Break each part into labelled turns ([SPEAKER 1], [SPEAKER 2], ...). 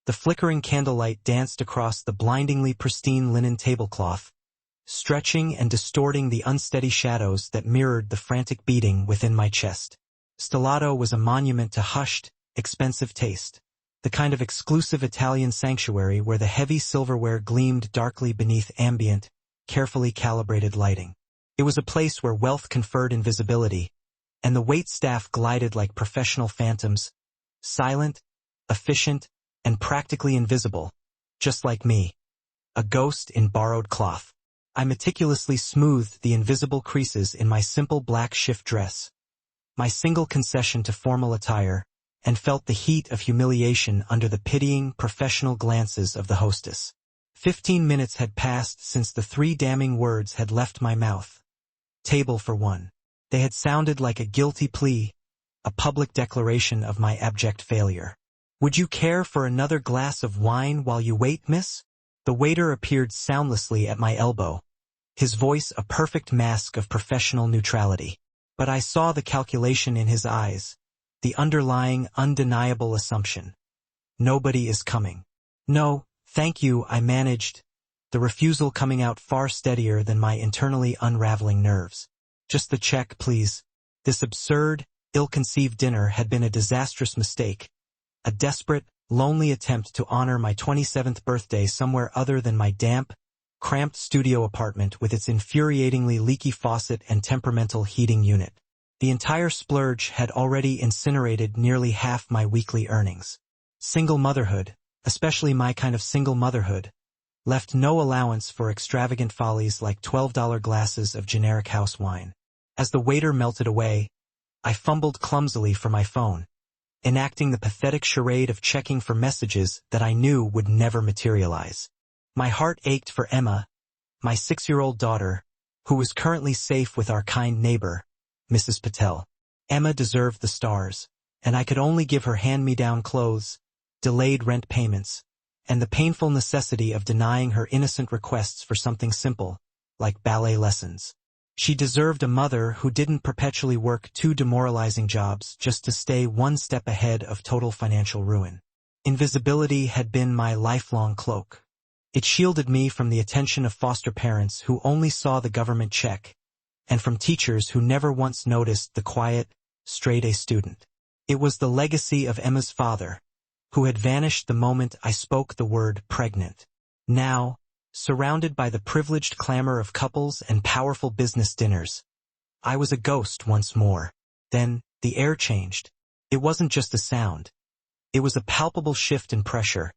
[SPEAKER 1] The flickering candlelight danced across the blindingly pristine linen tablecloth, stretching and distorting the unsteady shadows that mirrored the frantic beating within my chest. Stellato was a monument to hushed, expensive taste, the kind of exclusive Italian sanctuary where the heavy silverware gleamed darkly beneath ambient, carefully calibrated lighting. It was a place where wealth conferred invisibility, and the wait staff glided like professional phantoms, silent, efficient, and practically invisible, just like me, a ghost in borrowed cloth. I meticulously smoothed the invisible creases in my simple black shift dress, my single concession to formal attire, and felt the heat of humiliation under the pitying, professional glances of the hostess. 15 minutes had passed since the 3 damning words had left my mouth. Table for one. They had sounded like a guilty plea, a public declaration of my abject failure. Would you care for another glass of wine while you wait, miss? The waiter appeared soundlessly at my elbow, his voice a perfect mask of professional neutrality. But I saw the calculation in his eyes, the underlying, undeniable assumption. Nobody is coming. No, thank you, I managed, the refusal coming out far steadier than my internally unraveling nerves. Just the check, please. This absurd, ill-conceived dinner had been a disastrous mistake, a desperate, lonely attempt to honor my 27th birthday somewhere other than my damp, cramped studio apartment with its infuriatingly leaky faucet and temperamental heating unit. The entire splurge had already incinerated nearly half my weekly earnings. Single motherhood, especially my kind of single motherhood, left no allowance for extravagant follies like $12 glasses of generic house wine. As the waiter melted away, I fumbled clumsily for my phone, enacting the pathetic charade of checking for messages that I knew would never materialize. My heart ached for Emma, my 6-year-old daughter, who was currently safe with our kind neighbor, Mrs. Patel. Emma deserved the stars, and I could only give her hand-me-down clothes, delayed rent payments, and the painful necessity of denying her innocent requests for something simple, like ballet lessons. She deserved a mother who didn't perpetually work 2 demoralizing jobs just to stay one step ahead of total financial ruin. Invisibility had been my lifelong cloak. It shielded me from the attention of foster parents who only saw the government check, and from teachers who never once noticed the quiet, straight-A student. It was the legacy of Emma's father, who had vanished the moment I spoke the word pregnant. Now, surrounded by the privileged clamor of couples and powerful business dinners, I was a ghost once more. Then, the air changed. It wasn't just a sound. It was a palpable shift in pressure,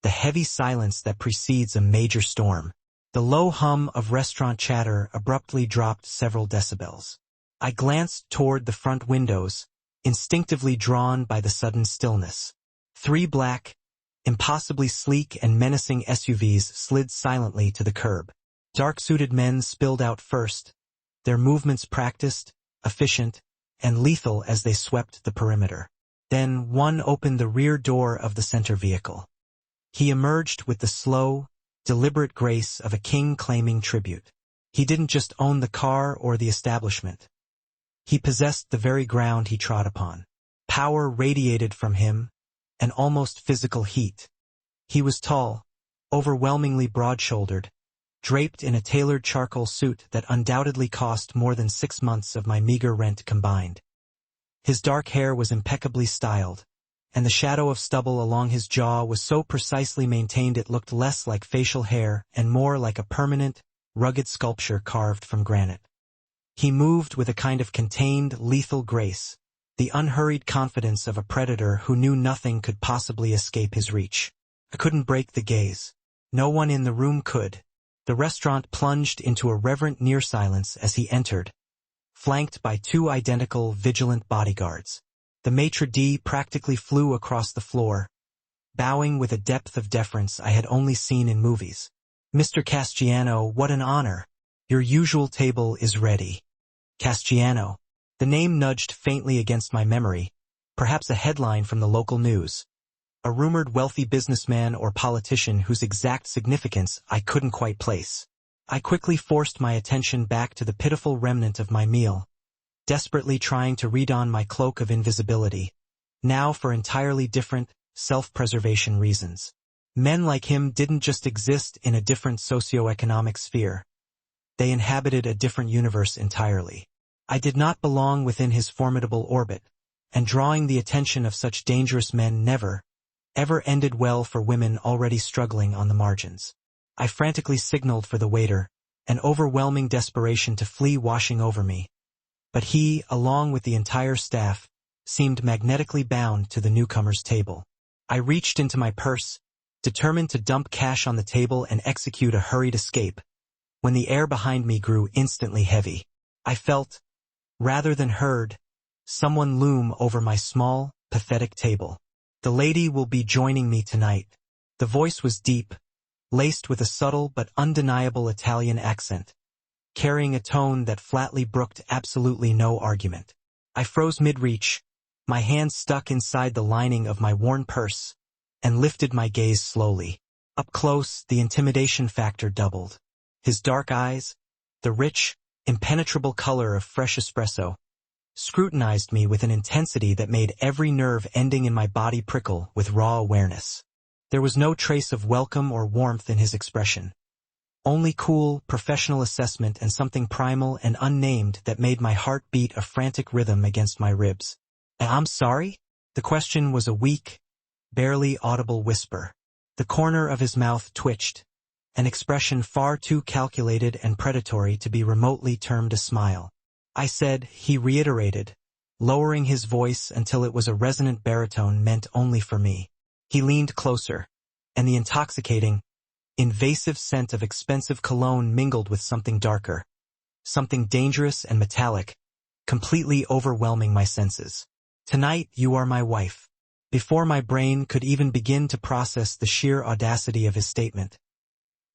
[SPEAKER 1] the heavy silence that precedes a major storm. The low hum of restaurant chatter abruptly dropped several decibels. I glanced toward the front windows, instinctively drawn by the sudden stillness. 3 black, impossibly sleek and menacing SUVs slid silently to the curb. Dark-suited men spilled out first, their movements practiced, efficient, and lethal as they swept the perimeter. Then one opened the rear door of the center vehicle. He emerged with the slow, deliberate grace of a king claiming tribute. He didn't just own the car or the establishment. He possessed the very ground he trod upon. Power radiated from him, an almost physical heat. He was tall, overwhelmingly broad-shouldered, draped in a tailored charcoal suit that undoubtedly cost more than 6 months of my meager rent combined. His dark hair was impeccably styled, and the shadow of stubble along his jaw was so precisely maintained it looked less like facial hair and more like a permanent, rugged sculpture carved from granite. He moved with a kind of contained, lethal grace, the unhurried confidence of a predator who knew nothing could possibly escape his reach. I couldn't break the gaze. No one in the room could. The restaurant plunged into a reverent near silence as he entered, flanked by 2 identical, vigilant bodyguards. The maitre d' practically flew across the floor, bowing with a depth of deference I had only seen in movies. Mr. Castiano, what an honor. Your usual table is ready. Castiano. The name nudged faintly against my memory, perhaps a headline from the local news. A rumored wealthy businessman or politician whose exact significance I couldn't quite place. I quickly forced my attention back to the pitiful remnant of my meal, desperately trying to redon my cloak of invisibility, now for entirely different, self-preservation reasons. Men like him didn't just exist in a different socio-economic sphere. They inhabited a different universe entirely. I did not belong within his formidable orbit, and drawing the attention of such dangerous men never, ever ended well for women already struggling on the margins. I frantically signaled for the waiter, an overwhelming desperation to flee washing over me. But he, along with the entire staff, seemed magnetically bound to the newcomer's table. I reached into my purse, determined to dump cash on the table and execute a hurried escape, when the air behind me grew instantly heavy. I felt, rather than heard, someone loom over my small, pathetic table. "The lady will be joining me tonight." The voice was deep, laced with a subtle but undeniable Italian accent, carrying a tone that flatly brooked absolutely no argument. I froze mid-reach, my hand stuck inside the lining of my worn purse, and lifted my gaze slowly. Up close, the intimidation factor doubled. His dark eyes, the rich, impenetrable color of fresh espresso, scrutinized me with an intensity that made every nerve ending in my body prickle with raw awareness. There was no trace of welcome or warmth in his expression. Only cool, professional assessment and something primal and unnamed that made my heart beat a frantic rhythm against my ribs. "I'm sorry?" The question was a weak, barely audible whisper. The corner of his mouth twitched, an expression far too calculated and predatory to be remotely termed a smile. "I said," he reiterated, lowering his voice until it was a resonant baritone meant only for me. He leaned closer, and the intoxicating, invasive scent of expensive cologne mingled with something darker, something dangerous and metallic, completely overwhelming my senses. "Tonight you are my wife." Before my brain could even begin to process the sheer audacity of his statement,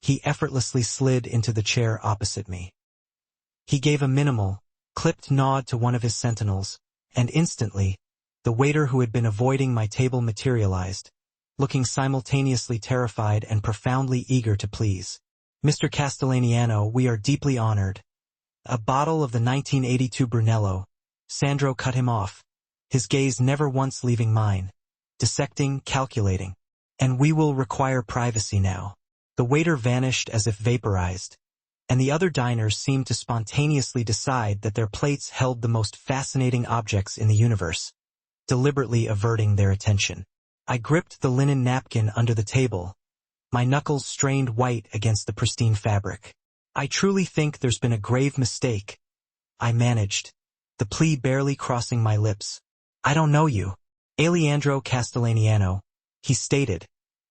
[SPEAKER 1] he effortlessly slid into the chair opposite me. He gave a minimal, clipped nod to one of his sentinels, and instantly, the waiter who had been avoiding my table materialized, looking simultaneously terrified and profoundly eager to please. "Mr. Castellaniano, we are deeply honored." "A bottle of the 1982 Brunello." Sandro cut him off, his gaze never once leaving mine, dissecting, calculating. "And we will require privacy now." The waiter vanished as if vaporized, and the other diners seemed to spontaneously decide that their plates held the most fascinating objects in the universe, deliberately averting their attention. I gripped the linen napkin under the table, my knuckles strained white against the pristine fabric. "I truly think there's been a grave mistake," I managed, the plea barely crossing my lips. "I don't know you." "Alejandro Castellaniano," he stated,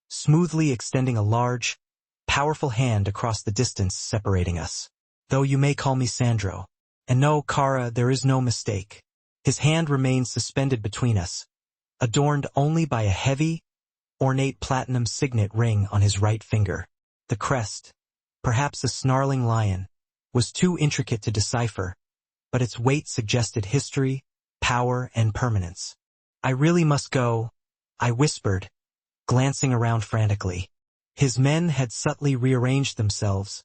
[SPEAKER 1] smoothly extending a large, powerful hand across the distance separating us. "Though you may call me Sandro. And no, Cara, there is no mistake." His hand remained suspended between us, adorned only by a heavy, ornate platinum signet ring on his right finger. The crest, perhaps a snarling lion, was too intricate to decipher, but its weight suggested history, power, and permanence. "I really must go," I whispered, glancing around frantically. His men had subtly rearranged themselves,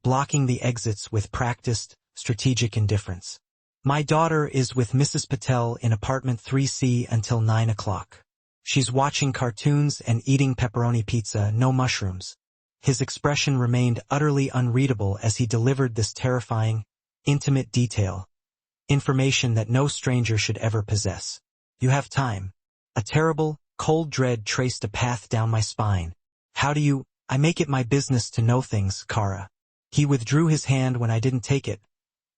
[SPEAKER 1] blocking the exits with practiced, strategic indifference. "My daughter is with Mrs. Patel in apartment 3C until 9 o'clock. She's watching cartoons and eating pepperoni pizza, no mushrooms." His expression remained utterly unreadable as he delivered this terrifying, intimate detail, information that no stranger should ever possess. "You have time." A terrible, cold dread traced a path down my spine. "How do you—" "I make it my business to know things, Cara." He withdrew his hand when I didn't take it,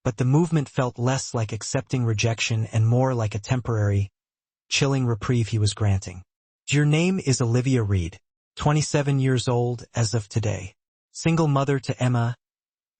[SPEAKER 1] but the movement felt less like accepting rejection and more like a temporary, chilling reprieve he was granting. "Your name is Olivia Reed, 27 years old as of today. Single mother to Emma,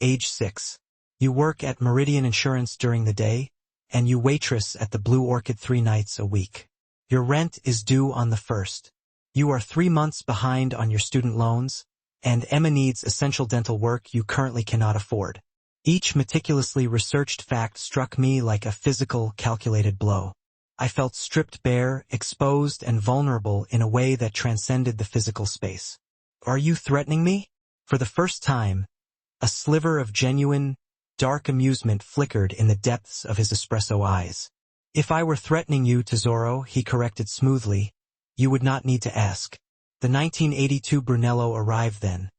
[SPEAKER 1] age 6. You work at Meridian Insurance during the day, and you waitress at the Blue Orchid 3 nights a week. Your rent is due on the 1st. You are 3 months behind on your student loans, and Emma needs essential dental work you currently cannot afford." Each meticulously researched fact struck me like a physical, calculated blow. I felt stripped bare, exposed, and vulnerable in a way that transcended the physical space. "Are you threatening me?" For the first time, a sliver of genuine, dark amusement flickered in the depths of his espresso eyes. "If I were threatening you, Tesoro," he corrected smoothly, You would not need to ask. The 1982 Brunello arrived then,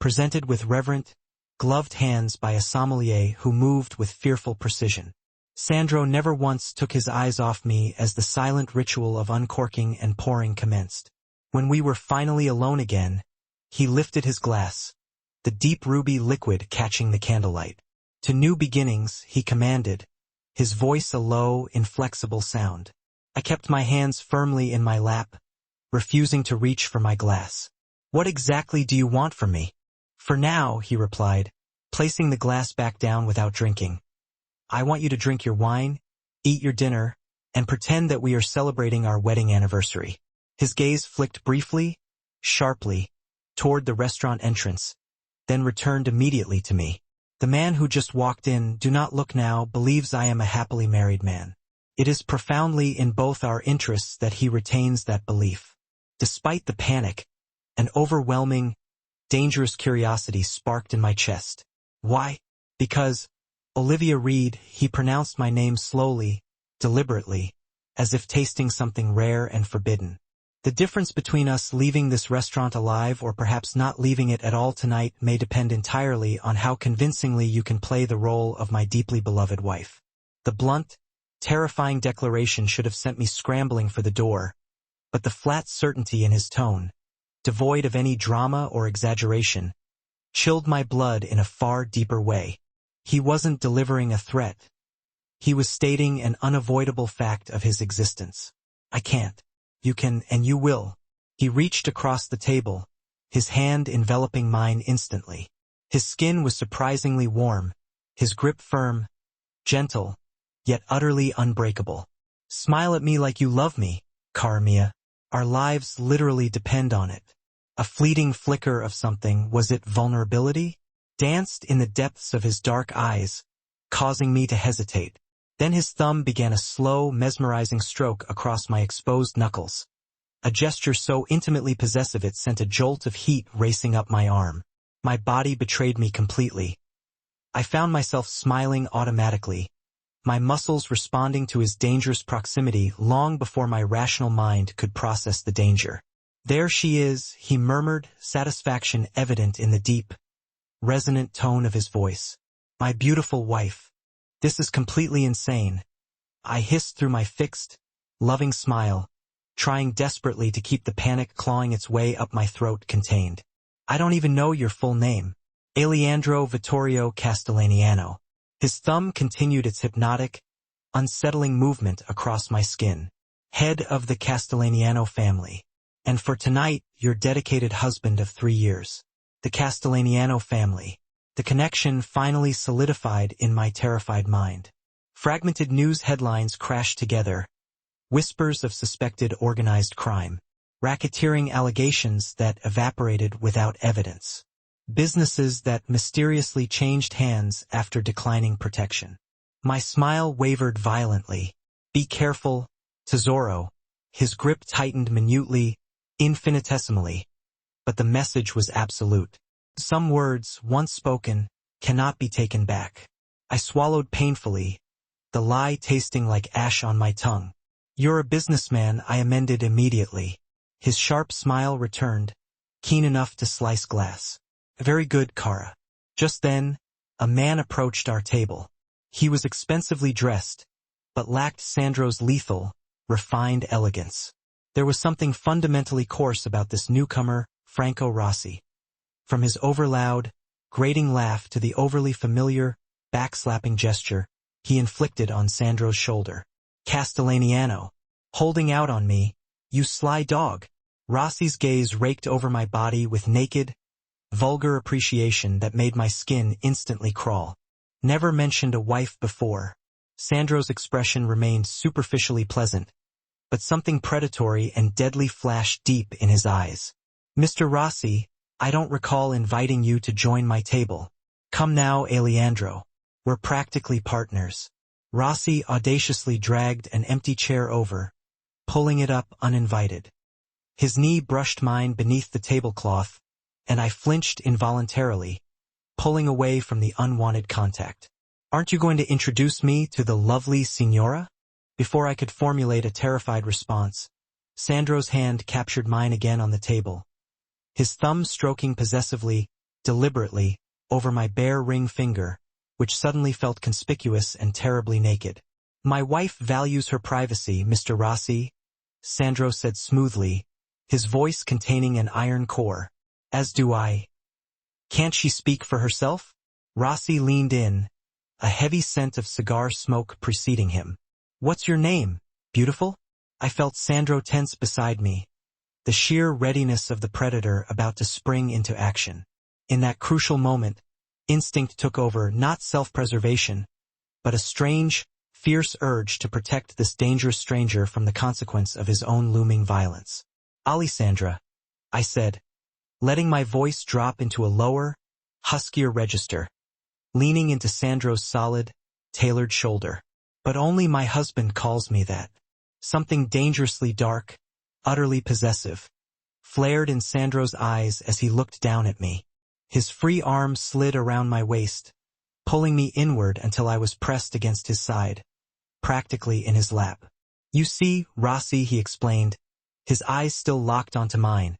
[SPEAKER 1] presented with reverent, gloved hands by a sommelier who moved with fearful precision. Sandro never once took his eyes off me as the silent ritual of uncorking and pouring commenced. When we were finally alone again, he lifted his glass, the deep ruby liquid catching the candlelight. To new beginnings, he commanded, his voice a low, inflexible sound. I kept my hands firmly in my lap, refusing to reach for my glass. What exactly do you want from me? For now, he replied, placing the glass back down without drinking. I want you to drink your wine, eat your dinner, and pretend that we are celebrating our wedding anniversary. His gaze flicked briefly, sharply, toward the restaurant entrance, then returned immediately to me. The man who just walked in, do not look now, believes I am a happily married man. It is profoundly in both our interests that he retains that belief. Despite the panic, an overwhelming, dangerous curiosity sparked in my chest. Why? Because, Olivia Reed, he pronounced my name slowly, deliberately, as if tasting something rare and forbidden. The difference between us leaving this restaurant alive or perhaps not leaving it at all tonight may depend entirely on how convincingly you can play the role of my deeply beloved wife. The blunt, terrifying declaration should have sent me scrambling for the door, but the flat certainty in his tone, devoid of any drama or exaggeration, chilled my blood in a far deeper way. He wasn't delivering a threat. He was stating an unavoidable fact of his existence. I can't. You can, and you will. He reached across the table, his hand enveloping mine instantly. His skin was surprisingly warm, his grip firm, gentle, yet utterly unbreakable. Smile at me like you love me, cara mia. Our lives literally depend on it. A fleeting flicker of something, was it vulnerability? Danced in the depths of his dark eyes, causing me to hesitate. Then his thumb began a slow, mesmerizing stroke across my exposed knuckles. A gesture so intimately possessive it sent a jolt of heat racing up my arm. My body betrayed me completely. I found myself smiling automatically, my muscles responding to his dangerous proximity long before my rational mind could process the danger. There she is, he murmured, satisfaction evident in the deep, resonant tone of his voice. My beautiful wife. This is completely insane. I hissed through my fixed, loving smile, trying desperately to keep the panic clawing its way up my throat contained. I don't even know your full name. Alejandro Vittorio Castellaniano. His thumb continued its hypnotic, unsettling movement across my skin. Head of the Castellaniano family. And for tonight, your dedicated husband of 3 years. The Castellaniano family. The connection finally solidified in my terrified mind. Fragmented news headlines crashed together. Whispers of suspected organized crime. Racketeering allegations that evaporated without evidence. Businesses that mysteriously changed hands after declining protection. My smile wavered violently. Be careful, Tesoro. His grip tightened minutely, infinitesimally. But the message was absolute. Some words, once spoken, cannot be taken back. I swallowed painfully, the lie tasting like ash on my tongue. You're a businessman, I amended immediately. His sharp smile returned, keen enough to slice glass. Very good, Cara. Just then, a man approached our table. He was expensively dressed, but lacked Sandro's lethal, refined elegance. There was something fundamentally coarse about this newcomer, Franco Rossi. From his overloud, grating laugh to the overly familiar, backslapping gesture he inflicted on Sandro's shoulder. Castellaniano, holding out on me, you sly dog. Rossi's gaze raked over my body with naked, vulgar appreciation that made my skin instantly crawl. Never mentioned a wife before. Sandro's expression remained superficially pleasant, but something predatory and deadly flashed deep in his eyes. Mr. Rossi, I don't recall inviting you to join my table. Come now, Alejandro. We're practically partners. Rossi audaciously dragged an empty chair over, pulling it up uninvited. His knee brushed mine beneath the tablecloth, and I flinched involuntarily, pulling away from the unwanted contact. Aren't you going to introduce me to the lovely Signora? Before I could formulate a terrified response, Sandro's hand captured mine again on the table, his thumb stroking possessively, deliberately, over my bare ring finger, which suddenly felt conspicuous and terribly naked. "My wife values her privacy, Mr. Rossi," Sandro said smoothly, his voice containing an iron core. "As do I." "Can't she speak for herself?" Rossi leaned in, a heavy scent of cigar smoke preceding him. "What's your name, beautiful?" I felt Sandro tense beside me, the sheer readiness of the predator about to spring into action. In that crucial moment, instinct took over, not self-preservation, but a strange, fierce urge to protect this dangerous stranger from the consequence of his own looming violence. "Alessandra," I said, letting my voice drop into a lower, huskier register, leaning into Sandro's solid, tailored shoulder. "But only my husband calls me that." Something dangerously dark, utterly possessive, flared in Sandro's eyes as he looked down at me. His free arm slid around my waist, pulling me inward until I was pressed against his side, practically in his lap. "You see, Rossi," he explained, his eyes still locked onto mine,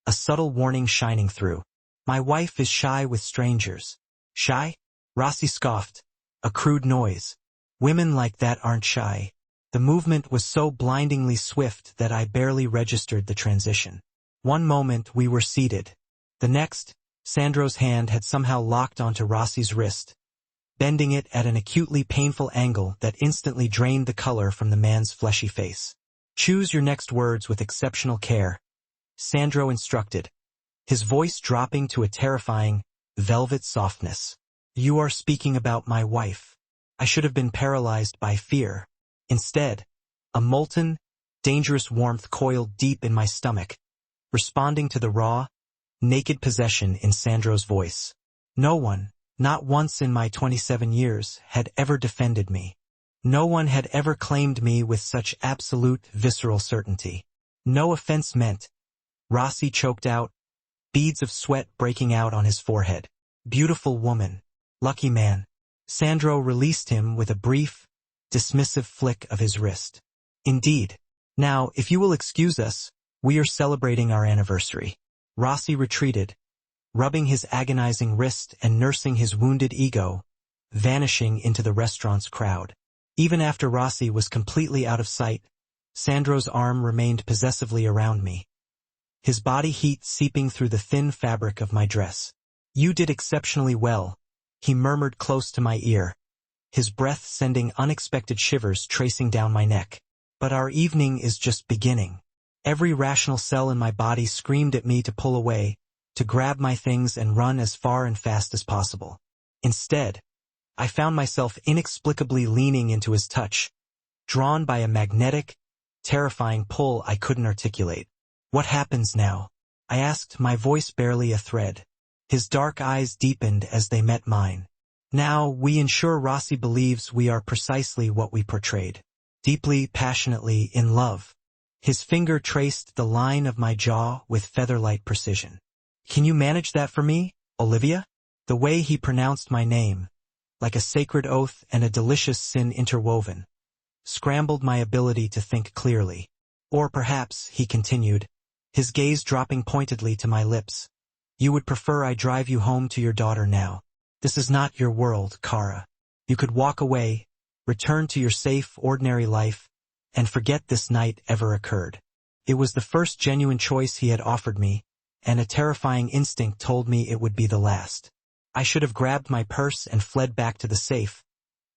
[SPEAKER 1] a subtle warning shining through. "My wife is shy with strangers." "Shy?" Rossi scoffed, a crude noise. "Women like that aren't shy." The movement was so blindingly swift that I barely registered the transition. One moment we were seated. The next, Sandro's hand had somehow locked onto Rossi's wrist, bending it at an acutely painful angle that instantly drained the color from the man's fleshy face. "Choose your next words with exceptional care," Sandro instructed, his voice dropping to a terrifying, velvet softness. "You are speaking about my wife." I should have been paralyzed by fear. Instead, a molten, dangerous warmth coiled deep in my stomach, responding to the raw, naked possession in Sandro's voice. No one, not once in my 27 years, had ever defended me. No one had ever claimed me with such absolute, visceral certainty. "No offense meant," Rossi choked out, beads of sweat breaking out on his forehead. "Beautiful woman. Lucky man." Sandro released him with a brief, dismissive flick of his wrist. "Indeed. Now, if you will excuse us, we are celebrating our anniversary." Rossi retreated, rubbing his agonizing wrist and nursing his wounded ego, vanishing into the restaurant's crowd. Even after Rossi was completely out of sight, Sandro's arm remained possessively around me, his body heat seeping through the thin fabric of my dress. "You did exceptionally well," he murmured close to my ear, his breath sending unexpected shivers tracing down my neck. "But our evening is just beginning." Every rational cell in my body screamed at me to pull away, to grab my things and run as far and fast as possible. Instead, I found myself inexplicably leaning into his touch, drawn by a magnetic, terrifying pull I couldn't articulate. "What happens now?" I asked, my voice barely a thread. His dark eyes deepened as they met mine. "Now, we ensure Rossi believes we are precisely what we portrayed. Deeply, passionately, in love." His finger traced the line of my jaw with feather-light precision. "Can you manage that for me, Olivia?" The way he pronounced my name, like a sacred oath and a delicious sin interwoven, scrambled my ability to think clearly. "Or perhaps," he continued, his gaze dropping pointedly to my lips, "you would prefer I drive you home to your daughter now. This is not your world, Kara. You could walk away, return to your safe, ordinary life, and forget this night ever occurred." It was the first genuine choice he had offered me, and a terrifying instinct told me it would be the last. I should have grabbed my purse and fled back to the safe,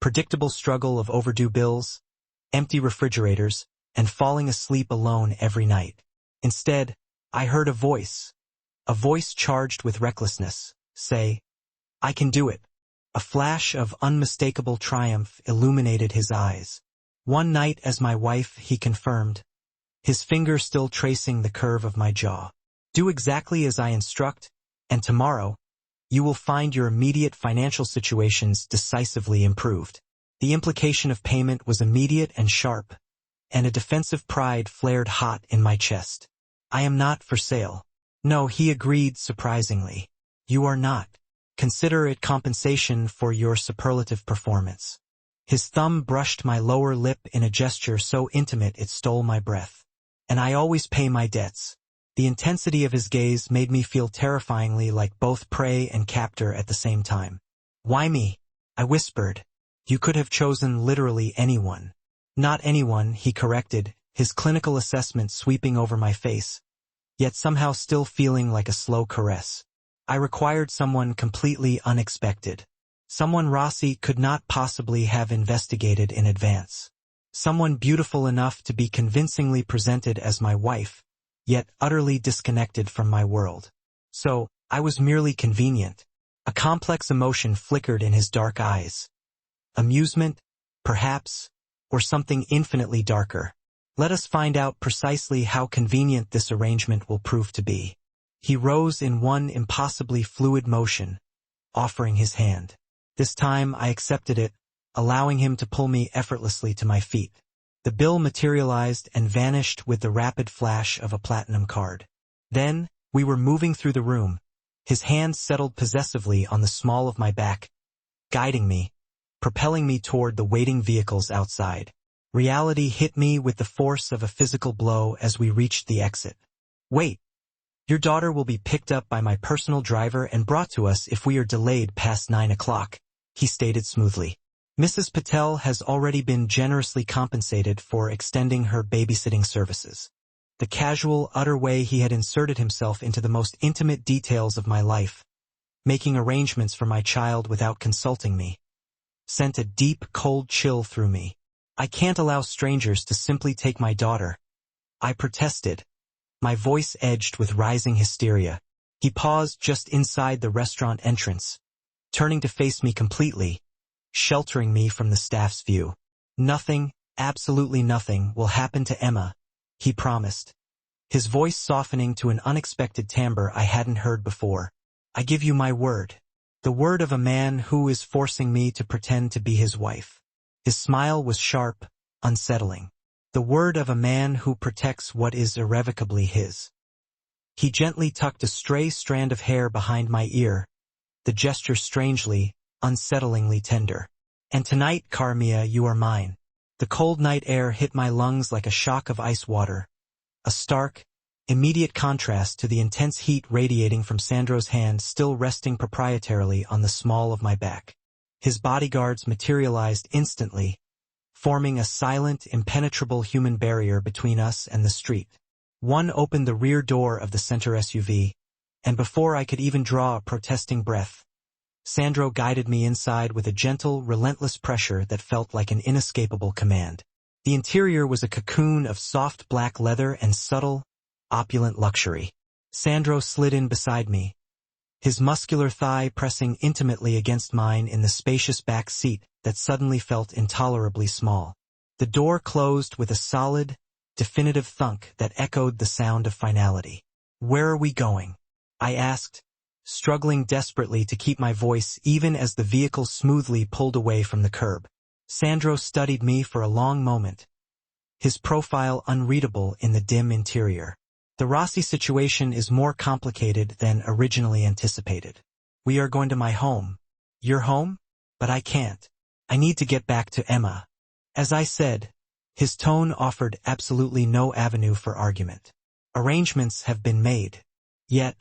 [SPEAKER 1] predictable struggle of overdue bills, empty refrigerators, and falling asleep alone every night. Instead, I heard a voice charged with recklessness, say, "I can do it." A flash of unmistakable triumph illuminated his eyes. "One night as my wife," he confirmed, his finger still tracing the curve of my jaw. "Do exactly as I instruct, and tomorrow, you will find your immediate financial situations decisively improved." The implication of payment was immediate and sharp, and a defensive pride flared hot in my chest. "I am not for sale." "No," he agreed surprisingly. "You are not. Consider it compensation for your superlative performance." His thumb brushed my lower lip in a gesture so intimate it stole my breath. and I always pay my debts. The intensity of his gaze made me feel terrifyingly like both prey and captor at the same time. Why me? I whispered. You could have chosen literally anyone. Not anyone, he corrected, his clinical assessment sweeping over my face, yet somehow still feeling like a slow caress. I required someone completely unexpected. Someone Rossi could not possibly have investigated in advance. Someone beautiful enough to be convincingly presented as my wife, yet utterly disconnected from my world. So, I was merely convenient. A complex emotion flickered in his dark eyes. Amusement, perhaps, or something infinitely darker. Let us find out precisely how convenient this arrangement will prove to be. He rose in one impossibly fluid motion, offering his hand. This time I accepted it, allowing him to pull me effortlessly to my feet. The bill materialized and vanished with the rapid flash of a platinum card. Then, we were moving through the room. His hand settled possessively on the small of my back, guiding me, propelling me toward the waiting vehicles outside. Reality hit me with the force of a physical blow as we reached the exit. Wait. Your daughter will be picked up by my personal driver and brought to us if we are delayed past 9 o'clock, he stated smoothly. Mrs. Patel has already been generously compensated for extending her babysitting services. The casual, utter way he had inserted himself into the most intimate details of my life, making arrangements for my child without consulting me, sent a deep, cold chill through me. I can't allow strangers to simply take my daughter, I protested, my voice edged with rising hysteria. He paused just inside the restaurant entrance, turning to face me completely, sheltering me from the staff's view. Nothing, absolutely nothing, will happen to Emma, he promised, his voice softening to an unexpected timbre I hadn't heard before. I give you my word. The word of a man who is forcing me to pretend to be his wife. His smile was sharp, unsettling. The word of a man who protects what is irrevocably his. He gently tucked a stray strand of hair behind my ear, the gesture strangely, unsettlingly tender. And tonight, Carmia, you are mine. The cold night air hit my lungs like a shock of ice water, a stark, immediate contrast to the intense heat radiating from Sandro's hand still resting proprietarily on the small of my back. His bodyguards materialized instantly, forming a silent, impenetrable human barrier between us and the street. One opened the rear door of the center SUV, and before I could even draw a protesting breath, Sandro guided me inside with a gentle, relentless pressure that felt like an inescapable command. The interior was a cocoon of soft black leather and subtle, opulent luxury. Sandro slid in beside me, his muscular thigh pressing intimately against mine in the spacious back seat that suddenly felt intolerably small. The door closed with a solid, definitive thunk that echoed the sound of finality. Where are we going? I asked, struggling desperately to keep my voice even as the vehicle smoothly pulled away from the curb. Sandro studied me for a long moment, his profile unreadable in the dim interior. The Rossi situation is more complicated than originally anticipated. We are going to my home. Your home? But I can't. I need to get back to Emma. As I said, his tone offered absolutely no avenue for argument. Arrangements have been made. Yet,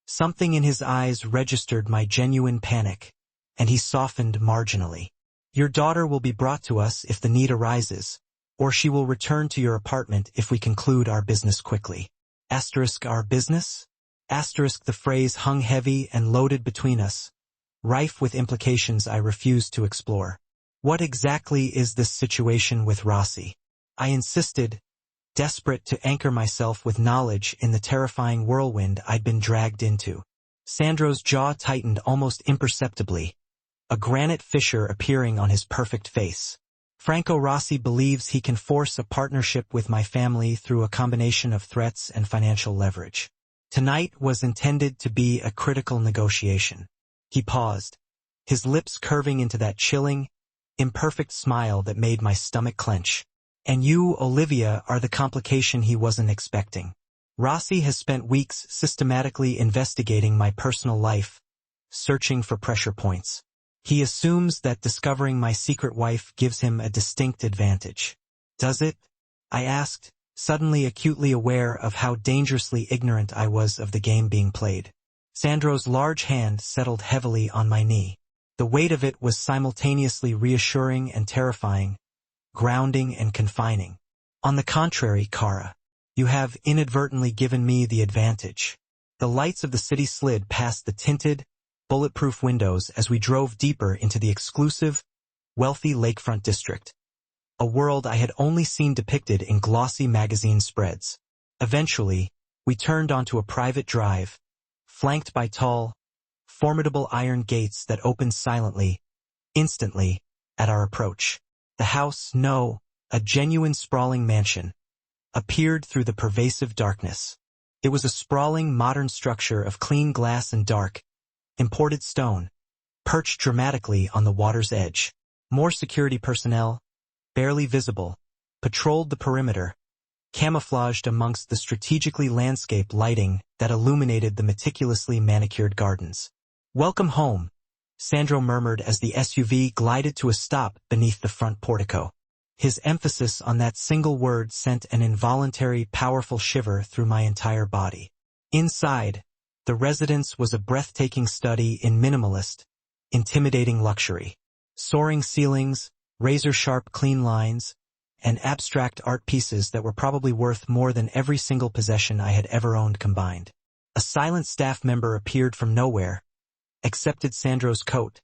[SPEAKER 1] something in his eyes registered my genuine panic, and he softened marginally. Your daughter will be brought to us if the need arises, or she will return to your apartment if we conclude our business quickly. Asterisk our business? Asterisk the phrase hung heavy and loaded between us, rife with implications I refused to explore. What exactly is this situation with Rossi? I insisted, desperate to anchor myself with knowledge in the terrifying whirlwind I'd been dragged into. Sandro's jaw tightened almost imperceptibly, a granite fissure appearing on his perfect face. Franco Rossi believes he can force a partnership with my family through a combination of threats and financial leverage. Tonight was intended to be a critical negotiation. He paused, his lips curving into that chilling, imperfect smile that made my stomach clench. And you, Olivia, are the complication he wasn't expecting. Rossi has spent weeks systematically investigating my personal life, searching for pressure points. He assumes that discovering my secret wife gives him a distinct advantage. Does it? I asked, suddenly acutely aware of how dangerously ignorant I was of the game being played. Sandro's large hand settled heavily on my knee. The weight of it was simultaneously reassuring and terrifying, grounding and confining. On the contrary, Kara, you have inadvertently given me the advantage. The lights of the city slid past the tinted, bulletproof windows as we drove deeper into the exclusive, wealthy lakefront district, a world I had only seen depicted in glossy magazine spreads. Eventually, we turned onto a private drive, flanked by tall, formidable iron gates that opened silently, instantly, at our approach. The house, no, a genuine sprawling mansion, appeared through the pervasive darkness. It was a sprawling modern structure of clean glass and dark, imported stone, perched dramatically on the water's edge. More security personnel, barely visible, patrolled the perimeter, camouflaged amongst the strategically landscaped lighting that illuminated the meticulously manicured gardens. "Welcome home," Sandro murmured as the SUV glided to a stop beneath the front portico. His emphasis on that single word sent an involuntary, powerful shiver through my entire body. Inside, the residence was a breathtaking study in minimalist, intimidating luxury. Soaring ceilings, razor-sharp clean lines, and abstract art pieces that were probably worth more than every single possession I had ever owned combined. A silent staff member appeared from nowhere, accepted Sandro's coat,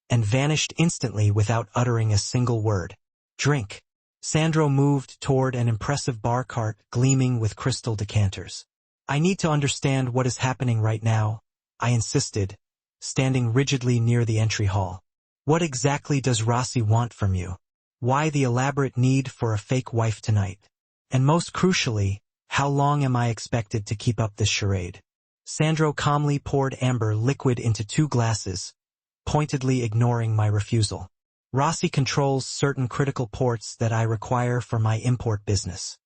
[SPEAKER 1] and vanished instantly without uttering a single word. "Drink." Sandro moved toward an impressive bar cart gleaming with crystal decanters. "I need to understand what is happening right now," I insisted, standing rigidly near the entry hall. "What exactly does Rossi want from you? Why the elaborate need for a fake wife tonight? And most crucially, how long am I expected to keep up this charade?" Sandro calmly poured amber liquid into 2 glasses, pointedly ignoring my refusal. "Rossi controls certain critical ports that I require for my import business.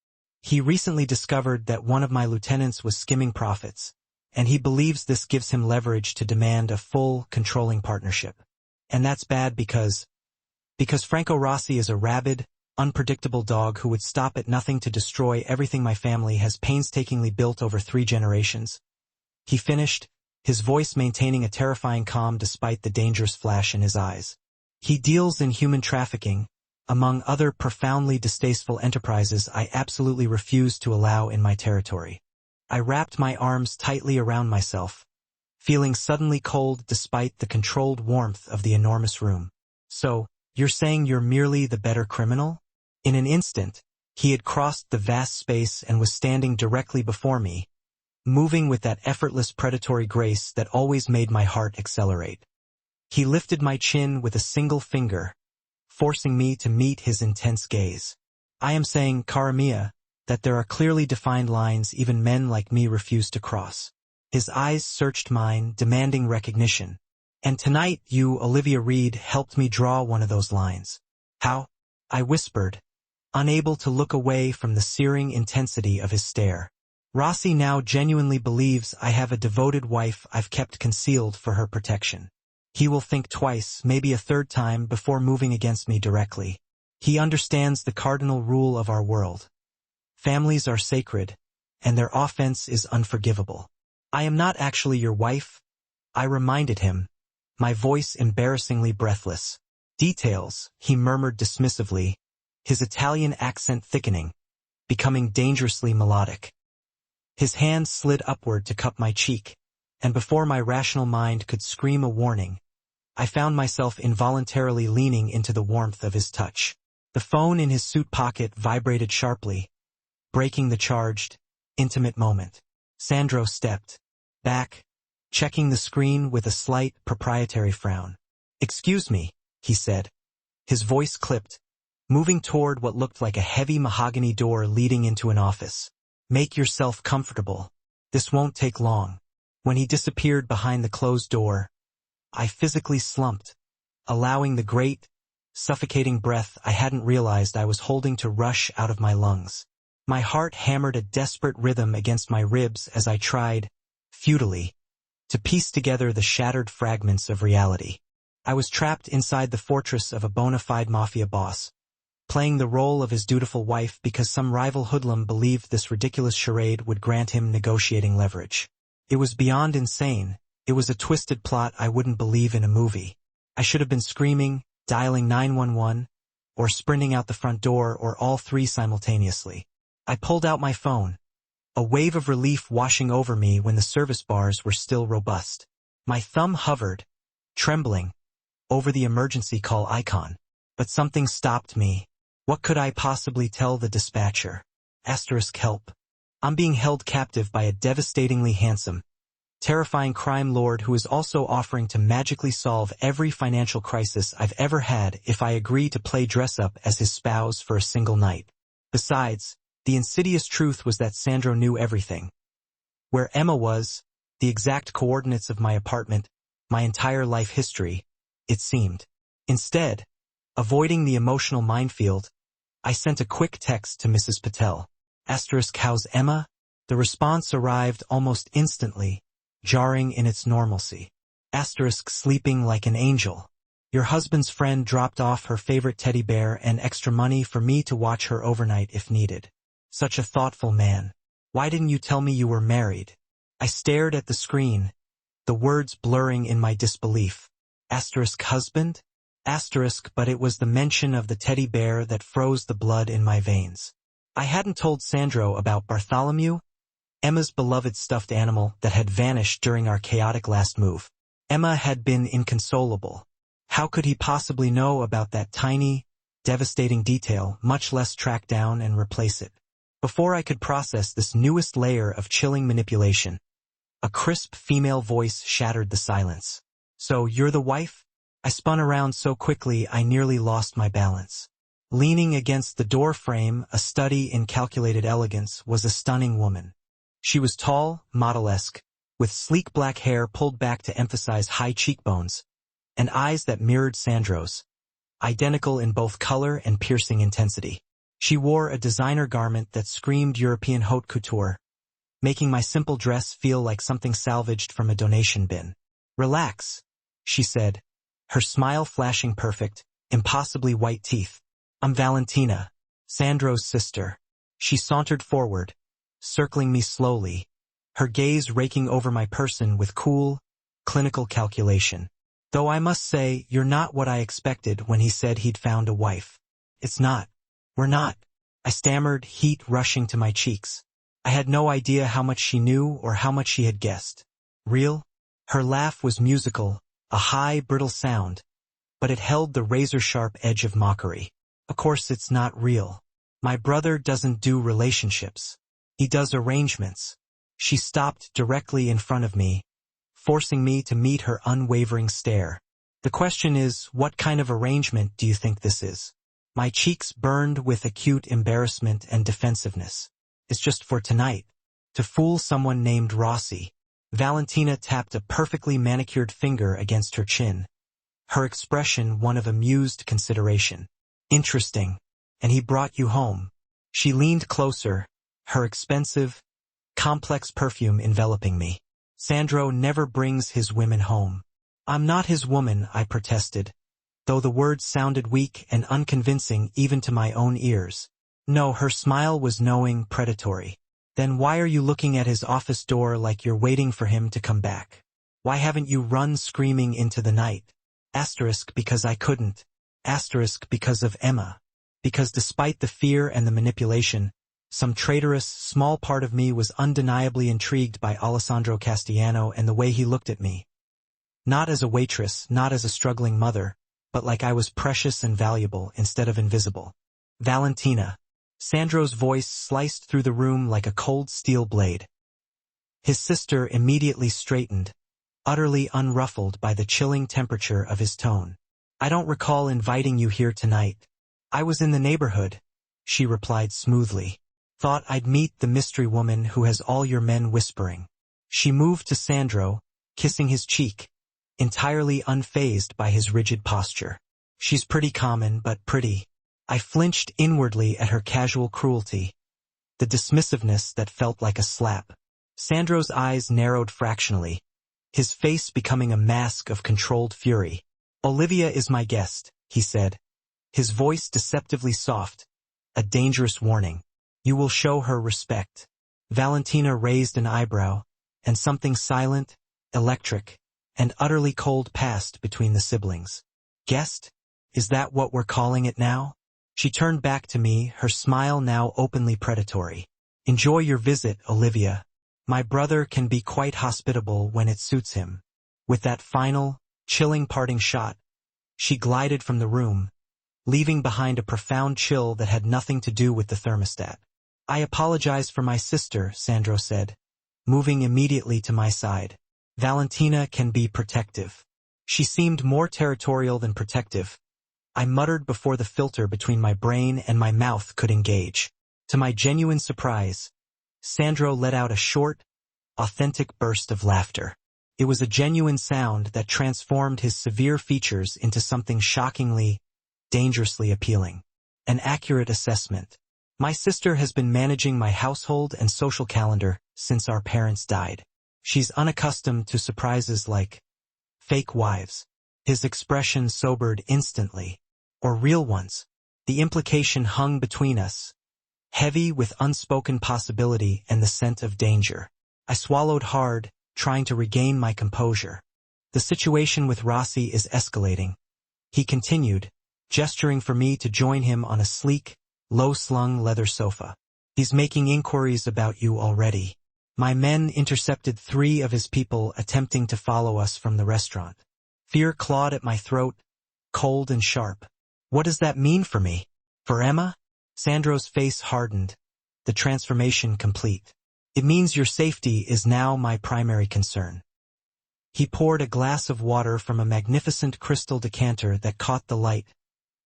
[SPEAKER 1] He recently discovered that one of my lieutenants was skimming profits, and he believes this gives him leverage to demand a full, controlling partnership. And that's bad because Franco Rossi is a rabid, unpredictable dog who would stop at nothing to destroy everything my family has painstakingly built over 3 generations." He finished, his voice maintaining a terrifying calm despite the dangerous flash in his eyes. "He deals in human trafficking, among other profoundly distasteful enterprises I absolutely refuse to allow in my territory." I wrapped my arms tightly around myself, feeling suddenly cold despite the controlled warmth of the enormous room. "So, you're saying you're merely the better criminal?" In an instant, he had crossed the vast space and was standing directly before me, moving with that effortless predatory grace that always made my heart accelerate. He lifted my chin with a single finger, forcing me to meet his intense gaze. "I am saying, cara mia, that there are clearly defined lines even men like me refuse to cross." His eyes searched mine, demanding recognition. "And tonight you, Olivia Reed, helped me draw one of those lines." "How?" I whispered, unable to look away from the searing intensity of his stare. "Rossi now genuinely believes I have a devoted wife I've kept concealed for her protection. He will think twice, maybe a third time, before moving against me directly. He understands the cardinal rule of our world. Families are sacred, and their offense is unforgivable." "I am not actually your wife," I reminded him, my voice embarrassingly breathless. "Details," he murmured dismissively, his Italian accent thickening, becoming dangerously melodic. His hand slid upward to cup my cheek, and before my rational mind could scream a warning, I found myself involuntarily leaning into the warmth of his touch. The phone in his suit pocket vibrated sharply, breaking the charged, intimate moment. Sandro stepped back, checking the screen with a slight, proprietary frown. "Excuse me," he said. His voice clipped, moving toward what looked like a heavy mahogany door leading into an office. "Make yourself comfortable. This won't take long." When he disappeared behind the closed door, I physically slumped, allowing the great, suffocating breath I hadn't realized I was holding to rush out of my lungs. My heart hammered a desperate rhythm against my ribs as I tried, futilely, to piece together the shattered fragments of reality. I was trapped inside the fortress of a bona fide mafia boss, playing the role of his dutiful wife because some rival hoodlum believed this ridiculous charade would grant him negotiating leverage. It was beyond insane. It was a twisted plot I wouldn't believe in a movie. I should have been screaming, dialing 911, or sprinting out the front door, or all three simultaneously. I pulled out my phone, a wave of relief washing over me when the service bars were still robust. My thumb hovered, trembling, over the emergency call icon. But something stopped me. What could I possibly tell the dispatcher? Help. I'm being held captive by a devastatingly handsome, terrifying crime lord who is also offering to magically solve every financial crisis I've ever had if I agree to play dress-up as his spouse for a single night. Besides, the insidious truth was that Sandro knew everything. Where Emma was, the exact coordinates of my apartment, my entire life history, it seemed. Instead, avoiding the emotional minefield, I sent a quick text to Mrs. Patel. How's Emma? The response arrived almost instantly, jarring in its normalcy. Sleeping like an angel. Your husband's friend dropped off her favorite teddy bear and extra money for me to watch her overnight if needed. Such a thoughtful man. Why didn't you tell me you were married? I stared at the screen, the words blurring in my disbelief. Husband? But it was the mention of the teddy bear that froze the blood in my veins. I hadn't told Sandro about Bartholomew, Emma's beloved stuffed animal that had vanished during our chaotic last move. Emma had been inconsolable. How could he possibly know about that tiny, devastating detail, much less track down and replace it? Before I could process this newest layer of chilling manipulation, a crisp female voice shattered the silence. So you're the wife? I spun around so quickly I nearly lost my balance. Leaning against the door frame, a study in calculated elegance, was a stunning woman. She was tall, model-esque, with sleek black hair pulled back to emphasize high cheekbones, and eyes that mirrored Sandro's, identical in both color and piercing intensity. She wore a designer garment that screamed European haute couture, making my simple dress feel like something salvaged from a donation bin. Relax, she said, her smile flashing perfect, impossibly white teeth. I'm Valentina, Sandro's sister. She sauntered forward, circling me slowly, her gaze raking over my person with cool, clinical calculation. Though I must say, you're not what I expected when he said he'd found a wife. It's not. We're not. I stammered, heat rushing to my cheeks. I had no idea how much she knew or how much she had guessed. Real? Her laugh was musical, a high, brittle sound, but it held the razor-sharp edge of mockery. Of course it's not real. My brother doesn't do relationships. He does arrangements. She stopped directly in front of me, forcing me to meet her unwavering stare. The question is, what kind of arrangement do you think this is? My cheeks burned with acute embarrassment and defensiveness. It's just for tonight. To fool someone named Rossi. Valentina tapped a perfectly manicured finger against her chin, her expression one of amused consideration. Interesting. And he brought you home. She leaned closer, her expensive, complex perfume enveloping me. Sandro never brings his women home. I'm not his woman, I protested, though the words sounded weak and unconvincing even to my own ears. No, her smile was knowing, predatory. Then why are you looking at his office door like you're waiting for him to come back? Why haven't you run screaming into the night? Because I couldn't. Because of Emma. Because despite the fear and the manipulation, some traitorous, small part of me was undeniably intrigued by Alessandro Castellano and the way he looked at me. Not as a waitress, not as a struggling mother, but like I was precious and valuable instead of invisible. Valentina. Sandro's voice sliced through the room like a cold steel blade. His sister immediately straightened, utterly unruffled by the chilling temperature of his tone. I don't recall inviting you here tonight. I was in the neighborhood, she replied smoothly. Thought I'd meet the mystery woman who has all your men whispering. She moved to Sandro, kissing his cheek, entirely unfazed by his rigid posture. She's pretty common, but pretty. I flinched inwardly at her casual cruelty, the dismissiveness that felt like a slap. Sandro's eyes narrowed fractionally, his face becoming a mask of controlled fury. Olivia is my guest, he said, his voice deceptively soft. A dangerous warning. You will show her respect. Valentina raised an eyebrow, and something silent, electric, and utterly cold passed between the siblings. Guest? Is that what we're calling it now? She turned back to me, her smile now openly predatory. Enjoy your visit, Olivia. My brother can be quite hospitable when it suits him. With that final, chilling parting shot, she glided from the room, leaving behind a profound chill that had nothing to do with the thermostat. I apologize for my sister, Sandro said, moving immediately to my side. Valentina can be protective. She seemed more territorial than protective. I muttered before the filter between my brain and my mouth could engage. To my genuine surprise, Sandro let out a short, authentic burst of laughter. It was a genuine sound that transformed his severe features into something shockingly, dangerously appealing. An accurate assessment. My sister has been managing my household and social calendar since our parents died. She's unaccustomed to surprises like fake wives. His expression sobered instantly. Or real ones. The implication hung between us, heavy with unspoken possibility and the scent of danger. I swallowed hard, trying to regain my composure. The situation with Rossi is escalating. He continued, gesturing for me to join him on a sleek, low-slung leather sofa. He's making inquiries about you already. My men intercepted 3 of his people attempting to follow us from the restaurant. Fear clawed at my throat, cold and sharp. What does that mean for me? For Emma? Sandro's face hardened, the transformation complete. It means your safety is now my primary concern. He poured a glass of water from a magnificent crystal decanter that caught the light,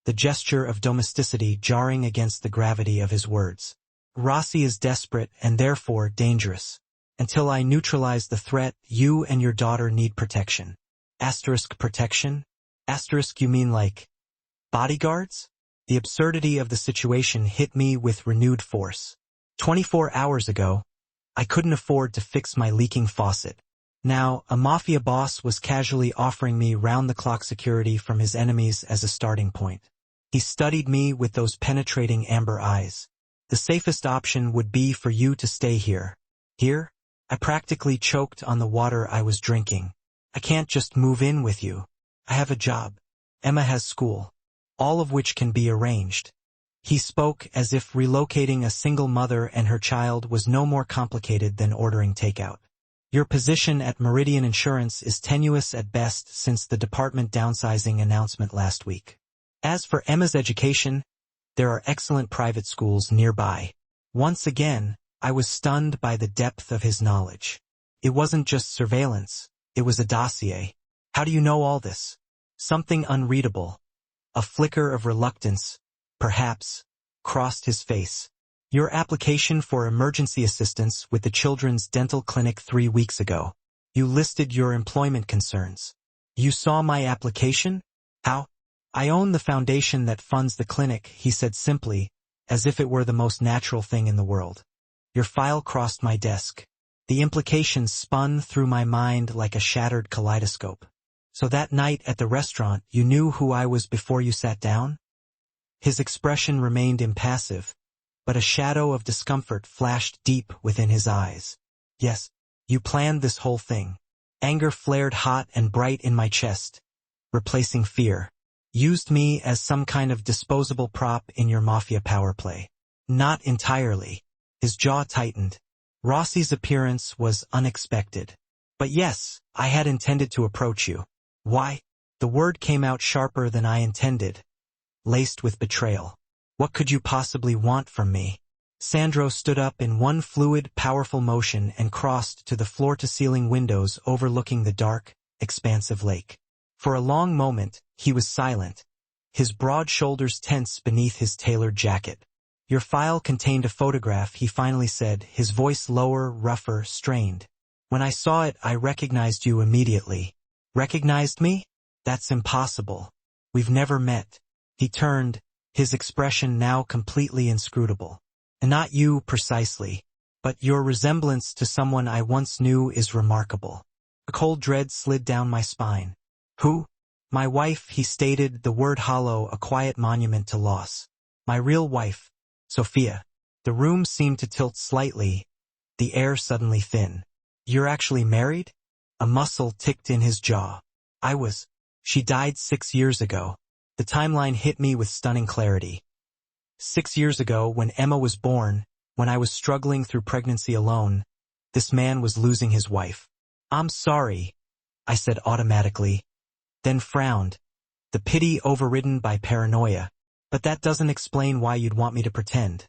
[SPEAKER 1] the gesture of domesticity jarring against the gravity of his words. Rossi is desperate and therefore dangerous. Until I neutralize the threat, you and your daughter need protection. Asterisk protection? Asterisk you mean like bodyguards? The absurdity of the situation hit me with renewed force. 24 hours ago, I couldn't afford to fix my leaking faucet. Now, a Mafia boss was casually offering me round-the-clock security from his enemies as a starting point. He studied me with those penetrating amber eyes. The safest option would be for you to stay here. Here? I practically choked on the water I was drinking. I can't just move in with you. I have a job. Emma has school. All of which can be arranged. He spoke as if relocating a single mother and her child was no more complicated than ordering takeout. Your position at Meridian Insurance is tenuous at best since the department downsizing announcement last week. As for Emma's education, there are excellent private schools nearby. Once again, I was stunned by the depth of his knowledge. It wasn't just surveillance, it was a dossier. How do you know all this? Something unreadable. A flicker of reluctance, perhaps, crossed his face. Your application for emergency assistance with the Children's Dental Clinic 3 weeks ago. You listed your employment concerns. You saw my application? How? I own the foundation that funds the clinic, he said simply, as if it were the most natural thing in the world. Your file crossed my desk. The implications spun through my mind like a shattered kaleidoscope. So that night at the restaurant, you knew who I was before you sat down? His expression remained impassive, but a shadow of discomfort flashed deep within his eyes. Yes, you planned this whole thing. Anger flared hot and bright in my chest, replacing fear. Used me as some kind of disposable prop in your Mafia power play. Not entirely. His jaw tightened. Rossi's appearance was unexpected. But yes, I had intended to approach you. Why? The word came out sharper than I intended, laced with betrayal. What could you possibly want from me? Sandro stood up in one fluid, powerful motion and crossed to the floor-to-ceiling windows overlooking the dark, expansive lake. For a long moment, he was silent, his broad shoulders tense beneath his tailored jacket. Your file contained a photograph, he finally said, his voice lower, rougher, strained. When I saw it, I recognized you immediately. Recognized me? That's impossible. We've never met. He turned, his expression now completely inscrutable. And not you precisely, but your resemblance to someone I once knew is remarkable. A cold dread slid down my spine. Who? My wife, he stated, the word hollow, a quiet monument to loss. My real wife, Sophia. The room seemed to tilt slightly, the air suddenly thin. You're actually married? A muscle ticked in his jaw. I was. She died 6 years ago. The timeline hit me with stunning clarity. 6 years ago, when Emma was born, when I was struggling through pregnancy alone, this man was losing his wife. I'm sorry, I said automatically, then frowned, the pity overridden by paranoia. But that doesn't explain why you'd want me to pretend.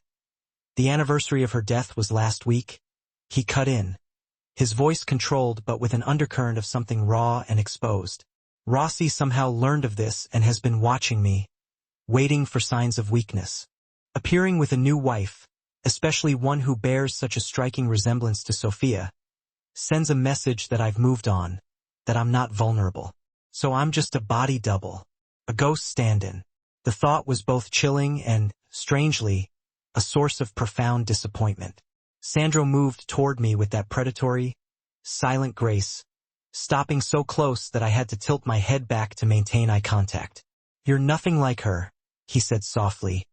[SPEAKER 1] The anniversary of her death was last week. He cut in. His voice controlled but with an undercurrent of something raw and exposed. Rossi somehow learned of this and has been watching me, waiting for signs of weakness. Appearing with a new wife, especially one who bears such a striking resemblance to Sophia, sends a message that I've moved on, that I'm not vulnerable. So I'm just a body double, a ghost stand-in. The thought was both chilling and, strangely, a source of profound disappointment. Sandro moved toward me with that predatory, silent grace, stopping so close that I had to tilt my head back to maintain eye contact. You're nothing like her, he said softly,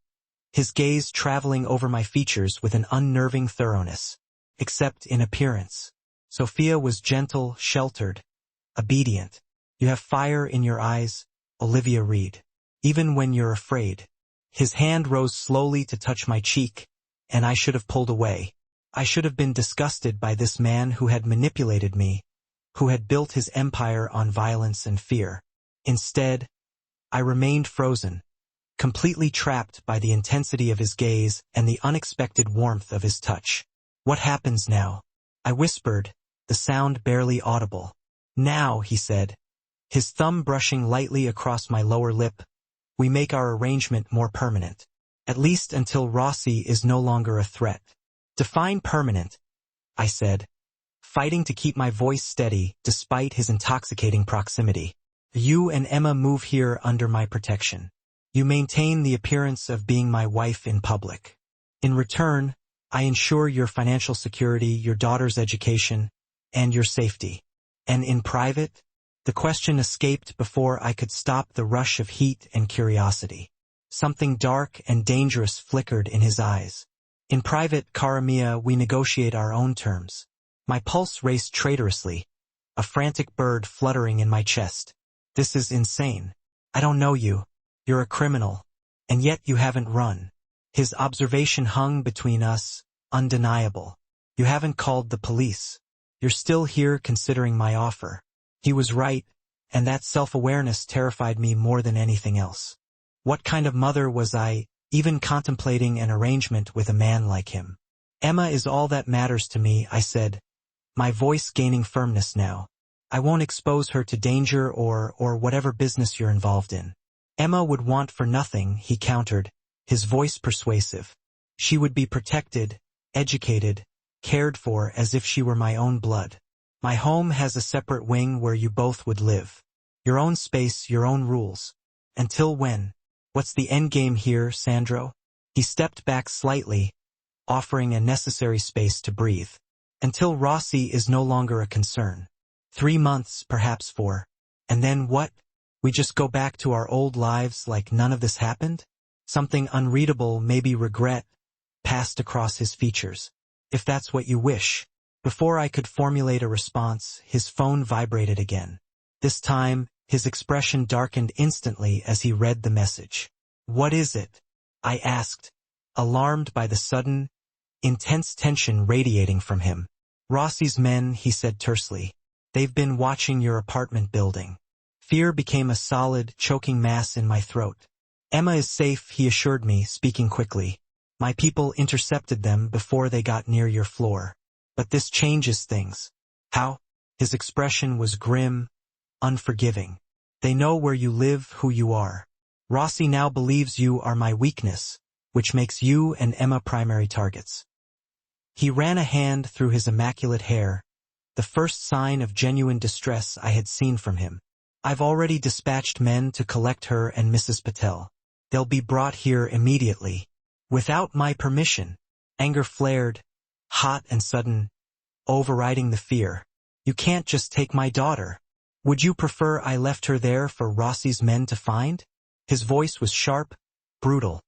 [SPEAKER 1] his gaze traveling over my features with an unnerving thoroughness. Except in appearance. Sophia was gentle, sheltered, obedient. You have fire in your eyes, Olivia Reed. Even when you're afraid. His hand rose slowly to touch my cheek, and I should have pulled away. I should have been disgusted by this man who had manipulated me, who had built his empire on violence and fear. Instead, I remained frozen, completely trapped by the intensity of his gaze and the unexpected warmth of his touch. What happens now? I whispered, the sound barely audible. Now, he said, his thumb brushing lightly across my lower lip, we make our arrangement more permanent. At least until Rossi is no longer a threat. Define permanent, I said, fighting to keep my voice steady despite his intoxicating proximity. You and Emma move here under my protection. You maintain the appearance of being my wife in public. In return, I ensure your financial security, your daughter's education, and your safety. And in private? The question escaped before I could stop the rush of heat and curiosity. Something dark and dangerous flickered in his eyes. In private, cara mia, we negotiate our own terms. My pulse raced traitorously, a frantic bird fluttering in my chest. This is insane. I don't know you. You're a criminal. And yet you haven't run. His observation hung between us, undeniable. You haven't called the police. You're still here considering my offer. He was right, and that self-awareness terrified me more than anything else. What kind of mother was I, even contemplating an arrangement with a man like him? Emma is all that matters to me, I said, my voice gaining firmness now. I won't expose her to danger or whatever business you're involved in. Emma would want for nothing, he countered, his voice persuasive. She would be protected, educated, cared for as if she were my own blood. My home has a separate wing where you both would live. Your own space, your own rules. Until when? What's the endgame here, Sandro? He stepped back slightly, offering a necessary space to breathe. Until Rossi is no longer a concern. 3 months, perhaps 4. And then what? We just go back to our old lives like none of this happened? Something unreadable, maybe regret, passed across his features. If that's what you wish. Before I could formulate a response, his phone vibrated again. This time, his expression darkened instantly as he read the message. What is it? I asked, alarmed by the sudden, intense tension radiating from him. Rossi's men, he said tersely. They've been watching your apartment building. Fear became a solid, choking mass in my throat. Emma is safe, he assured me, speaking quickly. My people intercepted them before they got near your floor. But this changes things. How? His expression was grim, unforgiving. They know where you live, who you are. Rossi now believes you are my weakness, which makes you and Emma primary targets. He ran a hand through his immaculate hair, the first sign of genuine distress I had seen from him. I've already dispatched men to collect her and Mrs. Patel. They'll be brought here immediately. Without my permission. Anger flared, hot and sudden, overriding the fear. You can't just take my daughter. Would you prefer I left her there for Rossi's men to find? His voice was sharp, brutal,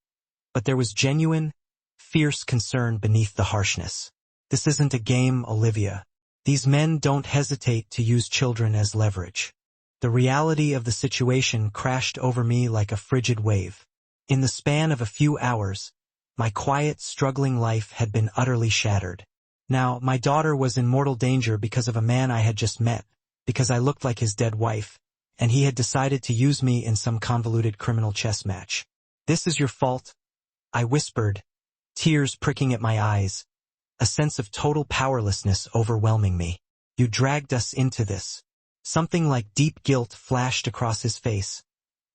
[SPEAKER 1] but there was genuine, fierce concern beneath the harshness. This isn't a game, Olivia. These men don't hesitate to use children as leverage. The reality of the situation crashed over me like a frigid wave. In the span of a few hours, my quiet, struggling life had been utterly shattered. Now, my daughter was in mortal danger because of a man I had just met, because I looked like his dead wife, and he had decided to use me in some convoluted criminal chess match. This is your fault, I whispered, tears pricking at my eyes, a sense of total powerlessness overwhelming me. You dragged us into this. Something like deep guilt flashed across his face,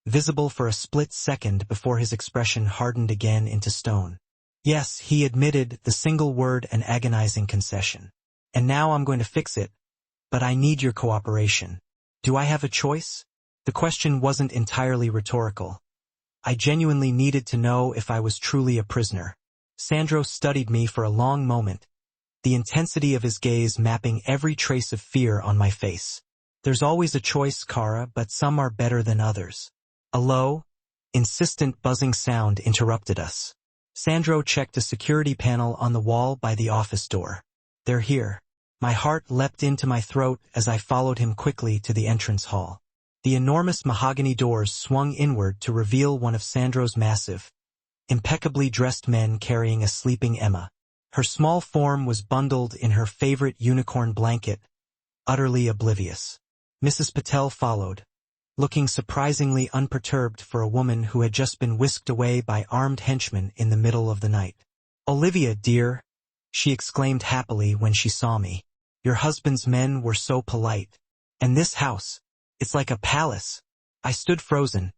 [SPEAKER 1] visible for a split second before his expression hardened again into stone. Yes, he admitted, the single word an agonizing concession. And now I'm going to fix it, but I need your cooperation. Do I have a choice? The question wasn't entirely rhetorical. I genuinely needed to know if I was truly a prisoner. Sandro studied me for a long moment, the intensity of his gaze mapping every trace of fear on my face. There's always a choice, Kara, but some are better than others. A low, insistent buzzing sound interrupted us. Sandro checked a security panel on the wall by the office door. They're here. My heart leapt into my throat as I followed him quickly to the entrance hall. The enormous mahogany doors swung inward to reveal one of Sandro's massive, impeccably dressed men carrying a sleeping Emma. Her small form was bundled in her favorite unicorn blanket, utterly oblivious. Mrs. Patel followed, looking surprisingly unperturbed for a woman who had just been whisked away by armed henchmen in the middle of the night. Olivia, dear, she exclaimed happily when she saw me. Your husband's men were so polite. And this house, it's like a palace. I stood frozen,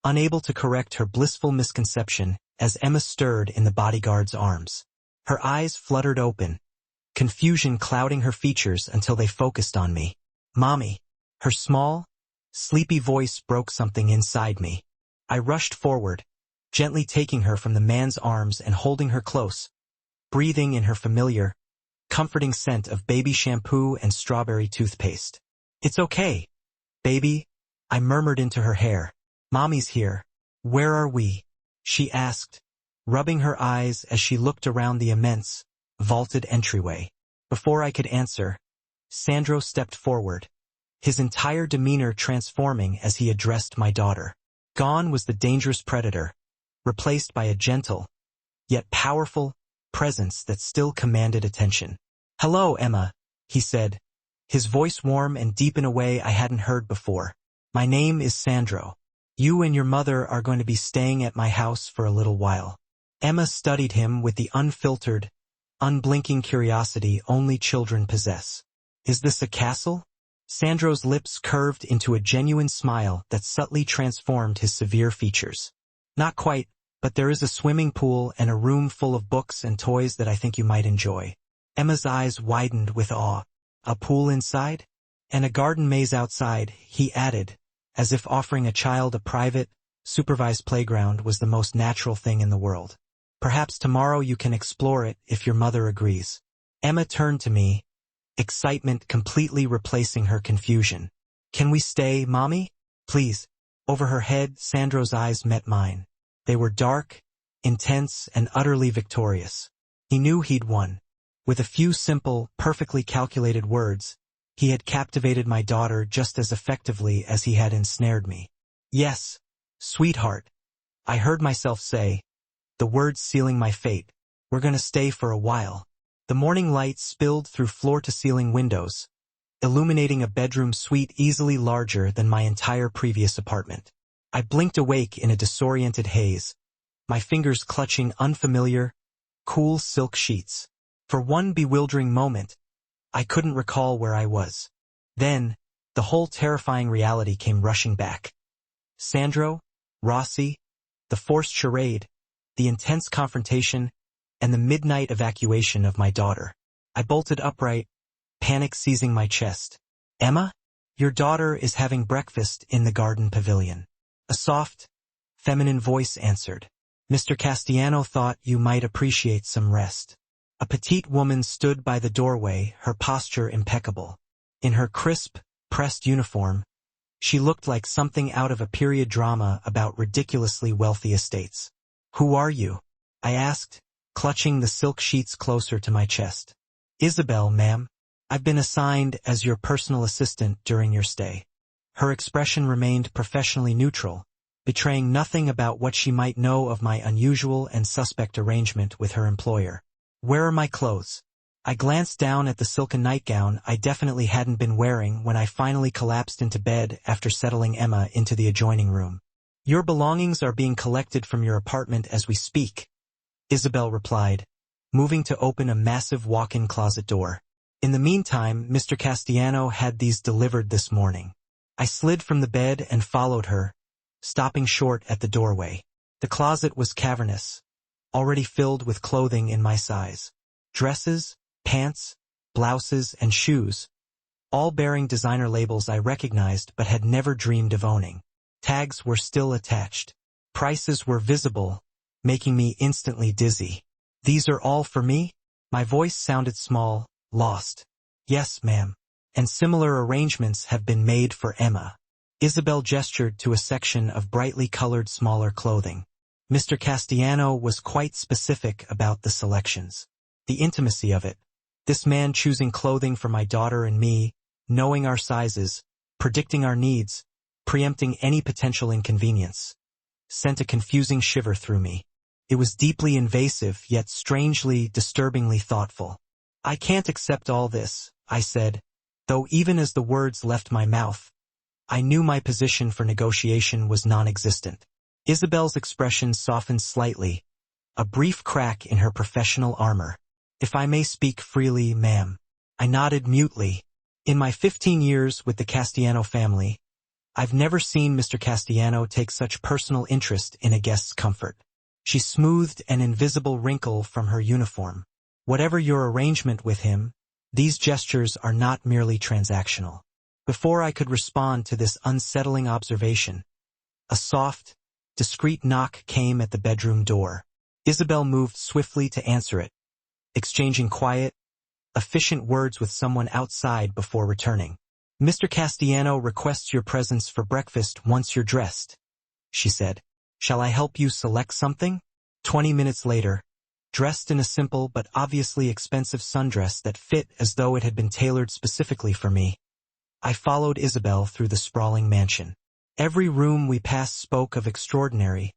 [SPEAKER 1] unable to correct her blissful misconception as Emma stirred in the bodyguard's arms. Her eyes fluttered open, confusion clouding her features until they focused on me. Mommy. Her small, sleepy voice broke something inside me. I rushed forward, gently taking her from the man's arms and holding her close, breathing in her familiar, comforting scent of baby shampoo and strawberry toothpaste. It's okay, baby, I murmured into her hair. Mommy's here. Where are we? She asked, rubbing her eyes as she looked around the immense, vaulted entryway. Before I could answer, Sandro stepped forward, his entire demeanor transforming as he addressed my daughter. Gone was the dangerous predator, replaced by a gentle, yet powerful, presence that still commanded attention. Hello, Emma, he said, his voice warm and deep in a way I hadn't heard before. My name is Sandro. You and your mother are going to be staying at my house for a little while. Emma studied him with the unfiltered, unblinking curiosity only children possess. Is this a castle? Sandro's lips curved into a genuine smile that subtly transformed his severe features. Not quite, but there is a swimming pool and a room full of books and toys that I think you might enjoy. Emma's eyes widened with awe. A pool inside? And a garden maze outside, he added, as if offering a child a private, supervised playground was the most natural thing in the world. Perhaps tomorrow you can explore it if your mother agrees. Emma turned to me, excitement completely replacing her confusion. Can we stay, Mommy? Please. Over her head, Sandro's eyes met mine. They were dark, intense, and utterly victorious. He knew he'd won. With a few simple, perfectly calculated words, he had captivated my daughter just as effectively as he had ensnared me. Yes, sweetheart, I heard myself say, the words sealing my fate. We're going to stay for a while. The morning light spilled through floor-to-ceiling windows, illuminating a bedroom suite easily larger than my entire previous apartment. I blinked awake in a disoriented haze, my fingers clutching unfamiliar, cool silk sheets. For one bewildering moment, I couldn't recall where I was. Then, the whole terrifying reality came rushing back. Sandro, Rossi, the forced charade, the intense confrontation, and the midnight evacuation of my daughter. I bolted upright, panic seizing my chest. Emma, your daughter is having breakfast in the garden pavilion. A soft, feminine voice answered. Mr. Castellano thought you might appreciate some rest. A petite woman stood by the doorway, her posture impeccable. In her crisp, pressed uniform. She looked like something out of a period drama about ridiculously wealthy estates. "Who are you?" I asked, clutching the silk sheets closer to my chest. "Isabel, ma'am. I've been assigned as your personal assistant during your stay." Her expression remained professionally neutral, betraying nothing about what she might know of my unusual and suspect arrangement with her employer. "Where are my clothes?" I glanced down at the silken nightgown I definitely hadn't been wearing when I finally collapsed into bed after settling Emma into the adjoining room. "Your belongings are being collected from your apartment as we speak," Isabel replied, moving to open a massive walk-in closet door. "In the meantime, Mr. Castellano had these delivered this morning." I slid from the bed and followed her, stopping short at the doorway. The closet was cavernous, already filled with clothing in my size. Dresses, pants, blouses, and shoes, all bearing designer labels I recognized but had never dreamed of owning. Tags were still attached. Prices were visible, making me instantly dizzy. "These are all for me?" My voice sounded small, lost. "Yes, ma'am. And similar arrangements have been made for Emma." Isabel gestured to a section of brightly colored smaller clothing. Mr. Castellano was quite specific about the selections. The intimacy of it. This man choosing clothing for my daughter and me, knowing our sizes, predicting our needs, preempting any potential inconvenience, sent a confusing shiver through me. It was deeply invasive, yet strangely, disturbingly thoughtful. "I can't accept all this," I said, though even as the words left my mouth, I knew my position for negotiation was non-existent. Isabel's expression softened slightly, a brief crack in her professional armor. "If I may speak freely, ma'am." I nodded mutely. In my 15 years with the Castellano family, I've never seen Mr. Castellano take such personal interest in a guest's comfort. She smoothed an invisible wrinkle from her uniform. "Whatever your arrangement with him, these gestures are not merely transactional." Before I could respond to this unsettling observation, a soft, discreet knock came at the bedroom door. Isabel moved swiftly to answer it, exchanging quiet, efficient words with someone outside before returning. "Mr. Castellano requests your presence for breakfast once you're dressed," she said. "Shall I help you select something?" 20 minutes later, dressed in a simple but obviously expensive sundress that fit as though it had been tailored specifically for me, I followed Isabel through the sprawling mansion. Every room we passed spoke of extraordinary,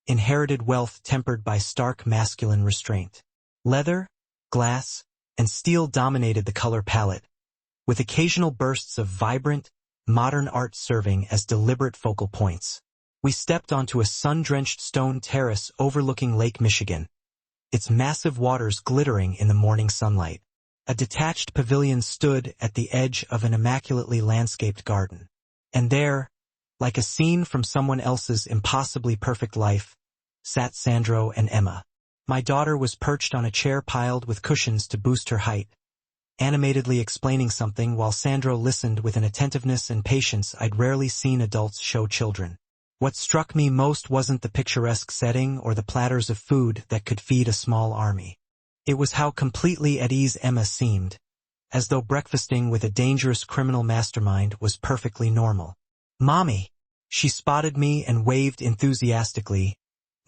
[SPEAKER 1] inherited wealth tempered by stark masculine restraint. Leather, glass, and steel dominated the color palette, with occasional bursts of vibrant, modern art serving as deliberate focal points. We stepped onto a sun-drenched stone terrace overlooking Lake Michigan, its massive waters glittering in the morning sunlight. A detached pavilion stood at the edge of an immaculately landscaped garden. And there, like a scene from someone else's impossibly perfect life, sat Sandro and Emma. My daughter was perched on a chair piled with cushions to boost her height, animatedly explaining something while Sandro listened with an attentiveness and patience I'd rarely seen adults show children. What struck me most wasn't the picturesque setting or the platters of food that could feed a small army. It was how completely at ease Emma seemed, as though breakfasting with a dangerous criminal mastermind was perfectly normal. "Mommy!" She spotted me and waved enthusiastically,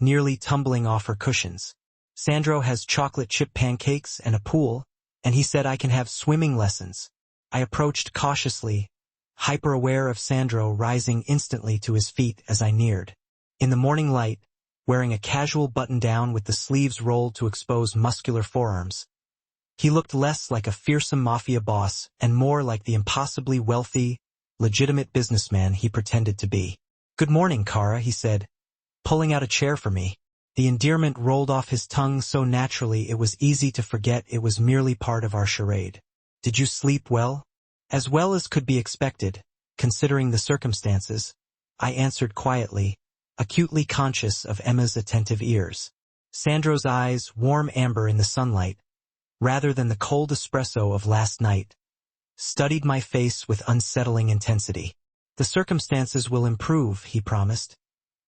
[SPEAKER 1] nearly tumbling off her cushions. "Sandro has chocolate chip pancakes and a pool, and he said I can have swimming lessons." I approached cautiously, hyper-aware of Sandro rising instantly to his feet as I neared. In the morning light, wearing a casual button-down with the sleeves rolled to expose muscular forearms, he looked less like a fearsome mafia boss and more like the impossibly wealthy, legitimate businessman he pretended to be. "Good morning, Cara," he said, pulling out a chair for me. The endearment rolled off his tongue so naturally it was easy to forget it was merely part of our charade. "Did you sleep well?" "As well as could be expected, considering the circumstances," I answered quietly, acutely conscious of Emma's attentive ears. Sandro's eyes, warm amber in the sunlight, rather than the cold espresso of last night, studied my face with unsettling intensity. "The circumstances will improve," he promised,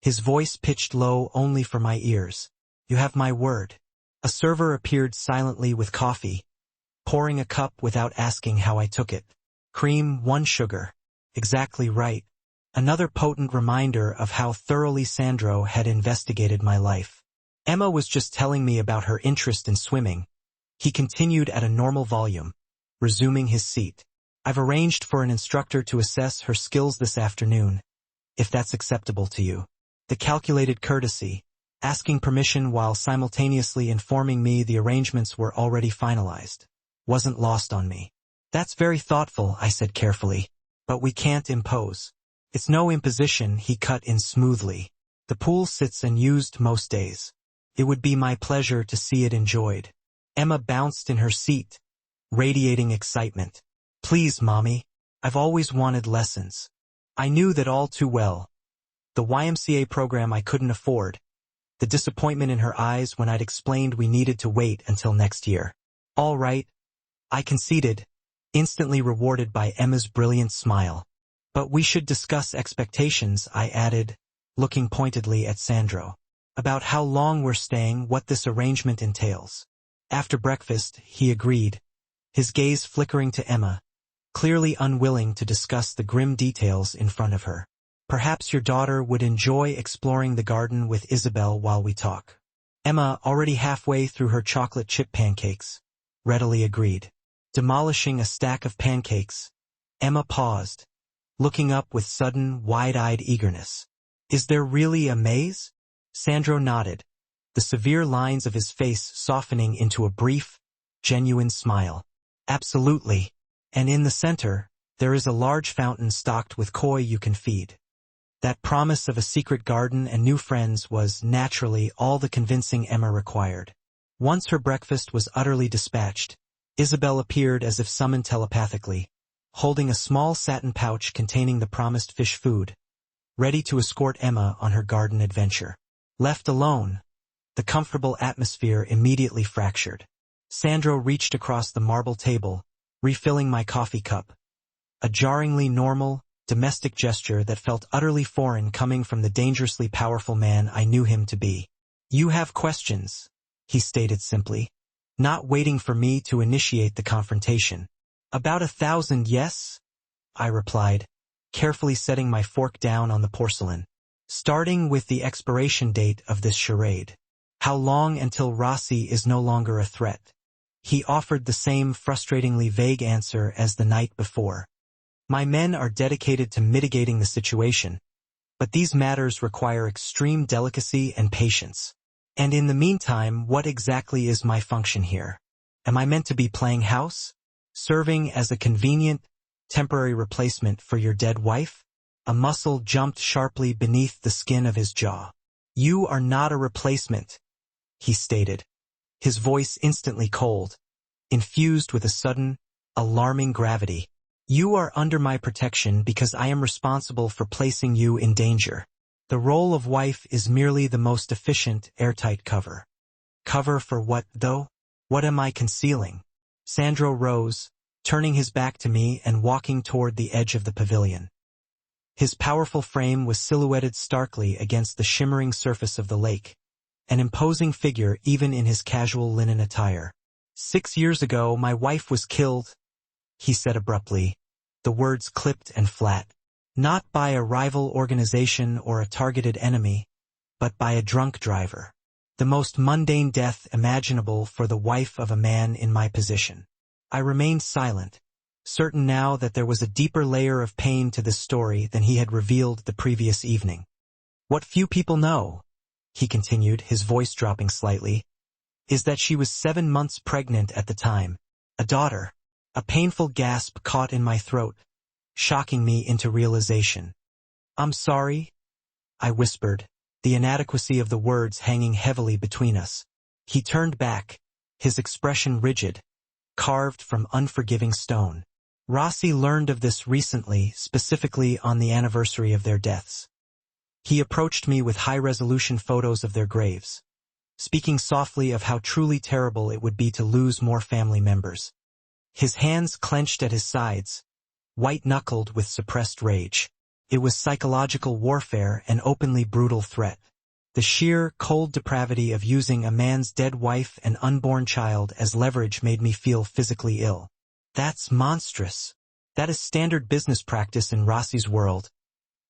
[SPEAKER 1] his voice pitched low only for my ears. "You have my word." A server appeared silently with coffee, pouring a cup without asking how I took it. "Cream, 1 sugar." Exactly right. Another potent reminder of how thoroughly Sandro had investigated my life. Emma was just telling me about her interest in swimming. He continued at a normal volume, resuming his seat. I've arranged for an instructor to assess her skills this afternoon, if that's acceptable to you. The calculated courtesy, asking permission while simultaneously informing me the arrangements were already finalized, wasn't lost on me. That's very thoughtful, I said carefully, but we can't impose. It's no imposition, he cut in smoothly. The pool sits unused most days. It would be my pleasure to see it enjoyed. Emma bounced in her seat, radiating excitement. Please, Mommy. I've always wanted lessons. I knew that all too well. The YMCA program I couldn't afford. The disappointment in her eyes when I'd explained we needed to wait until next year. All right. I conceded, instantly rewarded by Emma's brilliant smile. But we should discuss expectations, I added, looking pointedly at Sandro. About how long we're staying, what this arrangement entails. After breakfast, he agreed, his gaze flickering to Emma, clearly unwilling to discuss the grim details in front of her. Perhaps your daughter would enjoy exploring the garden with Isabel while we talk. Emma, already halfway through her chocolate chip pancakes, readily agreed. Demolishing a stack of pancakes, Emma paused, looking up with sudden, wide-eyed eagerness. Is there really a maze? Sandro nodded, the severe lines of his face softening into a brief, genuine smile. Absolutely. And in the center, there is a large fountain stocked with koi you can feed. That promise of a secret garden and new friends was, naturally, all the convincing Emma required. Once her breakfast was utterly dispatched, Isabel appeared as if summoned telepathically, holding a small satin pouch containing the promised fish food, ready to escort Emma on her garden adventure. Left alone, the comfortable atmosphere immediately fractured. Sandro reached across the marble table, refilling my coffee cup. A jarringly normal, domestic gesture that felt utterly foreign coming from the dangerously powerful man I knew him to be. You have questions, he stated simply, not waiting for me to initiate the confrontation. About 1,000, yes? I replied, carefully setting my fork down on the porcelain. Starting with the expiration date of this charade. How long until Rossi is no longer a threat? He offered the same frustratingly vague answer as the night before. My men are dedicated to mitigating the situation, but these matters require extreme delicacy and patience. And in the meantime, what exactly is my function here? Am I meant to be playing house? Serving as a convenient, temporary replacement for your dead wife? A muscle jumped sharply beneath the skin of his jaw. You are not a replacement, he stated, his voice instantly cold, infused with a sudden, alarming gravity. You are under my protection because I am responsible for placing you in danger. The role of wife is merely the most efficient, airtight cover. Cover for what, though? What am I concealing? Sandro rose, turning his back to me and walking toward the edge of the pavilion. His powerful frame was silhouetted starkly against the shimmering surface of the lake, an imposing figure even in his casual linen attire. 6 years ago, my wife was killed, he said abruptly, the words clipped and flat. Not by a rival organization or a targeted enemy, but by a drunk driver. The most mundane death imaginable for the wife of a man in my position. I remained silent, certain now that there was a deeper layer of pain to this story than he had revealed the previous evening. What few people know, he continued, his voice dropping slightly, is that she was 7 months pregnant at the time, a daughter. A painful gasp caught in my throat, shocking me into realization. I'm sorry, I whispered, the inadequacy of the words hanging heavily between us. He turned back, his expression rigid, carved from unforgiving stone. Rossi learned of this recently, specifically on the anniversary of their deaths. He approached me with high-resolution photos of their graves, speaking softly of how truly terrible it would be to lose more family members. His hands clenched at his sides, white-knuckled with suppressed rage. It was psychological warfare, an openly brutal threat. The sheer, cold depravity of using a man's dead wife and unborn child as leverage made me feel physically ill. That's monstrous. That is standard business practice in Rossi's world,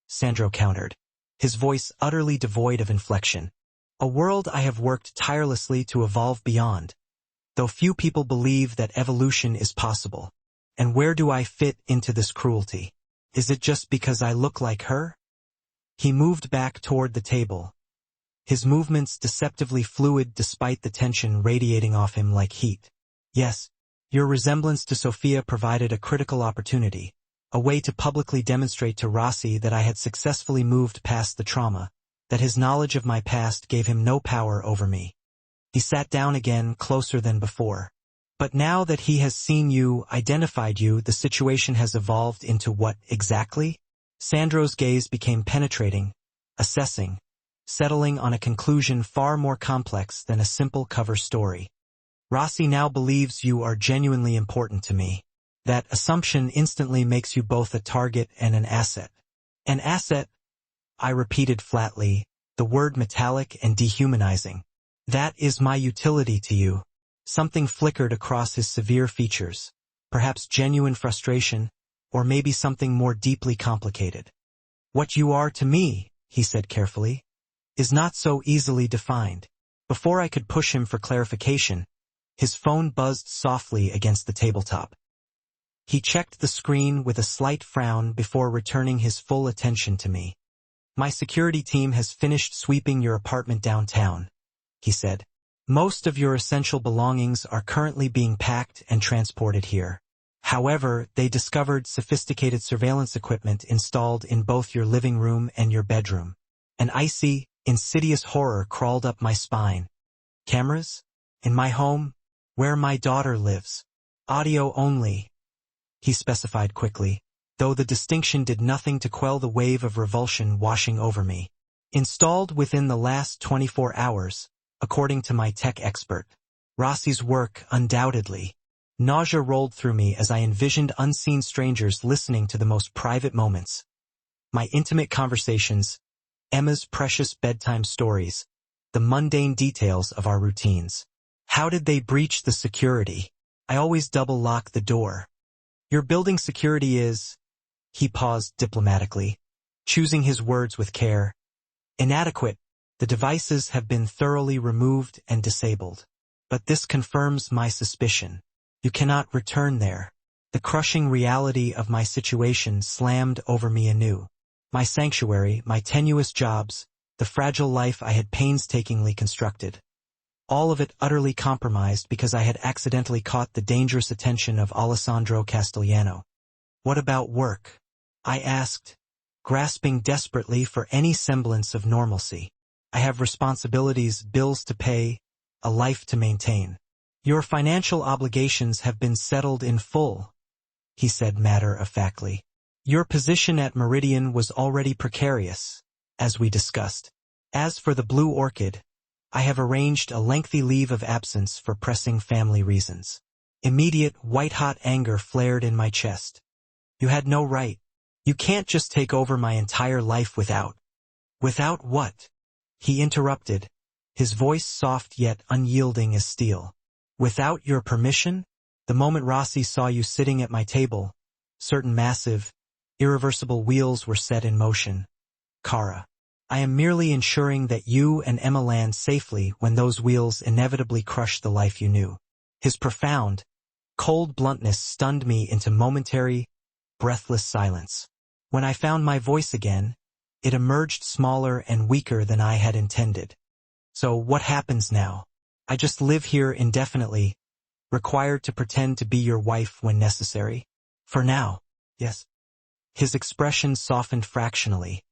[SPEAKER 1] Sandro countered, his voice utterly devoid of inflection. A world I have worked tirelessly to evolve beyond, though few people believe that evolution is possible. And where do I fit into this cruelty? Is it just because I look like her? He moved back toward the table, his movements deceptively fluid despite the tension radiating off him like heat. Yes, your resemblance to Sophia provided a critical opportunity, a way to publicly demonstrate to Rossi that I had successfully moved past the trauma, that his knowledge of my past gave him no power over me. He sat down again, closer than before. But now that he has seen you, identified you, the situation has evolved into what exactly? Sandro's gaze became penetrating, assessing, settling on a conclusion far more complex than a simple cover story. Rossi now believes you are genuinely important to me. That assumption instantly makes you both a target and an asset. An asset? I repeated flatly, the word metallic and dehumanizing. That is my utility to you. Something flickered across his severe features, perhaps genuine frustration, or maybe something more deeply complicated. What you are to me, he said carefully, is not so easily defined. Before I could push him for clarification, his phone buzzed softly against the tabletop. He checked the screen with a slight frown before returning his full attention to me. My security team has finished sweeping your apartment downtown, he said. Most of your essential belongings are currently being packed and transported here. However, they discovered sophisticated surveillance equipment installed in both your living room and your bedroom. An icy, insidious horror crawled up my spine. Cameras? In my home? Where my daughter lives. Audio only, he specified quickly, though the distinction did nothing to quell the wave of revulsion washing over me. Installed within the last 24 hours, according to my tech expert. Rossi's work, undoubtedly. Nausea rolled through me as I envisioned unseen strangers listening to the most private moments. My intimate conversations, Emma's precious bedtime stories, the mundane details of our routines. How did they breach the security? I always double-lock the door. Your building security is... He paused diplomatically, choosing his words with care. Inadequate. The devices have been thoroughly removed and disabled. But this confirms my suspicion. You cannot return there. The crushing reality of my situation slammed over me anew. My sanctuary, my tenuous jobs, the fragile life I had painstakingly constructed. All of it utterly compromised because I had accidentally caught the dangerous attention of Alessandro Castellano. What about work? I asked, grasping desperately for any semblance of normalcy. I have responsibilities, bills to pay, a life to maintain. Your financial obligations have been settled in full, he said matter-of-factly. Your position at Meridian was already precarious, as we discussed. As for the Blue Orchid, I have arranged a lengthy leave of absence for pressing family reasons. Immediate, white-hot anger flared in my chest. You had no right. You can't just take over my entire life without. Without what? He interrupted, his voice soft yet unyielding as steel. Without your permission? The moment Rossi saw you sitting at my table, certain massive, irreversible wheels were set in motion. Kara. I am merely ensuring that you and Emma land safely when those wheels inevitably crush the life you knew. His profound, cold bluntness stunned me into momentary, breathless silence. When I found my voice again, it emerged smaller and weaker than I had intended. So what happens now? I just live here indefinitely, required to pretend to be your wife when necessary? For now, yes. His expression softened fractionally,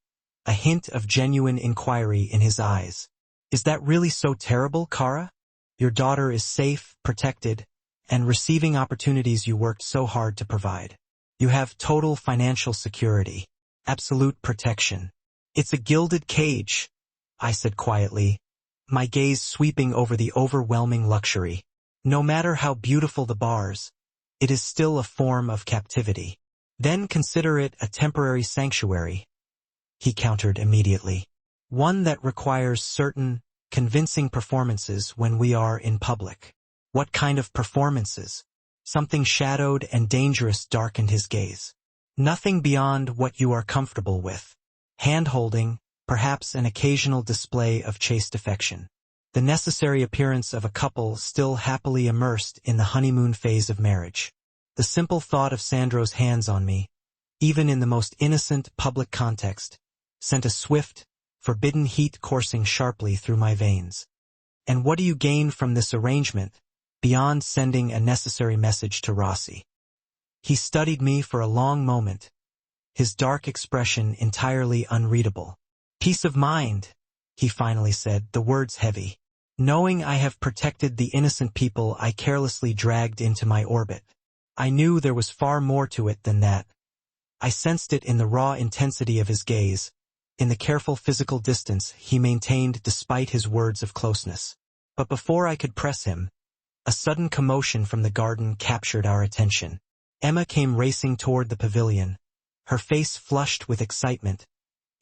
[SPEAKER 1] a hint of genuine inquiry in his eyes. Is that really so terrible, Kara? Your daughter is safe, protected, and receiving opportunities you worked so hard to provide. You have total financial security, absolute protection. It's a gilded cage, I said quietly, my gaze sweeping over the overwhelming luxury. No matter how beautiful the bars, it is still a form of captivity. Then consider it a temporary sanctuary, he countered immediately. One that requires certain, convincing performances when we are in public. What kind of performances? Something shadowed and dangerous darkened his gaze. Nothing beyond what you are comfortable with. Hand-holding, perhaps an occasional display of chaste affection. The necessary appearance of a couple still happily immersed in the honeymoon phase of marriage. The simple thought of Sandro's hands on me, even in the most innocent public context, sent a swift, forbidden heat coursing sharply through my veins. And what do you gain from this arrangement, beyond sending a necessary message to Rossi? He studied me for a long moment, his dark expression entirely unreadable. Peace of mind, he finally said, the words heavy. Knowing I have protected the innocent people I carelessly dragged into my orbit. I knew there was far more to it than that. I sensed it in the raw intensity of his gaze, in the careful physical distance he maintained despite his words of closeness. But before I could press him, a sudden commotion from the garden captured our attention. Emma came racing toward the pavilion, her face flushed with excitement,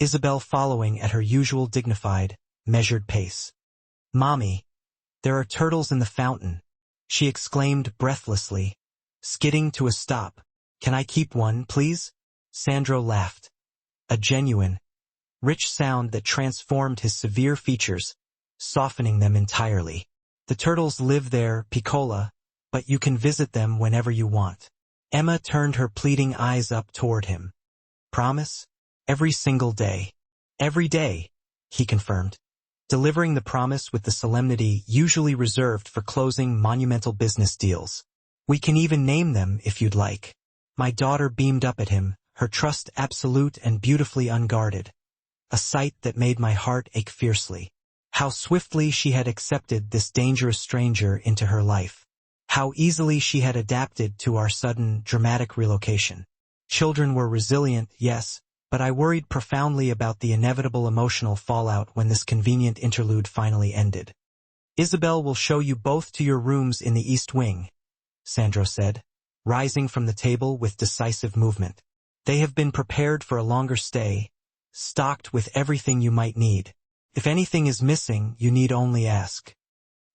[SPEAKER 1] Isabel following at her usual dignified, measured pace. "Mommy, there are turtles in the fountain," she exclaimed breathlessly, skidding to a stop. "Can I keep one, please?" Sandro laughed. A genuine, rich sound that transformed his severe features, softening them entirely. "The turtles live there, Piccola, but you can visit them whenever you want." Emma turned her pleading eyes up toward him. "Promise? Every single day." "Every day," he confirmed, delivering the promise with the solemnity usually reserved for closing monumental business deals. "We can even name them if you'd like." My daughter beamed up at him, her trust absolute and beautifully unguarded, a sight that made my heart ache fiercely. How swiftly she had accepted this dangerous stranger into her life. How easily she had adapted to our sudden, dramatic relocation. Children were resilient, yes, but I worried profoundly about the inevitable emotional fallout when this convenient interlude finally ended. "Isabel will show you both to your rooms in the East Wing," Sandro said, rising from the table with decisive movement. "They have been prepared for a longer stay, stocked with everything you might need. If anything is missing, you need only ask."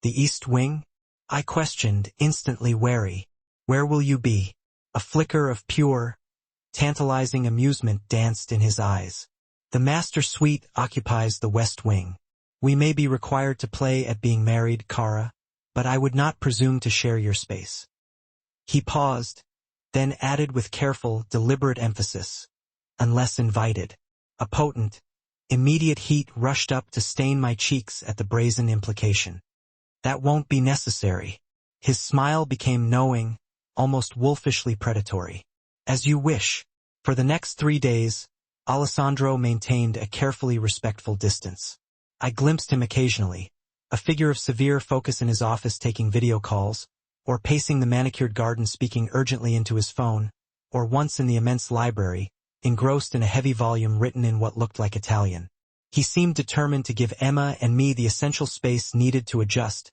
[SPEAKER 1] "The East Wing?" I questioned, instantly wary. "Where will you be?" A flicker of pure, tantalizing amusement danced in his eyes. "The master suite occupies the West Wing. We may be required to play at being married, Cara, but I would not presume to share your space." He paused, then added with careful, deliberate emphasis, "Unless invited." A potent, immediate heat rushed up to stain my cheeks at the brazen implication. "That won't be necessary." His smile became knowing, almost wolfishly predatory. "As you wish." For the next 3 days, Alessandro maintained a carefully respectful distance. I glimpsed him occasionally, a figure of severe focus in his office taking video calls, or pacing the manicured garden speaking urgently into his phone, or once in the immense library, engrossed in a heavy volume written in what looked like Italian. He seemed determined to give Emma and me the essential space needed to adjust,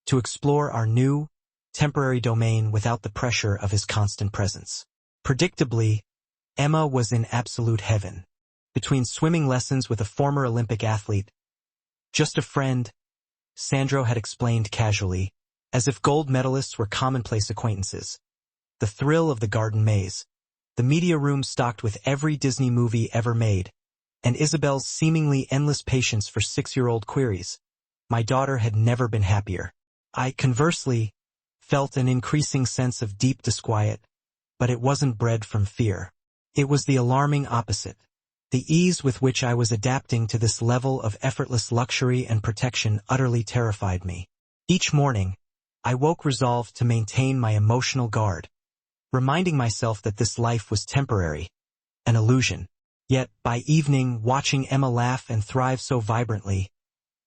[SPEAKER 1] to explore our new, temporary domain without the pressure of his constant presence. Predictably, Emma was in absolute heaven. Between swimming lessons with a former Olympic athlete, "Just a friend," Sandro had explained casually, as if gold medalists were commonplace acquaintances. The thrill of the garden maze, the media room stocked with every Disney movie ever made, and Isabel's seemingly endless patience for 6-year-old queries. My daughter had never been happier. I, conversely, felt an increasing sense of deep disquiet, but it wasn't bred from fear. It was the alarming opposite. The ease with which I was adapting to this level of effortless luxury and protection utterly terrified me. Each morning, I woke resolved to maintain my emotional guard, reminding myself that this life was temporary, an illusion. Yet, by evening, watching Emma laugh and thrive so vibrantly,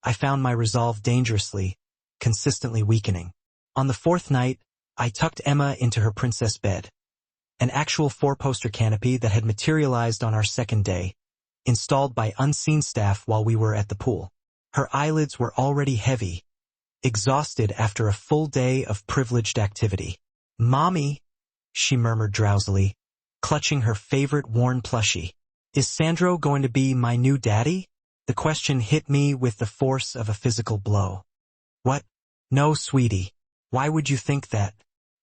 [SPEAKER 1] I found my resolve dangerously, consistently weakening. On the 4th night, I tucked Emma into her princess bed, an actual 4-poster canopy that had materialized on our 2nd day, installed by unseen staff while we were at the pool. Her eyelids were already heavy, exhausted after a full day of privileged activity. "Mommy," she murmured drowsily, clutching her favorite worn plushie. "Is Sandro going to be my new daddy?" The question hit me with the force of a physical blow. "What? No, sweetie. Why would you think that?"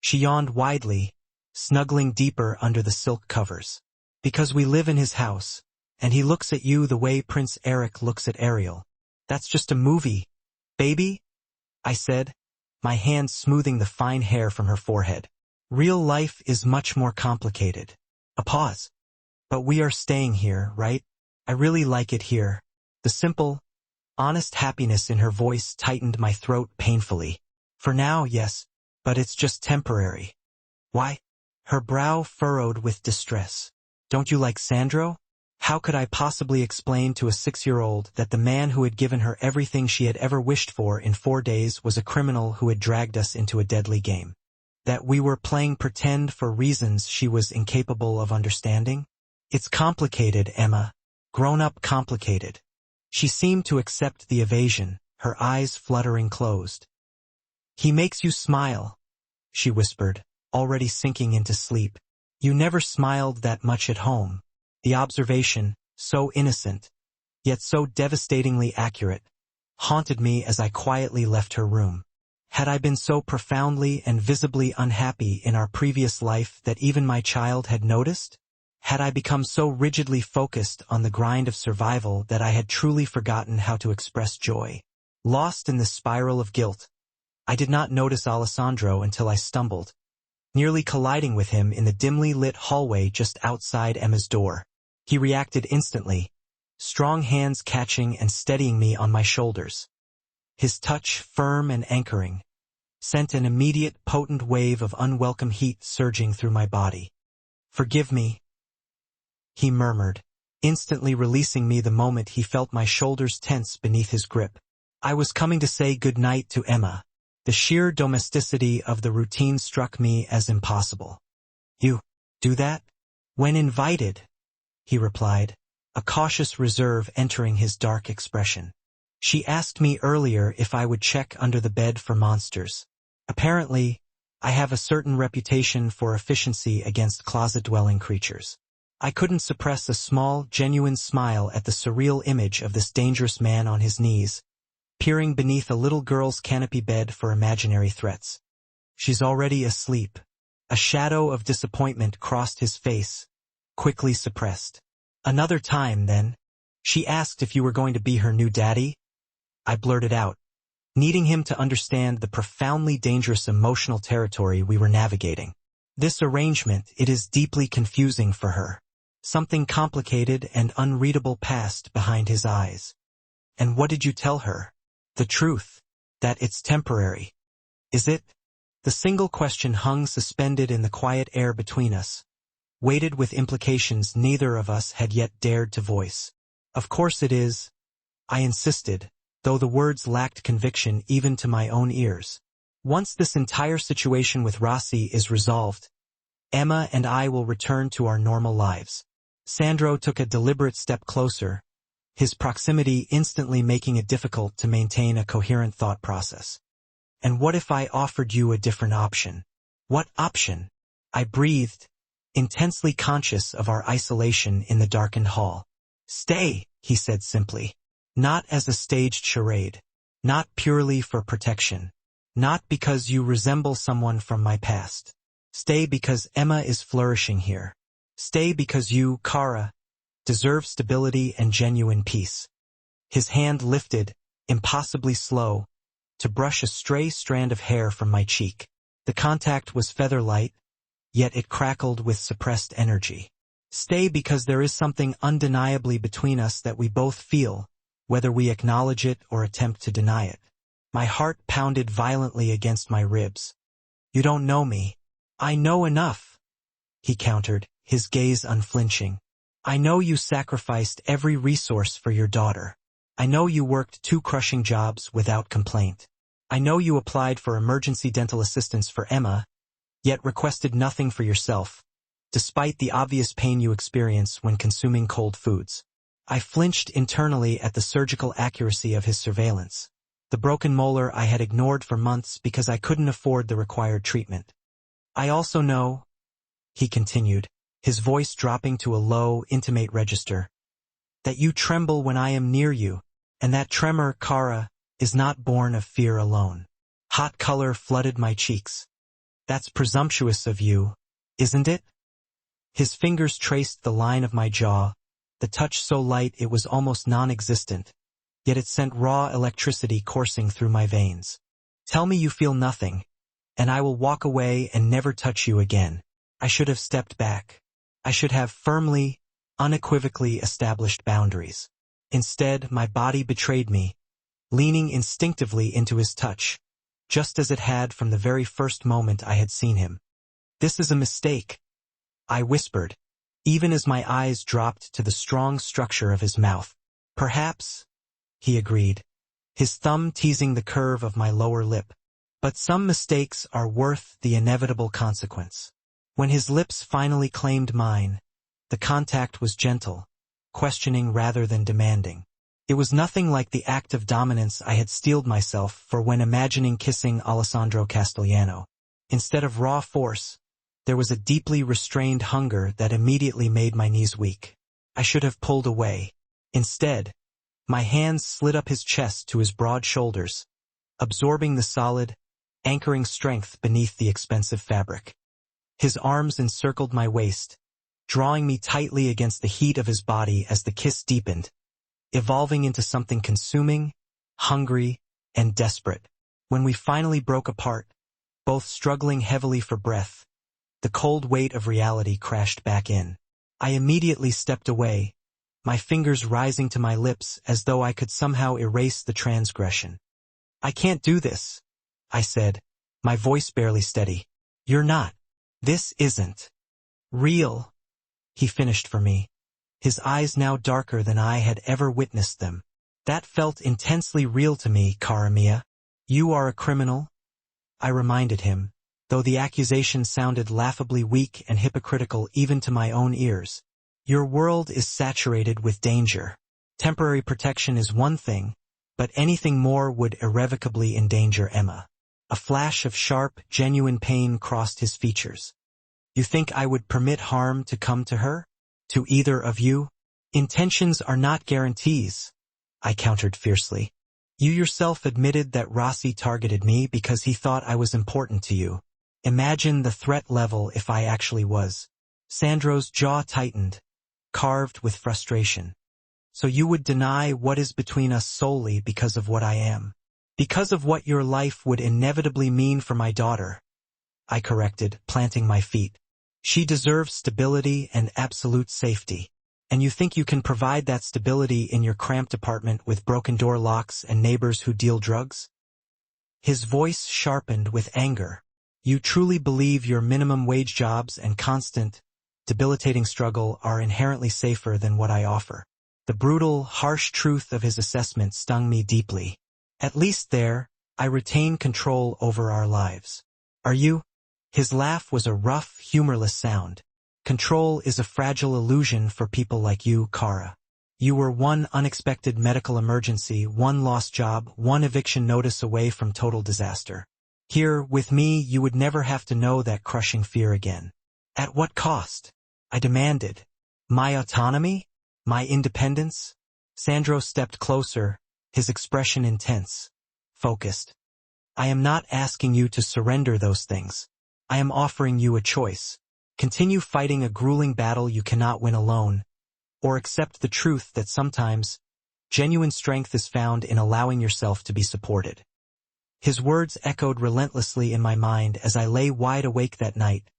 [SPEAKER 1] She yawned widely, snuggling deeper under the silk covers. Because we live in his house, and he looks at you the way Prince Eric looks at Ariel. That's just a movie, baby, I said, my hand smoothing the fine hair from her forehead. Real life is much more complicated. A pause. But we are staying here, right? I really like it here. The simple, honest happiness in her voice tightened my throat painfully. For now, yes, but it's just temporary. Why? Her brow furrowed with distress. Don't you like Sandro? How could I possibly explain to a 6-year-old that the man who had given her everything she had ever wished for in 4 days was a criminal who had dragged us into a deadly game? That we were playing pretend for reasons she was incapable of understanding? It's complicated, Emma. Grown-up complicated. She seemed to accept the evasion, her eyes fluttering closed. He makes you smile, she whispered, already sinking into sleep. You never smiled that much at home. The observation, so innocent, yet so devastatingly accurate, haunted me as I quietly left her room. Had I been so profoundly and visibly unhappy in our previous life that even my child had noticed? Had I become so rigidly focused on the grind of survival that I had truly forgotten how to express joy? Lost in the spiral of guilt, I did not notice Alessandro until I stumbled, nearly colliding with him in the dimly lit hallway just outside Emma's door. He reacted instantly, strong hands catching and steadying me on my shoulders. His touch, firm and anchoring, sent an immediate, potent wave of unwelcome heat surging through my body. "Forgive me," he murmured, instantly releasing me the moment he felt my shoulders tense beneath his grip. I was coming to say good night to Emma. The sheer domesticity of the routine struck me as impossible. "You do that?" "When invited," he replied, a cautious reserve entering his dark expression. "She asked me earlier if I would check under the bed for monsters. Apparently, I have a certain reputation for efficiency against closet-dwelling creatures." I couldn't suppress a small, genuine smile at the surreal image of this dangerous man on his knees, peering beneath a little girl's canopy bed for imaginary threats. "She's already asleep." A shadow of disappointment crossed his face, quickly suppressed. "Another time, then. She asked if you were going to be her new daddy?" I blurted out, needing him to understand the profoundly dangerous emotional territory we were navigating. This arrangement, it is deeply confusing for her. Something complicated and unreadable passed behind his eyes. "And what did you tell her?" "The truth. That it's temporary." "Is it?" The single question hung suspended in the quiet air between us, weighted with implications neither of us had yet dared to voice. "Of course it is," I insisted, though the words lacked conviction even to my own ears. "Once this entire situation with Rossi is resolved, Emma and I will return to our normal lives." Sandro took a deliberate step closer, his proximity instantly making it difficult to maintain a coherent thought process. "And what if I offered you a different option?" "What option?" I breathed, intensely conscious of our isolation in the darkened hall. "Stay," he said simply. "Not as a staged charade. Not purely for protection. Not because you resemble someone from my past. Stay because Emma is flourishing here. Stay because you, Kara, deserve stability and genuine peace." His hand lifted, impossibly slow, to brush a stray strand of hair from my cheek. The contact was feather-light, yet it crackled with suppressed energy. "Stay because there is something undeniably between us that we both feel, whether we acknowledge it or attempt to deny it." My heart pounded violently against my ribs. "You don't know me." "I know enough," he countered, his gaze unflinching. "I know you sacrificed every resource for your daughter. I know you worked 2 crushing jobs without complaint. I know you applied for emergency dental assistance for Emma, yet requested nothing for yourself, despite the obvious pain you experience when consuming cold foods." I flinched internally at the surgical accuracy of his surveillance. The broken molar I had ignored for months because I couldn't afford the required treatment. "I also know," he continued, his voice dropping to a low, intimate register, "that you tremble when I am near you, and that tremor, Kara, is not born of fear alone." Hot color flooded my cheeks. That's presumptuous of you, isn't it? His fingers traced the line of my jaw, the touch so light it was almost non-existent, yet it sent raw electricity coursing through my veins. Tell me you feel nothing, and I will walk away and never touch you again. I should have stepped back. I should have firmly, unequivocally established boundaries. Instead, my body betrayed me, leaning instinctively into his touch, just as it had from the very first moment I had seen him. This is a mistake, I whispered, even as my eyes dropped to the strong structure of his mouth. Perhaps, he agreed, his thumb teasing the curve of my lower lip. But some mistakes are worth the inevitable consequence. When his lips finally claimed mine, the contact was gentle, questioning rather than demanding. It was nothing like the act of dominance I had steeled myself for when imagining kissing Alessandro Castellano. Instead of raw force, there was a deeply restrained hunger that immediately made my knees weak. I should have pulled away. Instead, my hands slid up his chest to his broad shoulders, absorbing the solid, anchoring strength beneath the expensive fabric. His arms encircled my waist, drawing me tightly against the heat of his body as the kiss deepened, evolving into something consuming, hungry, and desperate. When we finally broke apart, both struggling heavily for breath, the cold weight of reality crashed back in. I immediately stepped away, my fingers rising to my lips as though I could somehow erase the transgression. I can't do this, I said, my voice barely steady. You're not. This isn't real, he finished for me, his eyes now darker than I had ever witnessed them. That felt intensely real to me, cara mia. You are a criminal, I reminded him, though the accusation sounded laughably weak and hypocritical even to my own ears. Your world is saturated with danger. Temporary protection is one thing, but anything more would irrevocably endanger Emma. A flash of sharp, genuine pain crossed his features. You think I would permit harm to come to her? To either of you? Intentions are not guarantees, I countered fiercely. You yourself admitted that Rossi targeted me because he thought I was important to you. Imagine the threat level if I actually was. Sandro's jaw tightened, carved with frustration. So you would deny what is between us solely because of what I am? Because of what your life would inevitably mean for my daughter, I corrected, planting my feet. She deserves stability and absolute safety. And you think you can provide that stability in your cramped apartment with broken door locks and neighbors who deal drugs? His voice sharpened with anger. You truly believe your minimum wage jobs and constant, debilitating struggle are inherently safer than what I offer. The brutal, harsh truth of his assessment stung me deeply. At least there, I retain control over our lives. Are you? His laugh was a rough, humorless sound. Control is a fragile illusion for people like you, Kara. You were one unexpected medical emergency, one lost job, one eviction notice away from total disaster. Here, with me, you would never have to know that crushing fear again. At what cost? I demanded. My autonomy? My independence? Sandro stepped closer, his expression intense, focused. I am not asking you to surrender those things. I am offering you a choice. Continue fighting a grueling battle you cannot win alone, or accept the truth that sometimes genuine strength is found in allowing yourself to be supported. His words echoed relentlessly in my mind as I lay wide awake that night,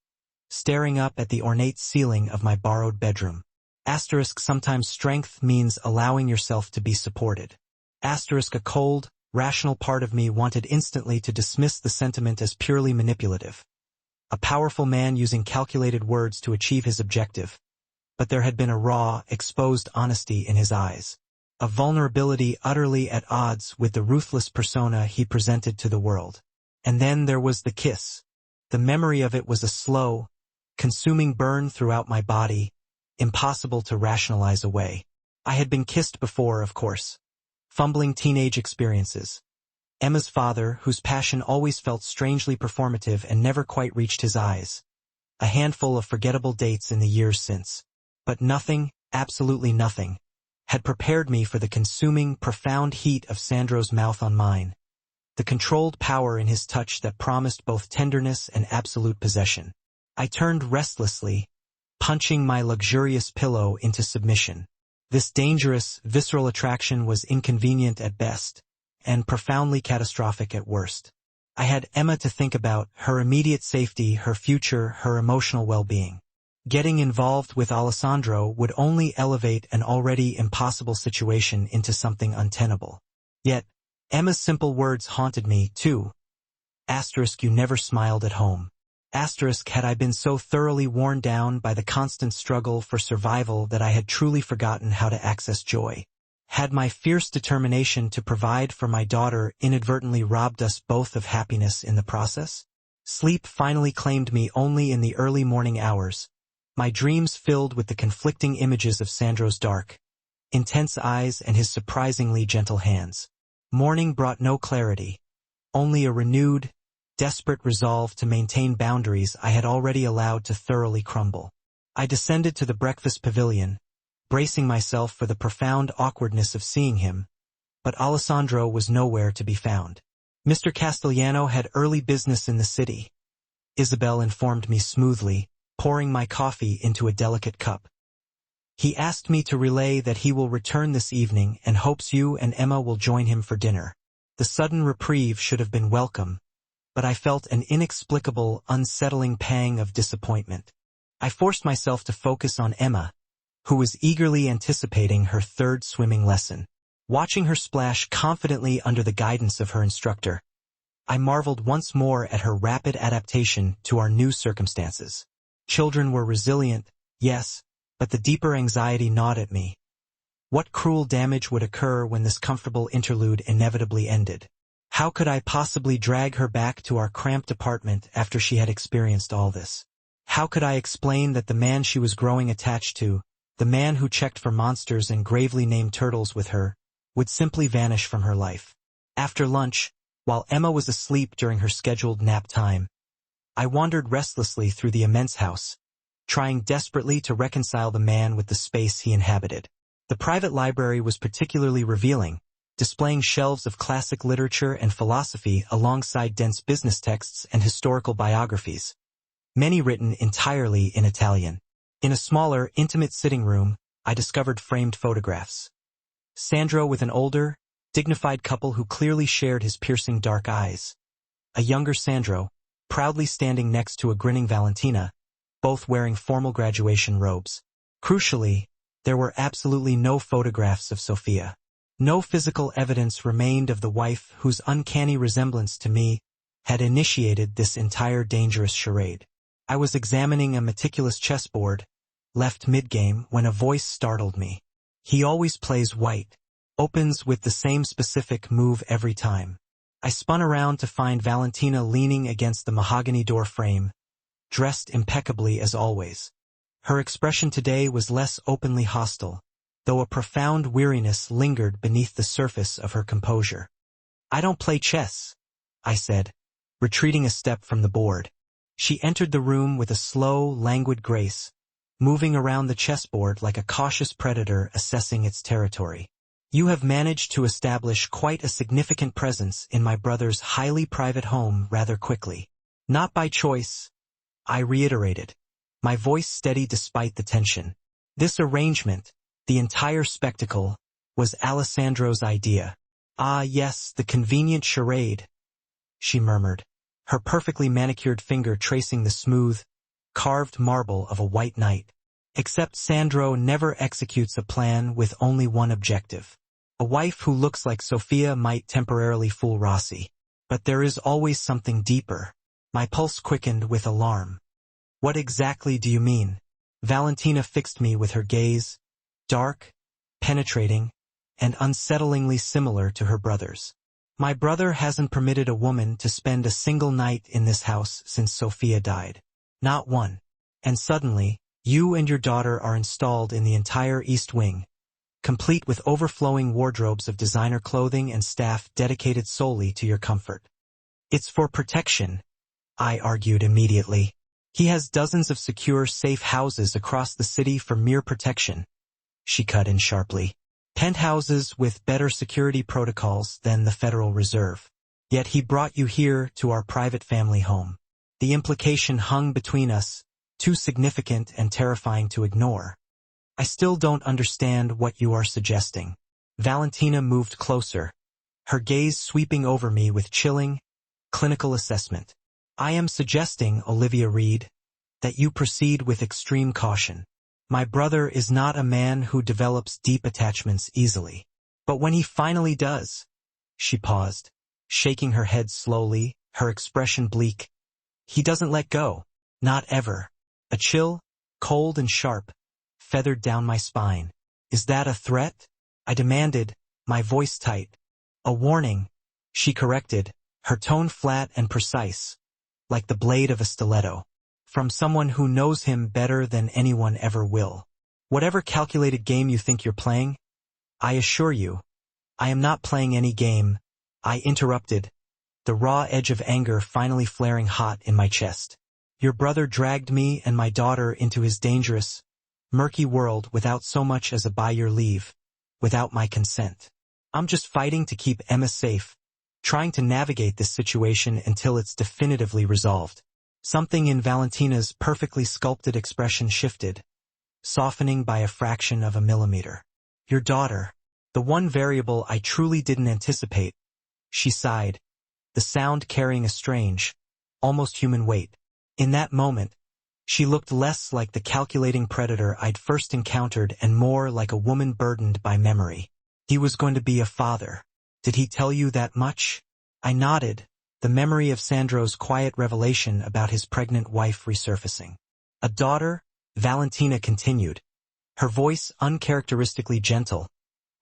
[SPEAKER 1] staring up at the ornate ceiling of my borrowed bedroom. Sometimes strength means allowing yourself to be supported. A cold, rational part of me wanted instantly to dismiss the sentiment as purely manipulative. A powerful man using calculated words to achieve his objective. But there had been a raw, exposed honesty in his eyes. A vulnerability utterly at odds with the ruthless persona he presented to the world. And then there was the kiss. The memory of it was a slow, consuming burn throughout my body, impossible to rationalize away. I had been kissed before, of course. Fumbling teenage experiences. Emma's father, whose passion always felt strangely performative and never quite reached his eyes. A handful of forgettable dates in the years since. But nothing, absolutely nothing, had prepared me for the consuming, profound heat of Sandro's mouth on mine. the controlled power in his touch that promised both tenderness and absolute possession. I turned restlessly, punching my luxurious pillow into submission. This dangerous, visceral attraction was inconvenient at best, and profoundly catastrophic at worst. I had Emma to think about, her immediate safety, her future, her emotional well-being. Getting involved with Alessandro would only elevate an already impossible situation into something untenable. Yet, Emma's simple words haunted me, too. Asterisk, you never smiled at home. Asterisk, had I been so thoroughly worn down by the constant struggle for survival that I had truly forgotten how to access joy. Had my fierce determination to provide for my daughter inadvertently robbed us both of happiness in the process? Sleep finally claimed me only in the early morning hours, my dreams filled with the conflicting images of Sandro's dark, intense eyes and his surprisingly gentle hands. Morning brought no clarity, only a renewed, desperate resolve to maintain boundaries I had already allowed to thoroughly crumble. I descended to the breakfast pavilion, bracing myself for the profound awkwardness of seeing him, but Alessandro was nowhere to be found. Mr. Castellano had early business in the city, Isabel informed me smoothly, pouring my coffee into a delicate cup. He asked me to relay that he will return this evening and hopes you and Emma will join him for dinner. The sudden reprieve should have been welcome, but I felt an inexplicable, unsettling pang of disappointment. I forced myself to focus on Emma, who was eagerly anticipating her third swimming lesson. Watching her splash confidently under the guidance of her instructor, I marveled once more at her rapid adaptation to our new circumstances. Children were resilient, yes, but the deeper anxiety gnawed at me. What cruel damage would occur when this comfortable interlude inevitably ended? How could I possibly drag her back to our cramped apartment after she had experienced all this? How could I explain that the man she was growing attached to, the man who checked for monsters and gravely named turtles with her, would simply vanish from her life? After lunch, while Emma was asleep during her scheduled nap time, I wandered restlessly through the immense house, trying desperately to reconcile the man with the space he inhabited. The private library was particularly revealing, displaying shelves of classic literature and philosophy alongside dense business texts and historical biographies, many written entirely in Italian. In a smaller, intimate sitting room, I discovered framed photographs. Sandro with an older, dignified couple who clearly shared his piercing dark eyes. A younger Sandro, proudly standing next to a grinning Valentina, both wearing formal graduation robes. Crucially, there were absolutely no photographs of Sophia. No physical evidence remained of the wife whose uncanny resemblance to me had initiated this entire dangerous charade. I was examining a meticulous chessboard, left mid-game, when a voice startled me. He always plays white, opens with the same specific move every time. I spun around to find Valentina leaning against the mahogany door frame, dressed impeccably as always. Her expression today was less openly hostile, though a profound weariness lingered beneath the surface of her composure. "I don't play chess," I said, retreating a step from the board. She entered the room with a slow, languid grace, moving around the chessboard like a cautious predator assessing its territory. "You have managed to establish quite a significant presence in my brother's highly private home rather quickly." "Not by choice," I reiterated, my voice steady despite the tension. "This arrangement, the entire spectacle, was Alessandro's idea." "Ah yes, the convenient charade," she murmured, her perfectly manicured finger tracing the smooth, carved marble of a white knight. "Except Sandro never executes a plan with only one objective. A wife who looks like Sophia might temporarily fool Rossi, but there is always something deeper." My pulse quickened with alarm. "What exactly do you mean?" Valentina fixed me with her gaze, dark, penetrating, and unsettlingly similar to her brother's. "My brother hasn't permitted a woman to spend a single night in this house since Sophia died. Not one. And suddenly, you and your daughter are installed in the entire East Wing, complete with overflowing wardrobes of designer clothing and staff dedicated solely to your comfort." "It's for protection," I argued immediately. "He has dozens of secure, safe houses across the city for mere protection," she cut in sharply. "Penthouses with better security protocols than the Federal Reserve." Yet he brought you here to our private family home. The implication hung between us, too significant and terrifying to ignore. I still don't understand what you are suggesting. Valentina moved closer, her gaze sweeping over me with chilling, clinical assessment. I am suggesting, Olivia Reed, that you proceed with extreme caution. My brother is not a man who develops deep attachments easily. But when he finally does— She paused, shaking her head slowly, her expression bleak. He doesn't let go. Not ever. A chill, cold and sharp, feathered down my spine. Is that a threat? I demanded, my voice tight. A warning, she corrected, her tone flat and precise, like the blade of a stiletto. From someone who knows him better than anyone ever will. Whatever calculated game you think you're playing, I assure you, I am not playing any game, I interrupted, the raw edge of anger finally flaring hot in my chest. Your brother dragged me and my daughter into his dangerous, murky world without so much as a by your leave, without my consent. I'm just fighting to keep Emma safe, trying to navigate this situation until it's definitively resolved. Something in Valentina's perfectly sculpted expression shifted, softening by a fraction of a millimeter. Your daughter, the one variable I truly didn't anticipate, she sighed, the sound carrying a strange, almost human weight. In that moment, she looked less like the calculating predator I'd first encountered and more like a woman burdened by memory. He was going to be a father. Did he tell you that much? I nodded, the memory of Sandro's quiet revelation about his pregnant wife resurfacing. A daughter? Valentina continued, her voice uncharacteristically gentle,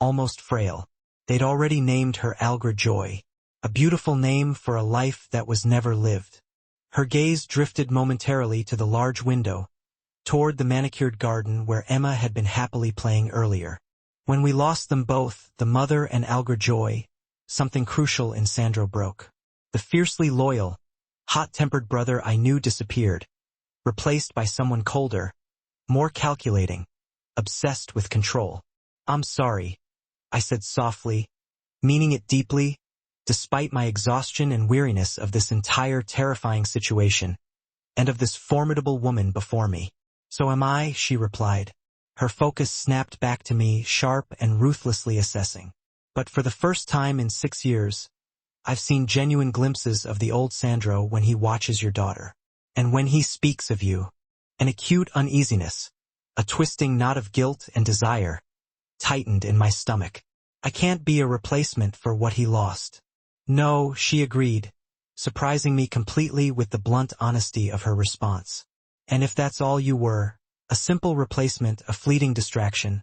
[SPEAKER 1] almost frail. They'd already named her Algra Joy, a beautiful name for a life that was never lived. Her gaze drifted momentarily to the large window, toward the manicured garden where Emma had been happily playing earlier. When we lost them both, the mother and Algra Joy, something crucial in Sandro broke. The fiercely loyal, hot-tempered brother I knew disappeared, replaced by someone colder, more calculating, obsessed with control. I'm sorry, I said softly, meaning it deeply, despite my exhaustion and weariness of this entire terrifying situation, and of this formidable woman before me. So am I, she replied. Her focus snapped back to me, sharp and ruthlessly assessing. But for the first time in 6 years, I've seen genuine glimpses of the old Sandro when he watches your daughter. And when he speaks of you, an acute uneasiness, a twisting knot of guilt and desire, tightened in my stomach. I can't be a replacement for what he lost. No, she agreed, surprising me completely with the blunt honesty of her response. And if that's all you were, a simple replacement, a fleeting distraction,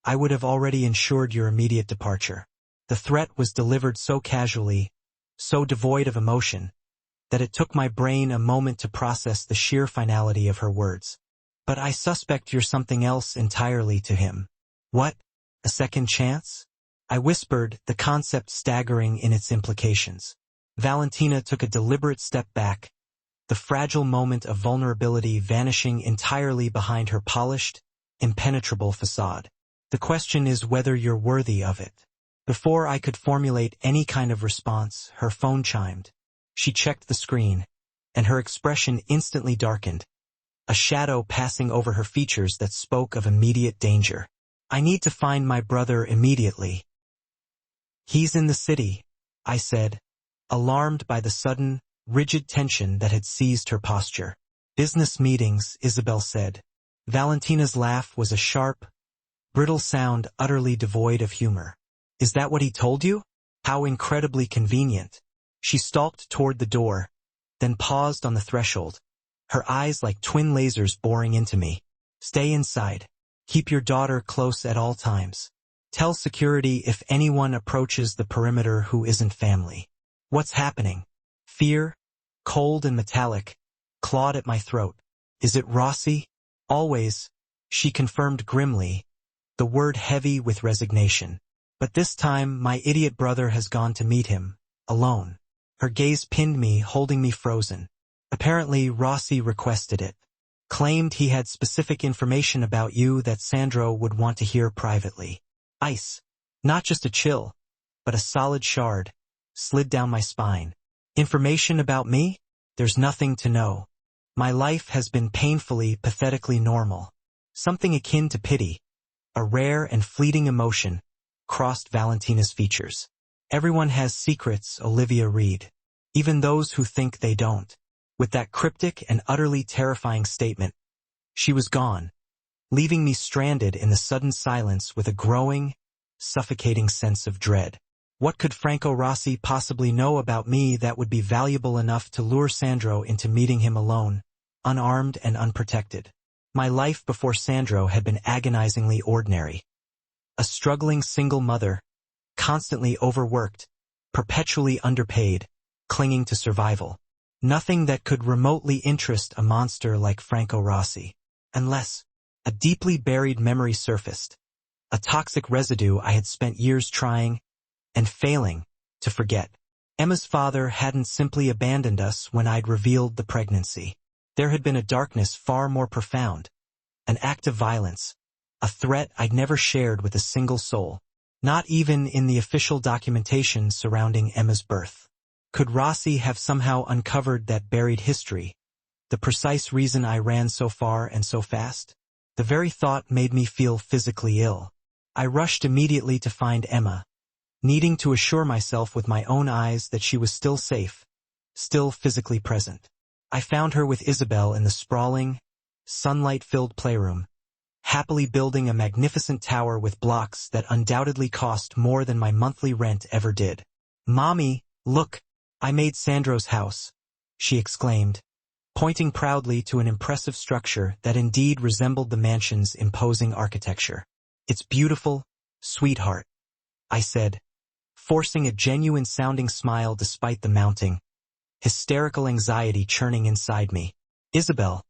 [SPEAKER 1] I would have already ensured your immediate departure. The threat was delivered so casually, so devoid of emotion, that it took my brain a moment to process the sheer finality of her words. But I suspect you're something else entirely to him. What? A second chance? I whispered, the concept staggering in its implications. Valentina took a deliberate step back, the fragile moment of vulnerability vanishing entirely behind her polished, impenetrable facade. The question is whether you're worthy of it. Before I could formulate any kind of response, her phone chimed. She checked the screen, and her expression instantly darkened, a shadow passing over her features that spoke of immediate danger. I need to find my brother immediately. He's in the city, I said, alarmed by the sudden, rigid tension that had seized her posture. Business meetings, Isabel said. Valentina's laugh was a sharp, brittle sound utterly devoid of humor. Is that what he told you? How incredibly convenient. She stalked toward the door, then paused on the threshold, her eyes like twin lasers boring into me. Stay inside. Keep your daughter close at all times. Tell security if anyone approaches the perimeter who isn't family. What's happening? Fear, cold and metallic, clawed at my throat. Is it Rossi? Always, she confirmed grimly, the word heavy with resignation. But this time my idiot brother has gone to meet him, alone. Her gaze pinned me, holding me frozen. Apparently Rossi requested it. Claimed he had specific information about you that Sandro would want to hear privately. Ice. Not just a chill, but a solid shard, slid down my spine. Information about me? There's nothing to know. My life has been painfully, pathetically normal. Something akin to pity, a rare and fleeting emotion, crossed Valentina's features. Everyone has secrets, Olivia Reed. Even those who think they don't. With that cryptic and utterly terrifying statement, she was gone, leaving me stranded in the sudden silence with a growing, suffocating sense of dread. What could Franco Rossi possibly know about me that would be valuable enough to lure Sandro into meeting him alone, unarmed and unprotected? My life before Sandro had been agonizingly ordinary. A struggling single mother, constantly overworked, perpetually underpaid, clinging to survival. Nothing that could remotely interest a monster like Franco Rossi. Unless a deeply buried memory surfaced, a toxic residue I had spent years trying and failing to forget. Emma's father hadn't simply abandoned us when I'd revealed the pregnancy. There had been a darkness far more profound, an act of violence, a threat I'd never shared with a single soul, not even in the official documentation surrounding Emma's birth. Could Rossi have somehow uncovered that buried history, the precise reason I ran so far and so fast? The very thought made me feel physically ill. I rushed immediately to find Emma, needing to assure myself with my own eyes that she was still safe, still physically present. I found her with Isabel in the sprawling, sunlight-filled playroom, happily building a magnificent tower with blocks that undoubtedly cost more than my monthly rent ever did. "Mommy, look, I made Sandro's house," she exclaimed, pointing proudly to an impressive structure that indeed resembled the mansion's imposing architecture. "It's beautiful, sweetheart," I said, forcing a genuine-sounding smile despite the mounting, hysterical anxiety churning inside me. "Isabel,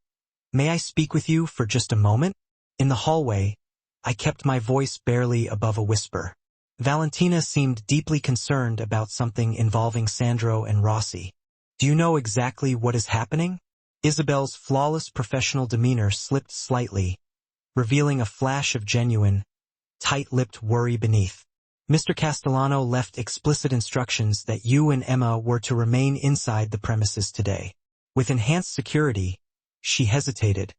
[SPEAKER 1] may I speak with you for just a moment?" In the hallway, I kept my voice barely above a whisper. Valentina seemed deeply concerned about something involving Sandro and Rossi. "Do you know exactly what is happening?" Isabel's flawless professional demeanor slipped slightly, revealing a flash of genuine, tight-lipped worry beneath. "Mr. Castellano left explicit instructions that you and Emma were to remain inside the premises today. With enhanced security," she hesitated,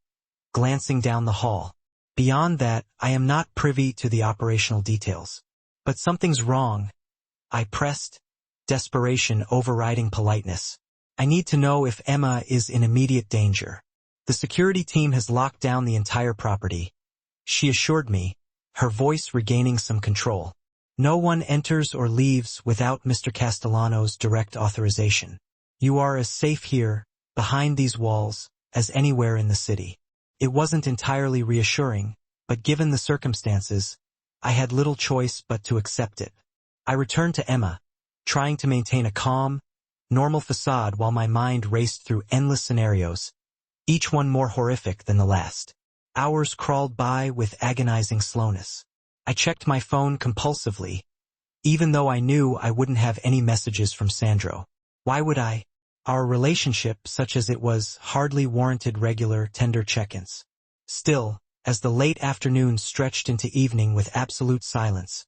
[SPEAKER 1] glancing down the hall. "Beyond that, I am not privy to the operational details." "But something's wrong," I pressed, desperation overriding politeness. "I need to know if Emma is in immediate danger." "The security team has locked down the entire property," she assured me, her voice regaining some control. "No one enters or leaves without Mr. Castellano's direct authorization. You are as safe here, behind these walls, as anywhere in the city." It wasn't entirely reassuring, but given the circumstances, I had little choice but to accept it. I returned to Emma, trying to maintain a calm, normal facade while my mind raced through endless scenarios, each one more horrific than the last. Hours crawled by with agonizing slowness. I checked my phone compulsively, even though I knew I wouldn't have any messages from Sandro. Why would I? Our relationship, such as it was, hardly warranted regular, tender check-ins. Still, as the late afternoon stretched into evening with absolute silence,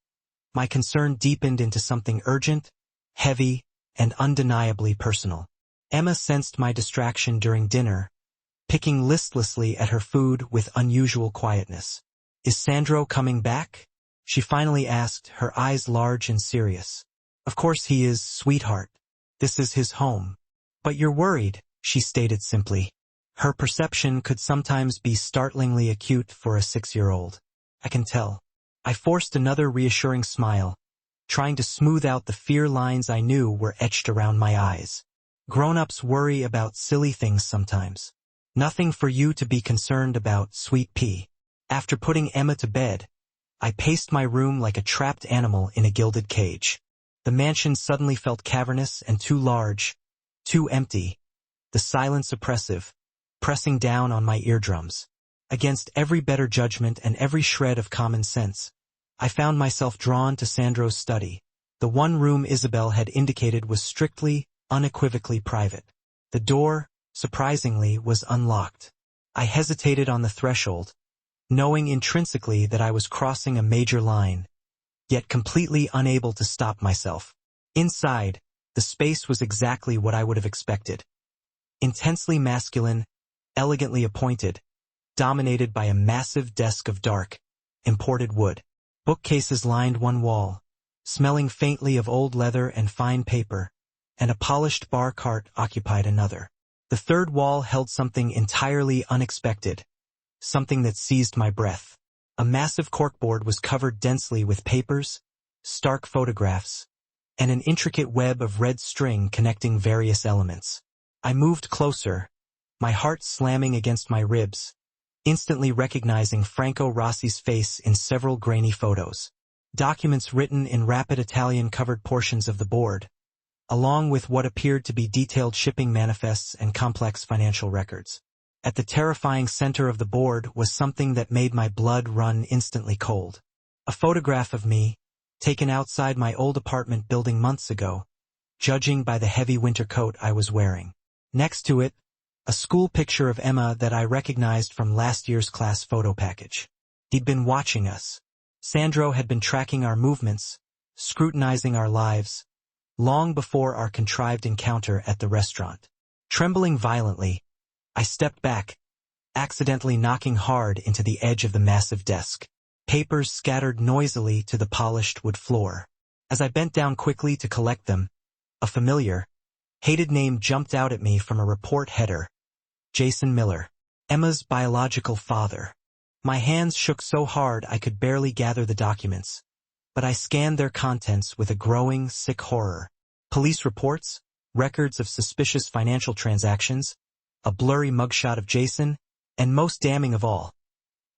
[SPEAKER 1] my concern deepened into something urgent, heavy, and undeniably personal. Emma sensed my distraction during dinner, picking listlessly at her food with unusual quietness. "Is Sandro coming back?" she finally asked, her eyes large and serious. "Of course he is, sweetheart. This is his home." "But you're worried," she stated simply. Her perception could sometimes be startlingly acute for a 6-year-old. "I can tell." I forced another reassuring smile, trying to smooth out the fear lines I knew were etched around my eyes. "Grown-ups worry about silly things sometimes. Nothing for you to be concerned about, sweet pea." After putting Emma to bed, I paced my room like a trapped animal in a gilded cage. The mansion suddenly felt cavernous and too large, too empty, the silence oppressive, pressing down on my eardrums. Against every better judgment and every shred of common sense, I found myself drawn to Sandro's study. The one room Isabel had indicated was strictly, unequivocally private. The door, surprisingly, was unlocked. I hesitated on the threshold, knowing intrinsically that I was crossing a major line, yet completely unable to stop myself. Inside, The space was exactly what I would have expected. Intensely masculine, elegantly appointed, dominated by a massive desk of dark, imported wood. Bookcases lined one wall, smelling faintly of old leather and fine paper, and a polished bar cart occupied another. The third wall held something entirely unexpected, something that seized my breath. A massive corkboard was covered densely with papers, stark photographs, and an intricate web of red string connecting various elements. I moved closer, my heart slamming against my ribs, instantly recognizing Franco Rossi's face in several grainy photos. Documents written in rapid Italian covered portions of the board, along with what appeared to be detailed shipping manifests and complex financial records. At the terrifying center of the board was something that made my blood run instantly cold. A photograph of me, taken outside my old apartment building months ago, judging by the heavy winter coat I was wearing. Next to it, a school picture of Emma that I recognized from last year's class photo package. He'd been watching us. Sandro had been tracking our movements, scrutinizing our lives, long before our contrived encounter at the restaurant. Trembling violently, I stepped back, accidentally knocking hard into the edge of the massive desk. Papers scattered noisily to the polished wood floor. As I bent down quickly to collect them, a familiar, hated name jumped out at me from a report header. Jason Miller, Emma's biological father. My hands shook so hard I could barely gather the documents, but I scanned their contents with a growing, sick horror. Police reports, records of suspicious financial transactions, a blurry mugshot of Jason, and most damning of all,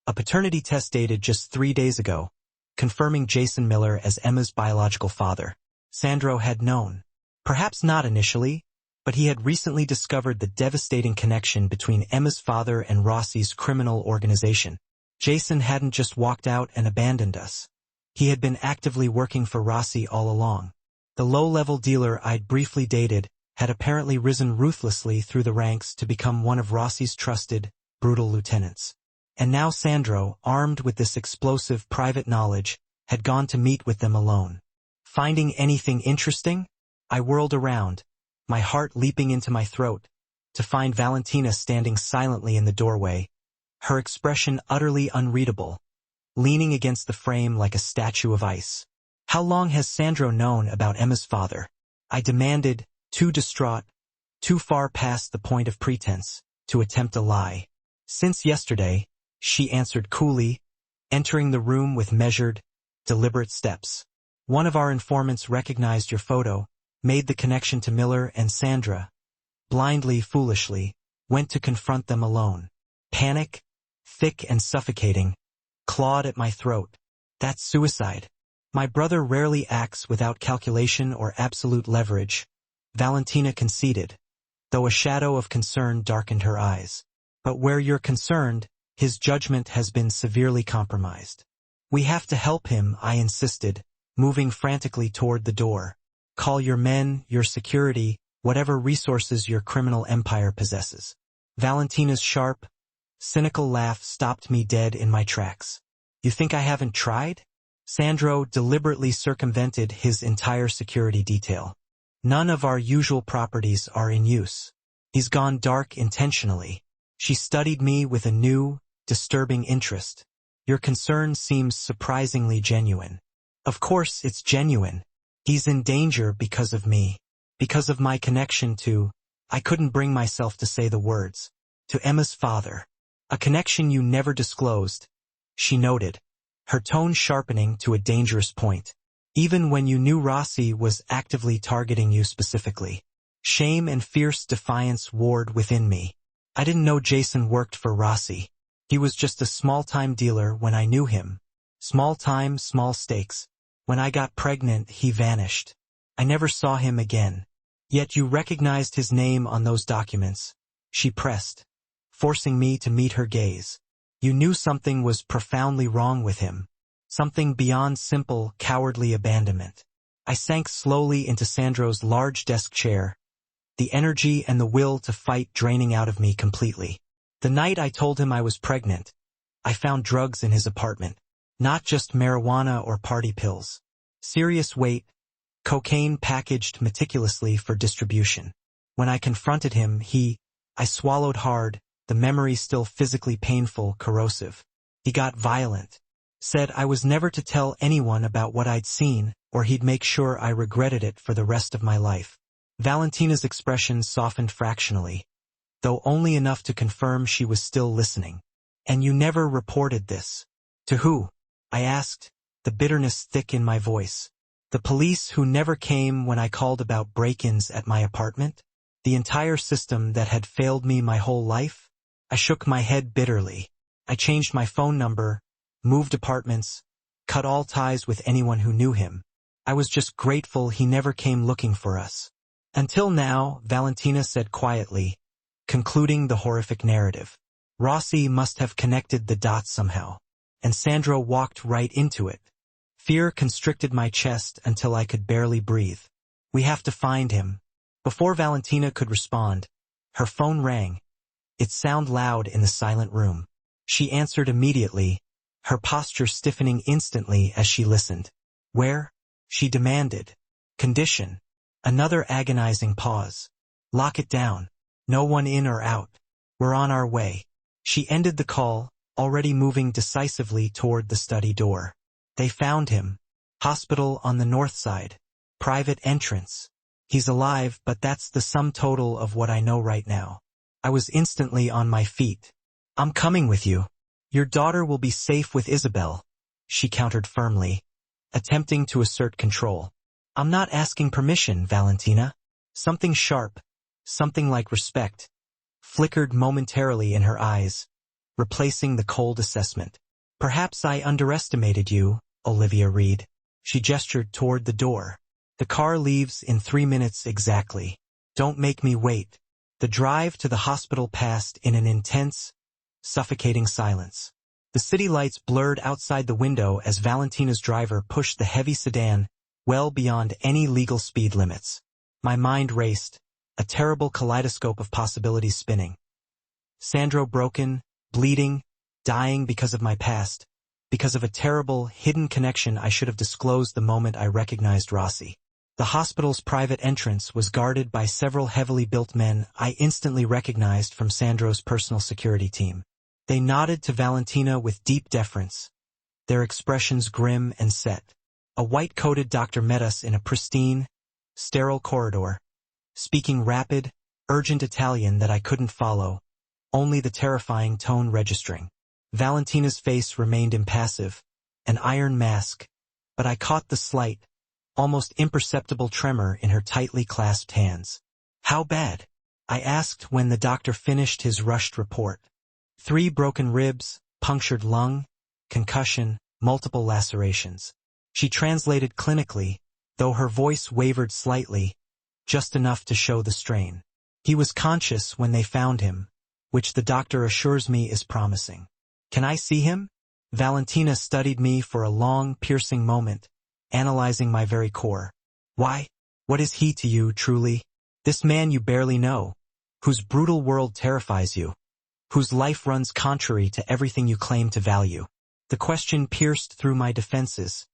[SPEAKER 1] a paternity test dated just 3 days ago, confirming Jason Miller as Emma's biological father. Sandro had known. Perhaps not initially, but he had recently discovered the devastating connection between Emma's father and Rossi's criminal organization. Jason hadn't just walked out and abandoned us. He had been actively working for Rossi all along. The low-level dealer I'd briefly dated had apparently risen ruthlessly through the ranks to become one of Rossi's trusted, brutal lieutenants. And now Sandro, armed with this explosive private knowledge, had gone to meet with them alone. Finding anything interesting? I whirled around, my heart leaping into my throat, to find Valentina standing silently in the doorway, her expression utterly unreadable, leaning against the frame like a statue of ice. How long has Sandro known about Emma's father? I demanded, too distraught, too far past the point of pretense, to attempt a lie. Since yesterday, she answered coolly, entering the room with measured, deliberate steps. One of our informants recognized your photo, made the connection to Miller and Sandra, blindly, foolishly, went to confront them alone. Panic, thick and suffocating, clawed at my throat. That's suicide. My brother rarely acts without calculation or absolute leverage, Valentina conceded, though a shadow of concern darkened her eyes. But where you're concerned, his judgment has been severely compromised. We have to help him, I insisted, moving frantically toward the door. Call your men, your security, whatever resources your criminal empire possesses. Valentina's sharp, cynical laugh stopped me dead in my tracks. You think I haven't tried? Sandro deliberately circumvented his entire security detail. None of our usual properties are in use. He's gone dark intentionally. She studied me with a new, disturbing interest. Your concern seems surprisingly genuine. Of course it's genuine. He's in danger because of me. Because of my connection to, I couldn't bring myself to say the words, to Emma's father. A connection you never disclosed, she noted, her tone sharpening to a dangerous point. Even when you knew Rossi was actively targeting you specifically. Shame and fierce defiance warred within me. I didn't know Jason worked for Rossi. He was just a small-time dealer when I knew him. Small-time, small stakes. When I got pregnant, he vanished. I never saw him again. Yet you recognized his name on those documents, she pressed, forcing me to meet her gaze. You knew something was profoundly wrong with him. Something beyond simple, cowardly abandonment. I sank slowly into Sandro's large desk chair, the energy and the will to fight draining out of me completely. The night I told him I was pregnant, I found drugs in his apartment. Not just marijuana or party pills. Serious weight, cocaine packaged meticulously for distribution. When I confronted him, I swallowed hard, the memory still physically painful, corrosive. He got violent. Said I was never to tell anyone about what I'd seen, or he'd make sure I regretted it for the rest of my life. Valentina's expression softened fractionally, though only enough to confirm she was still listening. And you never reported this? To who? I asked, the bitterness thick in my voice. The police who never came when I called about break-ins at my apartment? The entire system that had failed me my whole life? I shook my head bitterly. I changed my phone number, moved apartments, cut all ties with anyone who knew him. I was just grateful he never came looking for us. Until now, Valentina said quietly, concluding the horrific narrative. Rossi must have connected the dots somehow, and Sandro walked right into it. Fear constricted my chest until I could barely breathe. We have to find him. Before Valentina could respond, her phone rang. It sounded loud in the silent room. She answered immediately, her posture stiffening instantly as she listened. Where? She demanded. Condition. Another agonizing pause. Lock it down. No one in or out. We're on our way. She ended the call, already moving decisively toward the study door. They found him. Hospital on the north side. Private entrance. He's alive, but that's the sum total of what I know right now. I was instantly on my feet. I'm coming with you. Your daughter will be safe with Isabel, she countered firmly, attempting to assert control. I'm not asking permission, Valentina. Something sharp, something like respect, flickered momentarily in her eyes, replacing the cold assessment. Perhaps I underestimated you, Olivia Reed. She gestured toward the door. The car leaves in 3 minutes exactly. Don't make me wait. The drive to the hospital passed in an intense, suffocating silence. The city lights blurred outside the window as Valentina's driver pushed the heavy sedan well beyond any legal speed limits. My mind raced, a terrible kaleidoscope of possibilities spinning. Sandro broken, bleeding, dying because of my past, because of a terrible, hidden connection I should have disclosed the moment I recognized Rossi. The hospital's private entrance was guarded by several heavily built men I instantly recognized from Sandro's personal security team. They nodded to Valentina with deep deference, their expressions grim and set. A white-coated doctor met us in a pristine, sterile corridor, speaking rapid, urgent Italian that I couldn't follow, only the terrifying tone registering. Valentina's face remained impassive, an iron mask, but I caught the slight, almost imperceptible tremor in her tightly clasped hands. How bad? I asked when the doctor finished his rushed report. 3 broken ribs, punctured lung, concussion, multiple lacerations. She translated clinically, though her voice wavered slightly, just enough to show the strain. He was conscious when they found him, which the doctor assures me is promising. Can I see him? Valentina studied me for a long, piercing moment, analyzing my very core. Why? What is he to you, truly? This man you barely know, whose brutal world terrifies you, whose life runs contrary to everything you claim to value. The question pierced through my defenses,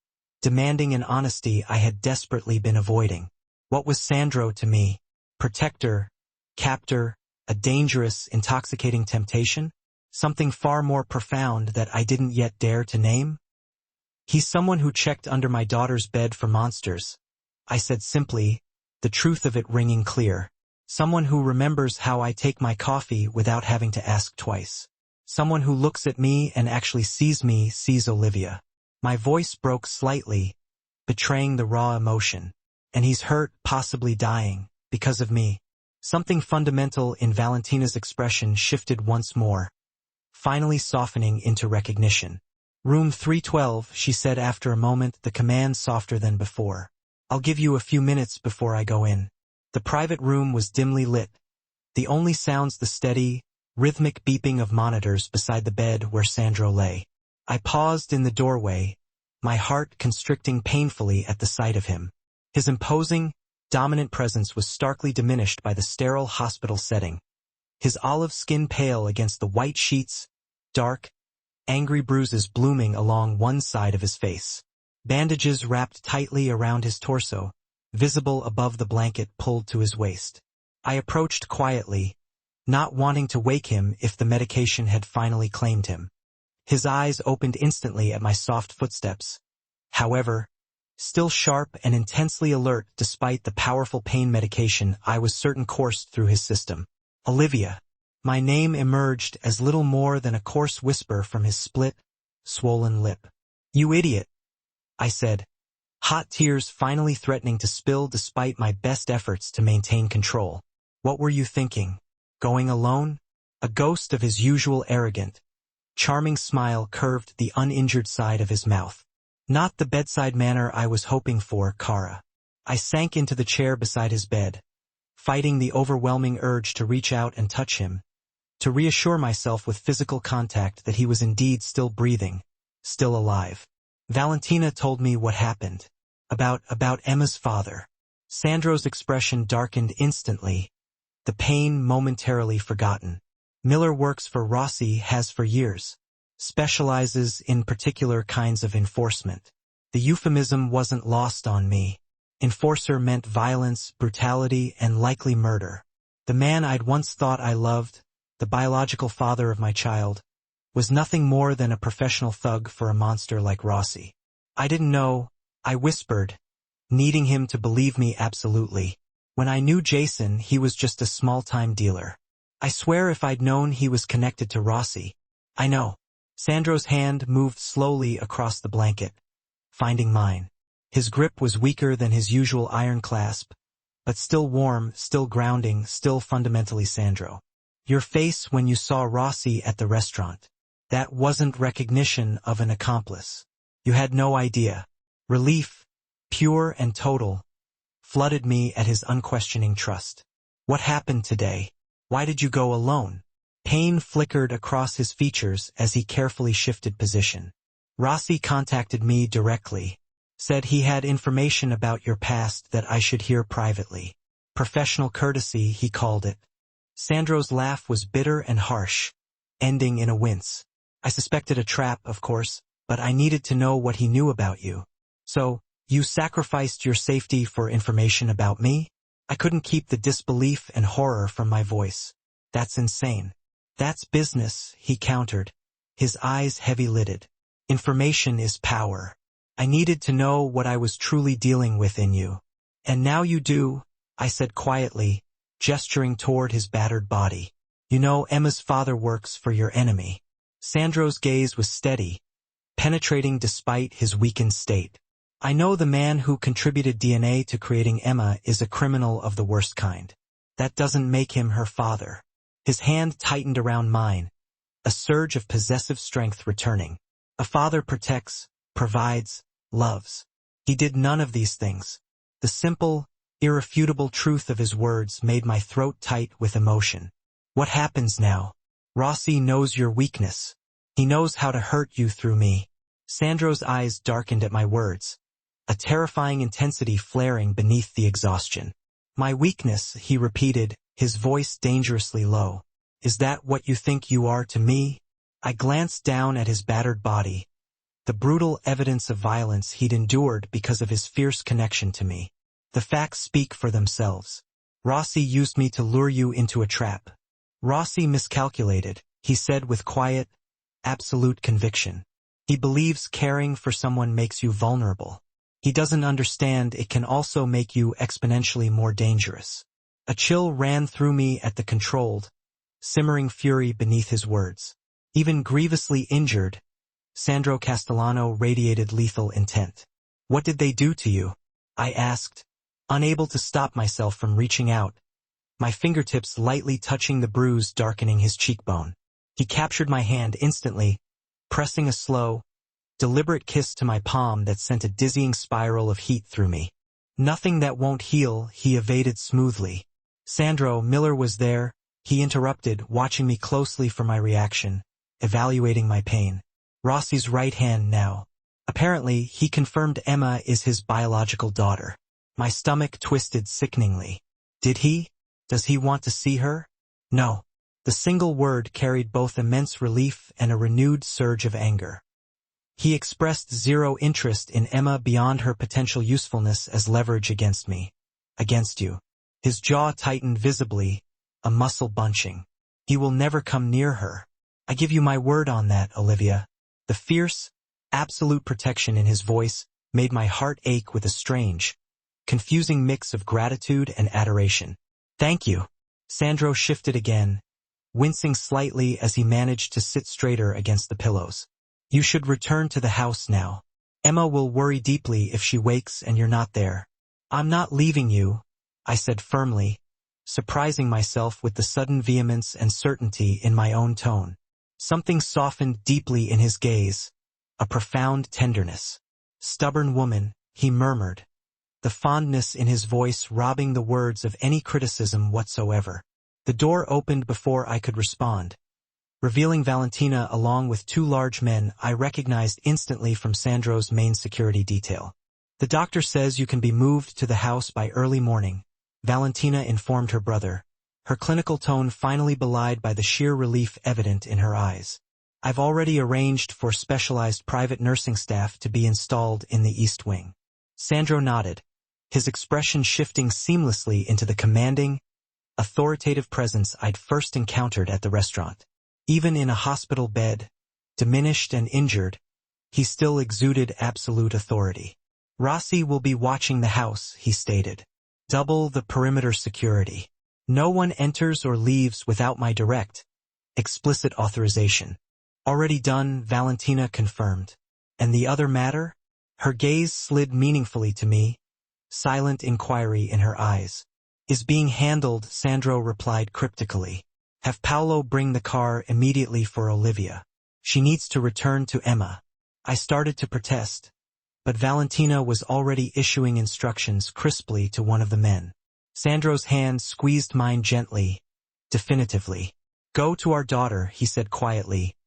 [SPEAKER 1] demanding an honesty I had desperately been avoiding. What was Sandro to me? Protector, captor, a dangerous, intoxicating temptation? Something far more profound that I didn't yet dare to name? He's someone who checked under my daughter's bed for monsters, I said simply, the truth of it ringing clear. Someone who remembers how I take my coffee without having to ask twice. Someone who looks at me and actually sees me, sees Olivia. My voice broke slightly, betraying the raw emotion. And he's hurt, possibly dying, because of me. Something fundamental in Valentina's expression shifted once more, finally softening into recognition. Room 312, she said after a moment, the command softer than before. I'll give you a few minutes before I go in. The private room was dimly lit. The only sounds the steady, rhythmic beeping of monitors beside the bed where Sandro lay. I paused in the doorway, my heart constricting painfully at the sight of him. His imposing, dominant presence was starkly diminished by the sterile hospital setting. His olive skin pale against the white sheets, dark, angry bruises blooming along one side of his face. Bandages wrapped tightly around his torso, visible above the blanket pulled to his waist. I approached quietly, not wanting to wake him if the medication had finally claimed him. His eyes opened instantly at my soft footsteps. However, still sharp and intensely alert despite the powerful pain medication I was certain coursed through his system. Olivia. My name emerged as little more than a coarse whisper from his split, swollen lip. You idiot, I said, hot tears finally threatening to spill despite my best efforts to maintain control. What were you thinking? Going alone? A ghost of his usual arrogant, charming smile curved the uninjured side of his mouth. Not the bedside manner I was hoping for, Kara. I sank into the chair beside his bed, fighting the overwhelming urge to reach out and touch him, to reassure myself with physical contact that he was indeed still breathing, still alive. Valentina told me what happened. About Emma's father. Sandro's expression darkened instantly, the pain momentarily forgotten. Miller works for Rossi, has for years. Specializes in particular kinds of enforcement. The euphemism wasn't lost on me. Enforcer meant violence, brutality, and likely murder. The man I'd once thought I loved, the biological father of my child, was nothing more than a professional thug for a monster like Rossi. I didn't know, I whispered, needing him to believe me absolutely. When I knew Jason, he was just a small-time dealer. I swear if I'd known he was connected to Rossi. I know. Sandro's hand moved slowly across the blanket, finding mine. His grip was weaker than his usual iron clasp, but still warm, still grounding, still fundamentally Sandro. Your face when you saw Rossi at the restaurant. That wasn't recognition of an accomplice. You had no idea. Relief, pure and total, flooded me at his unquestioning trust. What happened today? Why did you go alone? Pain flickered across his features as he carefully shifted position. Rossi contacted me directly. Said he had information about your past that I should hear privately. Professional courtesy, he called it. Sandro's laugh was bitter and harsh, ending in a wince. I suspected a trap, of course, but I needed to know what he knew about you. So, you sacrificed your safety for information about me? I couldn't keep the disbelief and horror from my voice. That's insane. That's business, he countered, his eyes heavy-lidded. Information is power. I needed to know what I was truly dealing with in you. And now you do, I said quietly, gesturing toward his battered body. You know Emma's father works for your enemy. Sandro's gaze was steady, penetrating despite his weakened state. I know the man who contributed DNA to creating Emma is a criminal of the worst kind. That doesn't make him her father. His hand tightened around mine, a surge of possessive strength returning. A father protects, provides, loves. He did none of these things. The simple, irrefutable truth of his words made my throat tight with emotion. What happens now? Rossi knows your weakness. He knows how to hurt you through me. Sandro's eyes darkened at my words, a terrifying intensity flaring beneath the exhaustion. My weakness, he repeated, his voice dangerously low. Is that what you think you are to me? I glanced down at his battered body, the brutal evidence of violence he'd endured because of his fierce connection to me. The facts speak for themselves. Rossi used me to lure you into a trap. Rossi miscalculated, he said with quiet, absolute conviction. He believes caring for someone makes you vulnerable. He doesn't understand it can also make you exponentially more dangerous. A chill ran through me at the controlled, simmering fury beneath his words. Even grievously injured, Sandro Castellano radiated lethal intent. What did they do to you? I asked, unable to stop myself from reaching out, my fingertips lightly touching the bruise darkening his cheekbone. He captured my hand instantly, pressing a slow, deliberate kiss to my palm that sent a dizzying spiral of heat through me. Nothing that won't heal, he evaded smoothly. Sandro, Miller was there, he interrupted, watching me closely for my reaction, evaluating my pain. Rossi's right hand now. Apparently, he confirmed Emma is his biological daughter. My stomach twisted sickeningly. Did he? Does he want to see her? No. The single word carried both immense relief and a renewed surge of anger. He expressed zero interest in Emma beyond her potential usefulness as leverage against me. Against you. His jaw tightened visibly, a muscle bunching. He will never come near her. I give you my word on that, Olivia. The fierce, absolute protection in his voice made my heart ache with a strange, confusing mix of gratitude and adoration. Thank you. Sandro shifted again, wincing slightly as he managed to sit straighter against the pillows. You should return to the house now. Emma will worry deeply if she wakes and you're not there. I'm not leaving you, I said firmly, surprising myself with the sudden vehemence and certainty in my own tone. Something softened deeply in his gaze, a profound tenderness. Stubborn woman, he murmured, the fondness in his voice robbing the words of any criticism whatsoever. The door opened before I could respond, revealing Valentina along with two large men I recognized instantly from Sandro's main security detail. The doctor says you can be moved to the house by early morning, Valentina informed her brother, her clinical tone finally belied by the sheer relief evident in her eyes. I've already arranged for specialized private nursing staff to be installed in the East Wing. Sandro nodded, his expression shifting seamlessly into the commanding, authoritative presence I'd first encountered at the restaurant. Even in a hospital bed, diminished and injured, he still exuded absolute authority. Rossi will be watching the house, he stated. Double the perimeter security. No one enters or leaves without my direct, explicit authorization. Already done, Valentina confirmed. And the other matter? Her gaze slid meaningfully to me, silent inquiry in her eyes. Is being handled, Sandro replied cryptically. Have Paolo bring the car immediately for Olivia. She needs to return to Emma. I started to protest, but Valentina was already issuing instructions crisply to one of the men. Sandro's hand squeezed mine gently, definitively. Go to our daughter, he said quietly,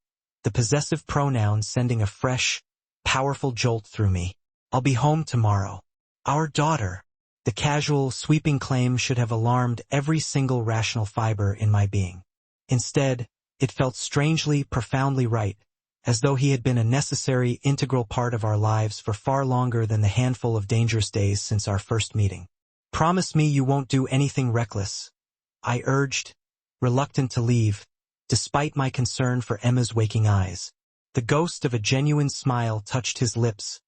[SPEAKER 1] the possessive pronoun sending a fresh, powerful jolt through me. I'll be home tomorrow. Our daughter. The casual, sweeping claim should have alarmed every single rational fiber in my being. Instead, it felt strangely, profoundly right, as though he had been a necessary, integral part of our lives for far longer than the handful of dangerous days since our first meeting. Promise me you won't do anything reckless, I urged, reluctant to leave, despite my concern for Emma's waking eyes. The ghost of a genuine smile touched his lips,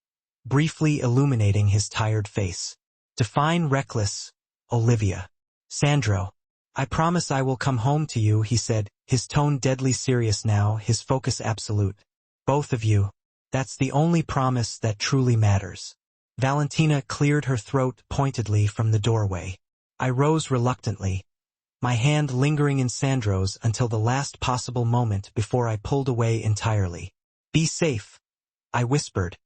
[SPEAKER 1] briefly illuminating his tired face. Define reckless, Olivia. Sandro. I promise I will come home to you, he said, his tone deadly serious now, his focus absolute. Both of you. That's the only promise that truly matters. Valentina cleared her throat pointedly from the doorway. I rose reluctantly, my hand lingering in Sandro's until the last possible moment before I pulled away entirely. Be safe, I whispered,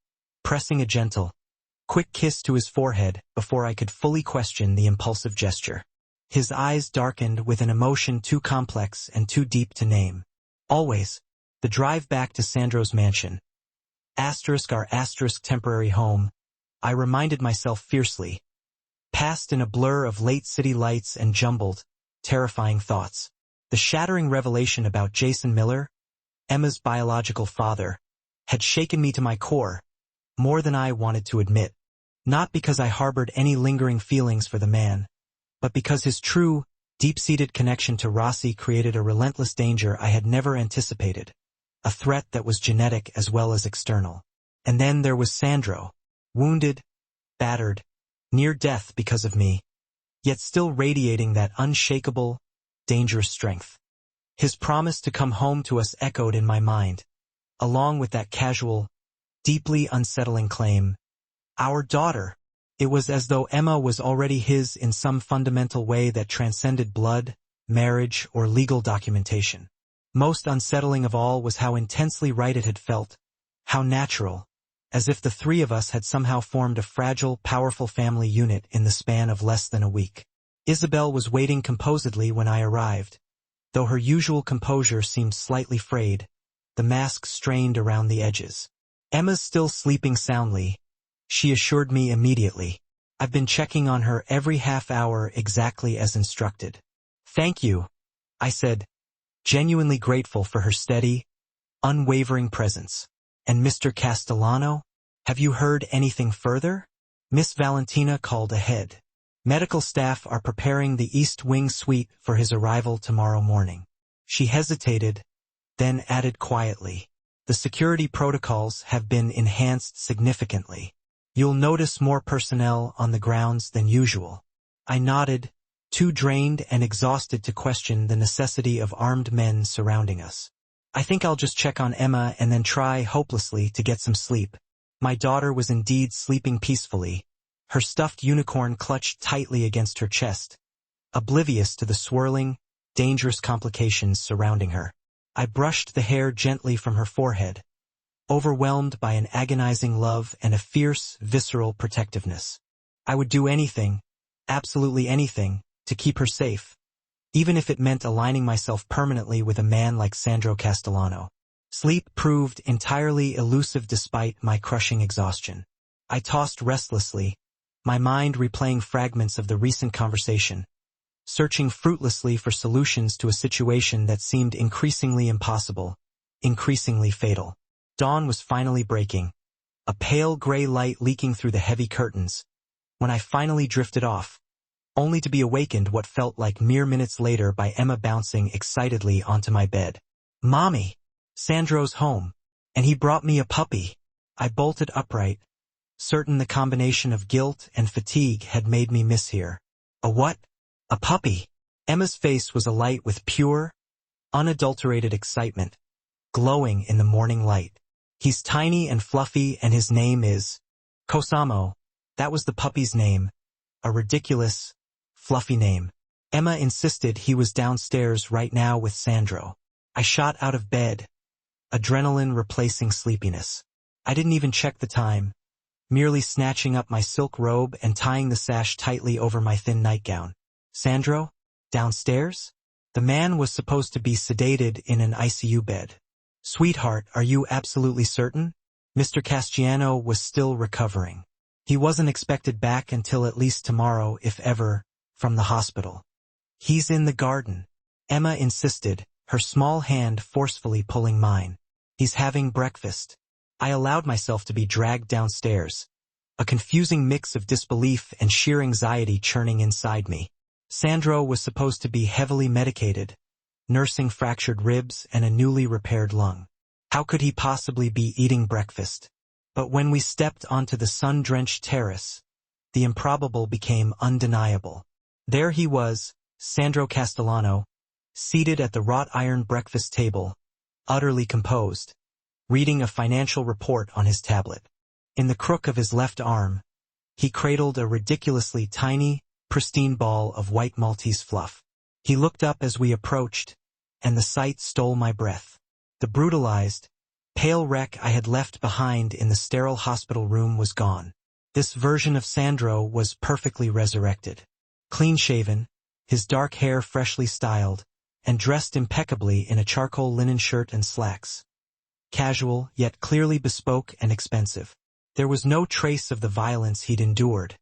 [SPEAKER 1] pressing a gentle, quick kiss to his forehead before I could fully question the impulsive gesture. His eyes darkened with an emotion too complex and too deep to name. Always. The drive back to Sandro's mansion. *our temporary home, I reminded myself fiercely. Passed in a blur of late city lights and jumbled, terrifying thoughts. The shattering revelation about Jason Miller, Emma's biological father, had shaken me to my core, more than I wanted to admit. Not because I harbored any lingering feelings for the man, but because his true, deep-seated connection to Rossi created a relentless danger I had never anticipated, a threat that was genetic as well as external. And then there was Sandro, wounded, battered, near death because of me, yet still radiating that unshakable, dangerous strength. His promise to come home to us echoed in my mind, along with that casual, deeply unsettling claim, our daughter. It was as though Emma was already his in some fundamental way that transcended blood, marriage, or legal documentation. Most unsettling of all was how intensely right it had felt, how natural, as if the three of us had somehow formed a fragile, powerful family unit in the span of less than a week. Isabel was waiting composedly when I arrived, though her usual composure seemed slightly frayed, the mask strained around the edges. Emma's still sleeping soundly, she assured me immediately. I've been checking on her every half hour exactly as instructed. Thank you, I said, genuinely grateful for her steady, unwavering presence. And Mr. Castellano? Have you heard anything further? Miss Valentina called ahead. Medical staff are preparing the East Wing suite for his arrival tomorrow morning. She hesitated, then added quietly, the security protocols have been enhanced significantly. You'll notice more personnel on the grounds than usual. I nodded, too drained and exhausted to question the necessity of armed men surrounding us. I think I'll just check on Emma and then try hopelessly to get some sleep. My daughter was indeed sleeping peacefully, her stuffed unicorn clutched tightly against her chest, oblivious to the swirling, dangerous complications surrounding her. I brushed the hair gently from her forehead, overwhelmed by an agonizing love and a fierce, visceral protectiveness. I would do anything, absolutely anything, to keep her safe, even if it meant aligning myself permanently with a man like Sandro Castellano. Sleep proved entirely elusive despite my crushing exhaustion. I tossed restlessly, my mind replaying fragments of the recent conversation, searching fruitlessly for solutions to a situation that seemed increasingly impossible, increasingly fatal. Dawn was finally breaking, a pale gray light leaking through the heavy curtains, when I finally drifted off, only to be awakened what felt like mere minutes later by Emma bouncing excitedly onto my bed. "Mommy! Sandro's home, and he brought me a puppy." I bolted upright, certain the combination of guilt and fatigue had made me miss here. "A what? A puppy?" Emma's face was alight with pure, unadulterated excitement, glowing in the morning light. "He's tiny and fluffy and his name is Cosamo." That was the puppy's name, a ridiculous, fluffy name. Emma insisted he was downstairs right now with Sandro. I shot out of bed, adrenaline replacing sleepiness. I didn't even check the time, merely snatching up my silk robe and tying the sash tightly over my thin nightgown. Sandro? Downstairs? The man was supposed to be sedated in an ICU bed. "Sweetheart, are you absolutely certain?" Mr. Castellano was still recovering. He wasn't expected back until at least tomorrow, if ever, from the hospital. "He's in the garden," Emma insisted, her small hand forcefully pulling mine. "He's having breakfast." I allowed myself to be dragged downstairs, a confusing mix of disbelief and sheer anxiety churning inside me. Sandro was supposed to be heavily medicated, nursing fractured ribs and a newly repaired lung. How could he possibly be eating breakfast? But when we stepped onto the sun-drenched terrace, the improbable became undeniable. There he was, Sandro Castellano, seated at the wrought iron breakfast table, utterly composed, reading a financial report on his tablet. In the crook of his left arm, he cradled a ridiculously tiny, pristine ball of white Maltese fluff. He looked up as we approached, and the sight stole my breath. The brutalized, pale wreck I had left behind in the sterile hospital room was gone. This version of Sandro was perfectly resurrected. Clean-shaven, his dark hair freshly styled, and dressed impeccably in a charcoal linen shirt and slacks. Casual, yet clearly bespoke and expensive. There was no trace of the violence he'd endured.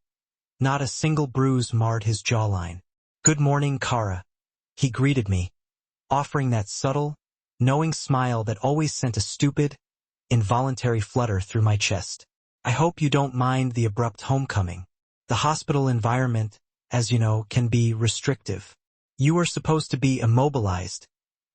[SPEAKER 1] Not a single bruise marred his jawline. "Good morning, Kara," he greeted me, offering that subtle, knowing smile that always sent a stupid, involuntary flutter through my chest. "I hope you don't mind the abrupt homecoming. The hospital environment, as you know, can be restrictive. You are supposed to be immobilized,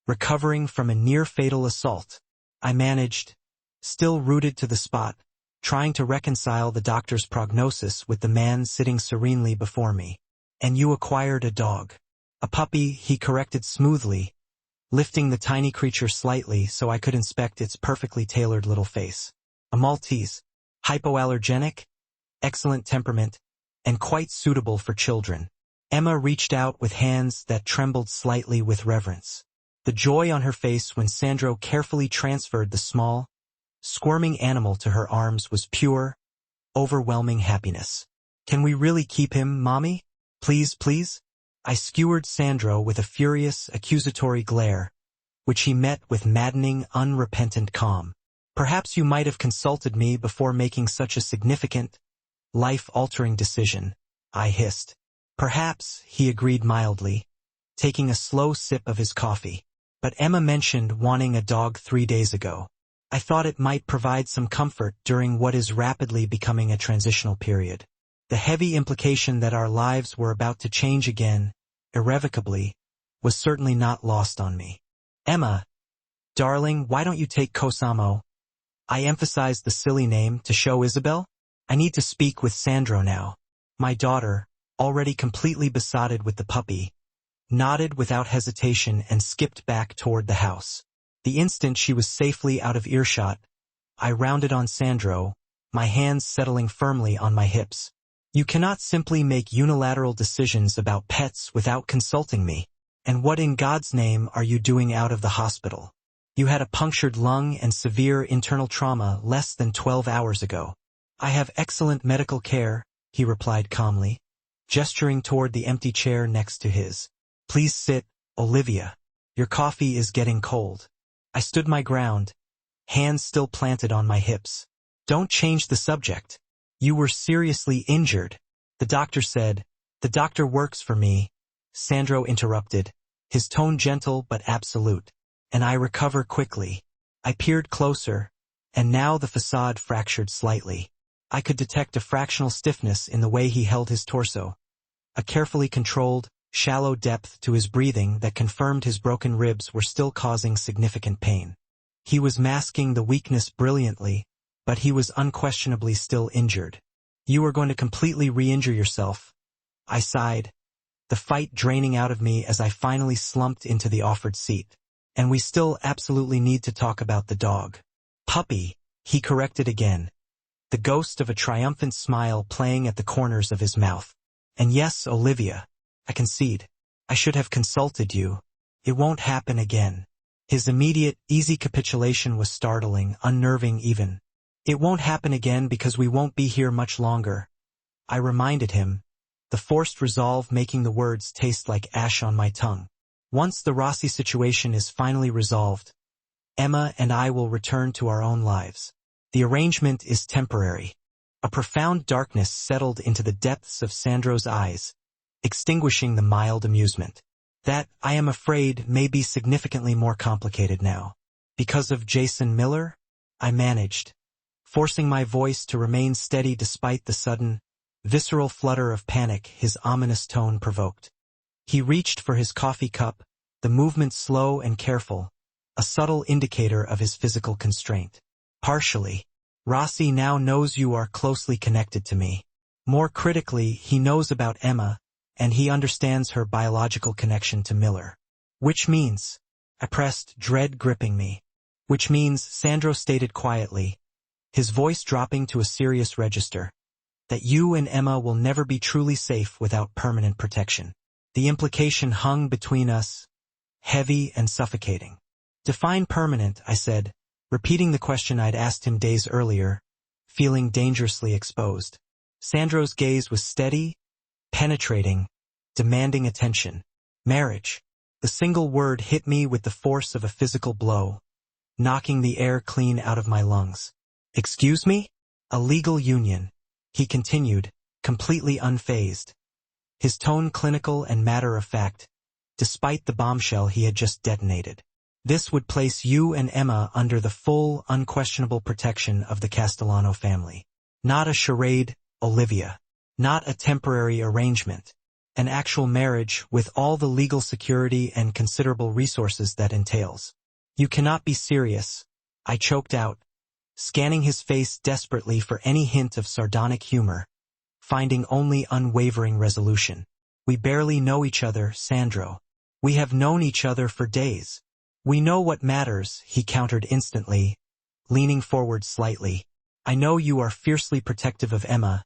[SPEAKER 1] recovering from a near-fatal assault." I managed, still rooted to the spot, trying to reconcile the doctor's prognosis with the man sitting serenely before me. "And you acquired a dog." "A puppy," he corrected smoothly, lifting the tiny creature slightly so I could inspect its perfectly tailored little face. "A Maltese, hypoallergenic, excellent temperament, and quite suitable for children." Emma reached out with hands that trembled slightly with reverence. The joy on her face when Sandro carefully transferred the small, squirming animal to her arms was pure, overwhelming happiness. "Can we really keep him, Mommy? Please, please?" I skewered Sandro with a furious, accusatory glare, which he met with maddening, unrepentant calm. "Perhaps you might have consulted me before making such a significant, life-altering decision," I hissed. "Perhaps," he agreed mildly, taking a slow sip of his coffee. "But Emma mentioned wanting a dog 3 days ago." I thought it might provide some comfort during what is rapidly becoming a transitional period. The heavy implication that our lives were about to change again, irrevocably, was certainly not lost on me. Emma, darling, why don't you take Cosamo? I emphasized the silly name to show Isabel. I need to speak with Sandro now. My daughter, already completely besotted with the puppy, nodded without hesitation and skipped back toward the house. The instant she was safely out of earshot, I rounded on Sandro, my hands settling firmly on my hips. You cannot simply make unilateral decisions about pets without consulting me. And what in God's name are you doing out of the hospital? You had a punctured lung and severe internal trauma less than 12 hours ago. I have excellent medical care, he replied calmly, gesturing toward the empty chair next to his. Please sit, Olivia. Your coffee is getting cold. I stood my ground, hands still planted on my hips. Don't change the subject. You were seriously injured. The doctor said. The doctor works for me, Sandro interrupted, his tone gentle but absolute. And I recover quickly. I peered closer, and now the facade fractured slightly. I could detect a fractional stiffness in the way he held his torso, a carefully controlled, shallow depth to his breathing that confirmed his broken ribs were still causing significant pain. He was masking the weakness brilliantly, but he was unquestionably still injured. You are going to completely re-injure yourself. I sighed, the fight draining out of me as I finally slumped into the offered seat. And we still absolutely need to talk about the dog. Puppy, he corrected again, the ghost of a triumphant smile playing at the corners of his mouth. And yes, Olivia, I concede. I should have consulted you. It won't happen again. His immediate, easy capitulation was startling, unnerving even. It won't happen again because we won't be here much longer. I reminded him, the forced resolve making the words taste like ash on my tongue. Once the Rossi situation is finally resolved, Emma and I will return to our own lives. The arrangement is temporary. A profound darkness settled into the depths of Sandro's eyes, extinguishing the mild amusement. That, I am afraid, may be significantly more complicated now. Because of Jason Miller? I managed, forcing my voice to remain steady despite the sudden, visceral flutter of panic his ominous tone provoked. He reached for his coffee cup, the movement slow and careful, a subtle indicator of his physical constraint. Partially, Rossi now knows you are closely connected to me. More critically, he knows about Emma, and he understands her biological connection to Miller. Which means, I pressed, dread gripping me. Which means, Sandro stated quietly, his voice dropping to a serious register, that you and Emma will never be truly safe without permanent protection. The implication hung between us, heavy and suffocating. Define permanent, I said, repeating the question I'd asked him days earlier, feeling dangerously exposed. Sandro's gaze was steady, penetrating, demanding attention. Marriage. The single word hit me with the force of a physical blow, knocking the air clean out of my lungs. Excuse me? A legal union, he continued, completely unfazed. His tone clinical and matter-of-fact, despite the bombshell he had just detonated. This would place you and Emma under the full, unquestionable protection of the Castellano family. Not a charade, Olivia. Not a temporary arrangement. An actual marriage with all the legal security and considerable resources that entails. You cannot be serious, I choked out, scanning his face desperately for any hint of sardonic humor, finding only unwavering resolution. We barely know each other, Sandro. We have known each other for days. We know what matters, he countered instantly, leaning forward slightly. I know you are fiercely protective of Emma.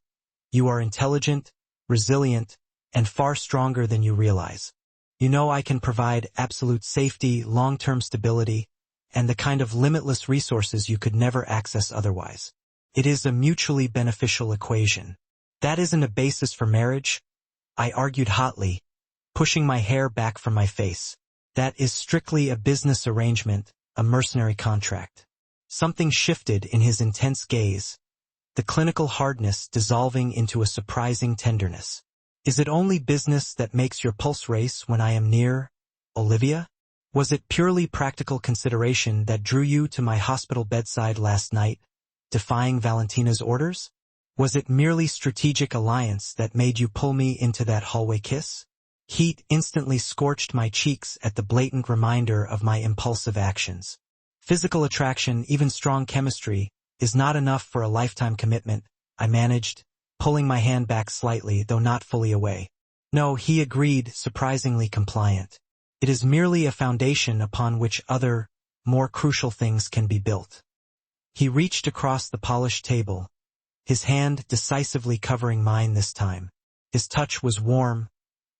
[SPEAKER 1] You are intelligent, resilient, and far stronger than you realize. You know I can provide absolute safety, long-term stability, and the kind of limitless resources you could never access otherwise. It is a mutually beneficial equation. That isn't a basis for marriage, I argued hotly, pushing my hair back from my face. That is strictly a business arrangement, a mercenary contract. Something shifted in his intense gaze, the clinical hardness dissolving into a surprising tenderness. Is it only business that makes your pulse race when I am near, Olivia? Was it purely practical consideration that drew you to my hospital bedside last night, defying Valentina's orders? Was it merely strategic alliance that made you pull me into that hallway kiss? Heat instantly scorched my cheeks at the blatant reminder of my impulsive actions. Physical attraction, even strong chemistry, is not enough for a lifetime commitment, I managed, pulling my hand back slightly, though not fully away. No, he agreed, surprisingly compliant. It is merely a foundation upon which other, more crucial things can be built. He reached across the polished table, his hand decisively covering mine this time. His touch was warm,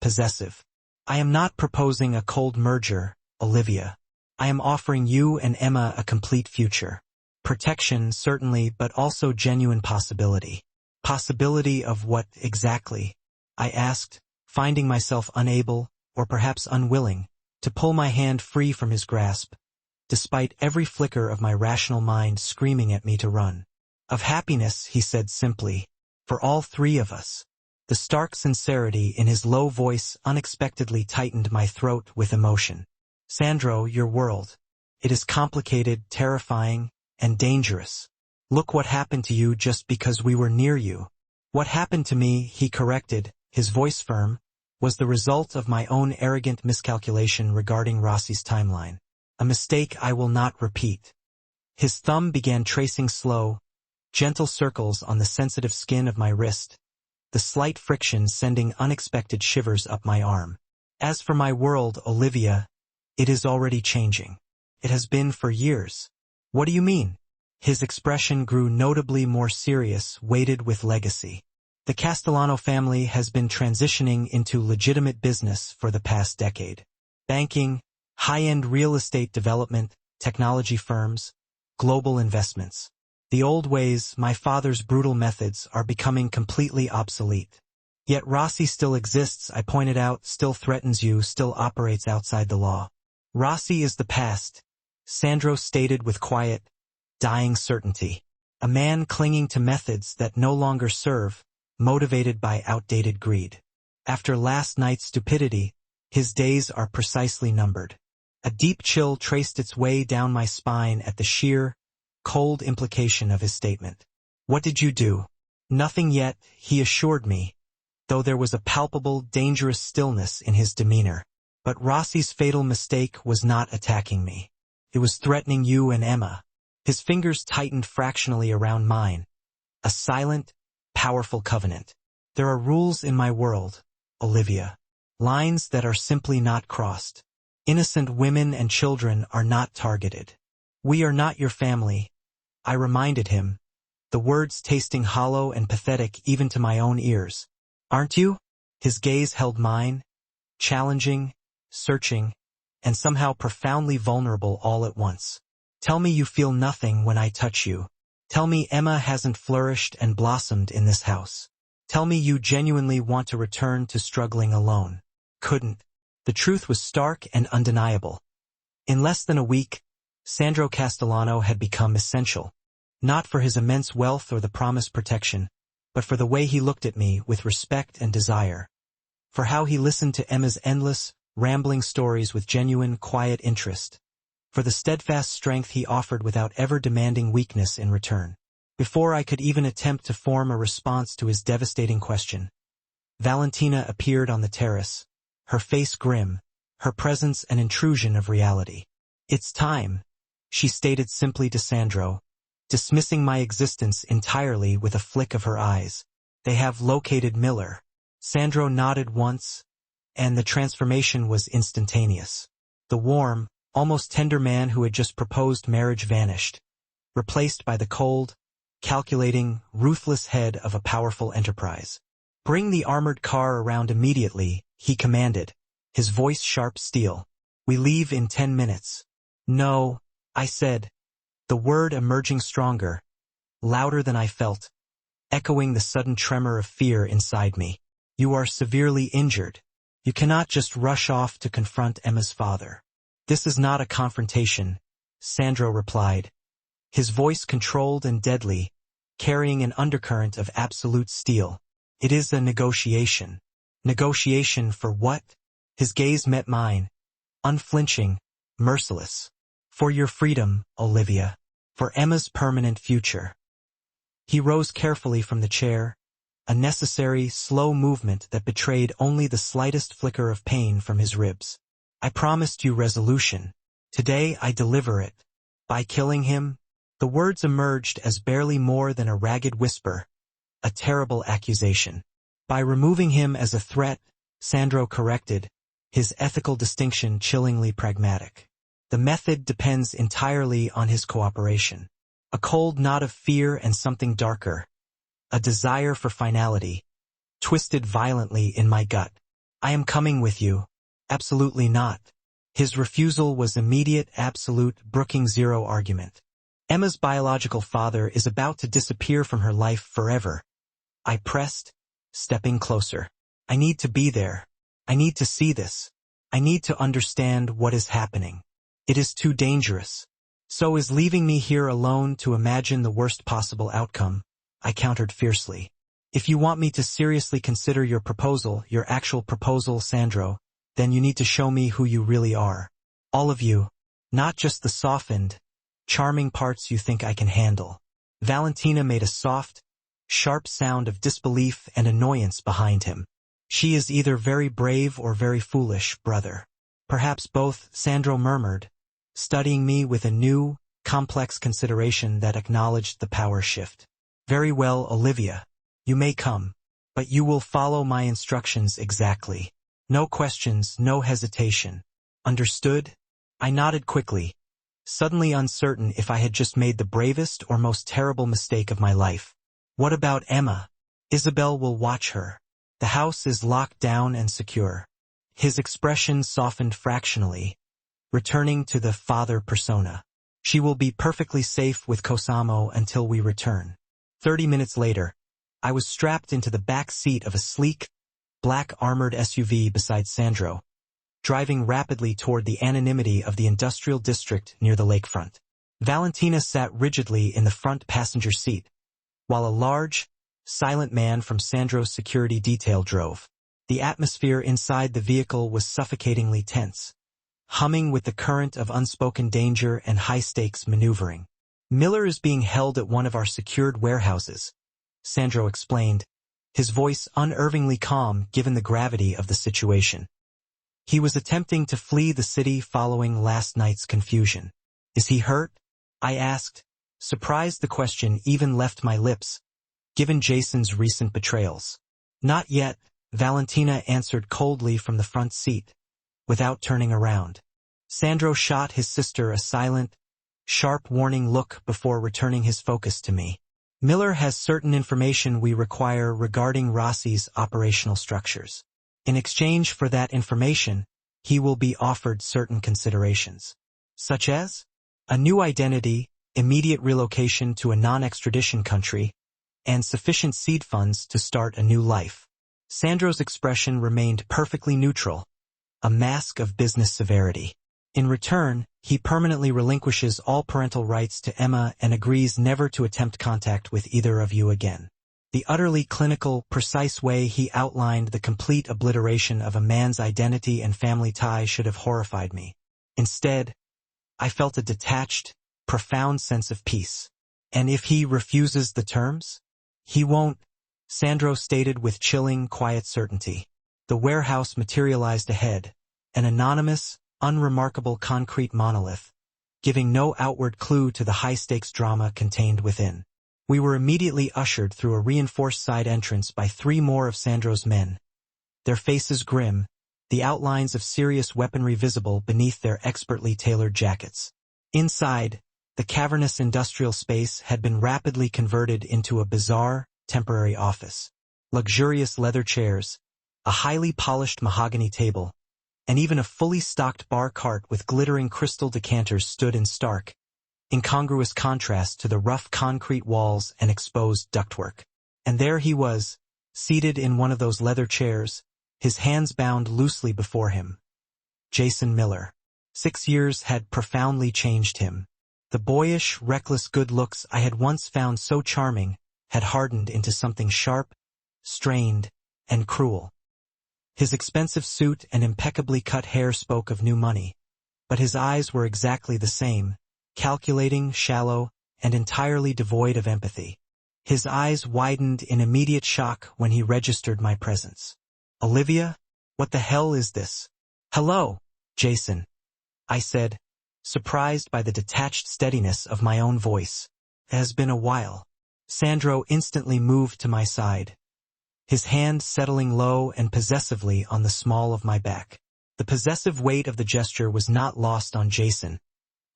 [SPEAKER 1] possessive. I am not proposing a cold merger, Olivia. I am offering you and Emma a complete future. Protection, certainly, but also genuine possibility. Possibility of what, exactly? I asked, finding myself unable, or perhaps unwilling, to pull my hand free from his grasp, despite every flicker of my rational mind screaming at me to run. Of happiness, he said simply, for all three of us. The stark sincerity in his low voice unexpectedly tightened my throat with emotion. Sandro, your world. It is complicated, terrifying, and dangerous. Look what happened to you just because we were near you. What happened to me, he corrected, his voice firm, was the result of my own arrogant miscalculation regarding Rossi's timeline. A mistake I will not repeat. His thumb began tracing slow, gentle circles on the sensitive skin of my wrist, the slight friction sending unexpected shivers up my arm. As for my world, Olivia, it is already changing. It has been for years. What do you mean? His expression grew notably more serious, weighted with legacy. The Castellano family has been transitioning into legitimate business for the past decade. Banking, high-end real estate development, technology firms, global investments. The old ways, my father's brutal methods, are becoming completely obsolete. Yet Rossi still exists, I pointed out, still threatens you, still operates outside the law. Rossi is the past, Sandro stated with quiet, dying certainty. A man clinging to methods that no longer serve, motivated by outdated greed. After last night's stupidity, his days are precisely numbered. A deep chill traced its way down my spine at the sheer, cold implication of his statement. What did you do? Nothing yet, he assured me, though there was a palpable, dangerous stillness in his demeanor. But Rossi's fatal mistake was not attacking me. It was threatening you and Emma. His fingers tightened fractionally around mine. A silent, powerful covenant. There are rules in my world, Olivia. Lines that are simply not crossed. Innocent women and children are not targeted. We are not your family, I reminded him, the words tasting hollow and pathetic even to my own ears. Aren't you? His gaze held mine, challenging, searching, and somehow profoundly vulnerable all at once. Tell me you feel nothing when I touch you. Tell me Emma hasn't flourished and blossomed in this house. Tell me you genuinely want to return to struggling alone. Couldn't. The truth was stark and undeniable. In less than a week, Sandro Castellano had become essential. Not for his immense wealth or the promised protection, but for the way he looked at me with respect and desire. For how he listened to Emma's endless, rambling stories with genuine, quiet interest. For the steadfast strength he offered without ever demanding weakness in return. Before I could even attempt to form a response to his devastating question, Valentina appeared on the terrace, her face grim, her presence an intrusion of reality. It's time, she stated simply to Sandro, dismissing my existence entirely with a flick of her eyes. They have located Miller. Sandro nodded once, and the transformation was instantaneous. The warm, almost tender man who had just proposed marriage vanished, replaced by the cold, calculating, ruthless head of a powerful enterprise. Bring the armored car around immediately, he commanded, his voice sharp steel. We leave in 10 minutes. No, I said, the word emerging stronger, louder than I felt, echoing the sudden tremor of fear inside me. You are severely injured. You cannot just rush off to confront Emma's father. This is not a confrontation, Sandro replied, his voice controlled and deadly, carrying an undercurrent of absolute steel. It is a negotiation. Negotiation for what? His gaze met mine, unflinching, merciless. For your freedom, Olivia. For Emma's permanent future. He rose carefully from the chair, a necessary, slow movement that betrayed only the slightest flicker of pain from his ribs. I promised you resolution. Today I deliver it. By killing him, the words emerged as barely more than a ragged whisper, a terrible accusation. By removing him as a threat, Sandro corrected, his ethical distinction chillingly pragmatic. The method depends entirely on his cooperation. A cold knot of fear and something darker, a desire for finality, twisted violently in my gut. I am coming with you. Absolutely not. His refusal was immediate, absolute, brooking zero argument. Emma's biological father is about to disappear from her life forever. I pressed, stepping closer. I need to be there. I need to see this. I need to understand what is happening. It is too dangerous. So is leaving me here alone to imagine the worst possible outcome, I countered fiercely. If you want me to seriously consider your proposal, your actual proposal, Sandro, then you need to show me who you really are. All of you, not just the softened, charming parts you think I can handle. Valentina made a soft, sharp sound of disbelief and annoyance behind him. She is either very brave or very foolish, brother. Perhaps both, Sandro murmured, studying me with a new, complex consideration that acknowledged the power shift. Very well, Olivia. You may come. But you will follow my instructions exactly. No questions, no hesitation. Understood? I nodded quickly, suddenly uncertain if I had just made the bravest or most terrible mistake of my life. What about Emma? Isabel will watch her. The house is locked down and secure. His expression softened fractionally, returning to the father persona. She will be perfectly safe with Cosamo until we return. 30 minutes later, I was strapped into the back seat of a sleek, black armored SUV beside Sandro, driving rapidly toward the anonymity of the industrial district near the lakefront. Valentina sat rigidly in the front passenger seat, while a large, silent man from Sandro's security detail drove. The atmosphere inside the vehicle was suffocatingly tense, humming with the current of unspoken danger and high-stakes maneuvering. Miller is being held at one of our secured warehouses, Sandro explained, his voice unervingly calm given the gravity of the situation. He was attempting to flee the city following last night's confusion. Is he hurt? I asked, surprised the question even left my lips, given Jason's recent betrayals. Not yet, Valentina answered coldly from the front seat, without turning around. Sandro shot his sister a silent, sharp warning look before returning his focus to me. Miller has certain information we require regarding Rossi's operational structures. In exchange for that information, he will be offered certain considerations. Such as? A new identity, immediate relocation to a non-extradition country, and sufficient seed funds to start a new life. Sandro's expression remained perfectly neutral, a mask of business severity. In return, he permanently relinquishes all parental rights to Emma and agrees never to attempt contact with either of you again. The utterly clinical, precise way he outlined the complete obliteration of a man's identity and family tie should have horrified me. Instead, I felt a detached, profound sense of peace. And if he refuses the terms? He won't, Sandro stated with chilling, quiet certainty. The warehouse materialized ahead, an anonymous, unremarkable concrete monolith, giving no outward clue to the high-stakes drama contained within. We were immediately ushered through a reinforced side entrance by 3 more of Sandro's men, their faces grim, the outlines of serious weaponry visible beneath their expertly tailored jackets. Inside, the cavernous industrial space had been rapidly converted into a bizarre, temporary office. Luxurious leather chairs, a highly polished mahogany table, and even a fully stocked bar cart with glittering crystal decanters stood in stark, incongruous contrast to the rough concrete walls and exposed ductwork. And there he was, seated in one of those leather chairs, his hands bound loosely before him. Jason Miller. 6 years had profoundly changed him. The boyish, reckless good looks I had once found so charming had hardened into something sharp, strained, and cruel. His expensive suit and impeccably cut hair spoke of new money, but his eyes were exactly the same, calculating, shallow, and entirely devoid of empathy. His eyes widened in immediate shock when he registered my presence. "Olivia? What the hell is this?" "Hello, Jason," I said, surprised by the detached steadiness of my own voice. "It has been a while." Sandro instantly moved to my side, his hand settling low and possessively on the small of my back. The possessive weight of the gesture was not lost on Jason,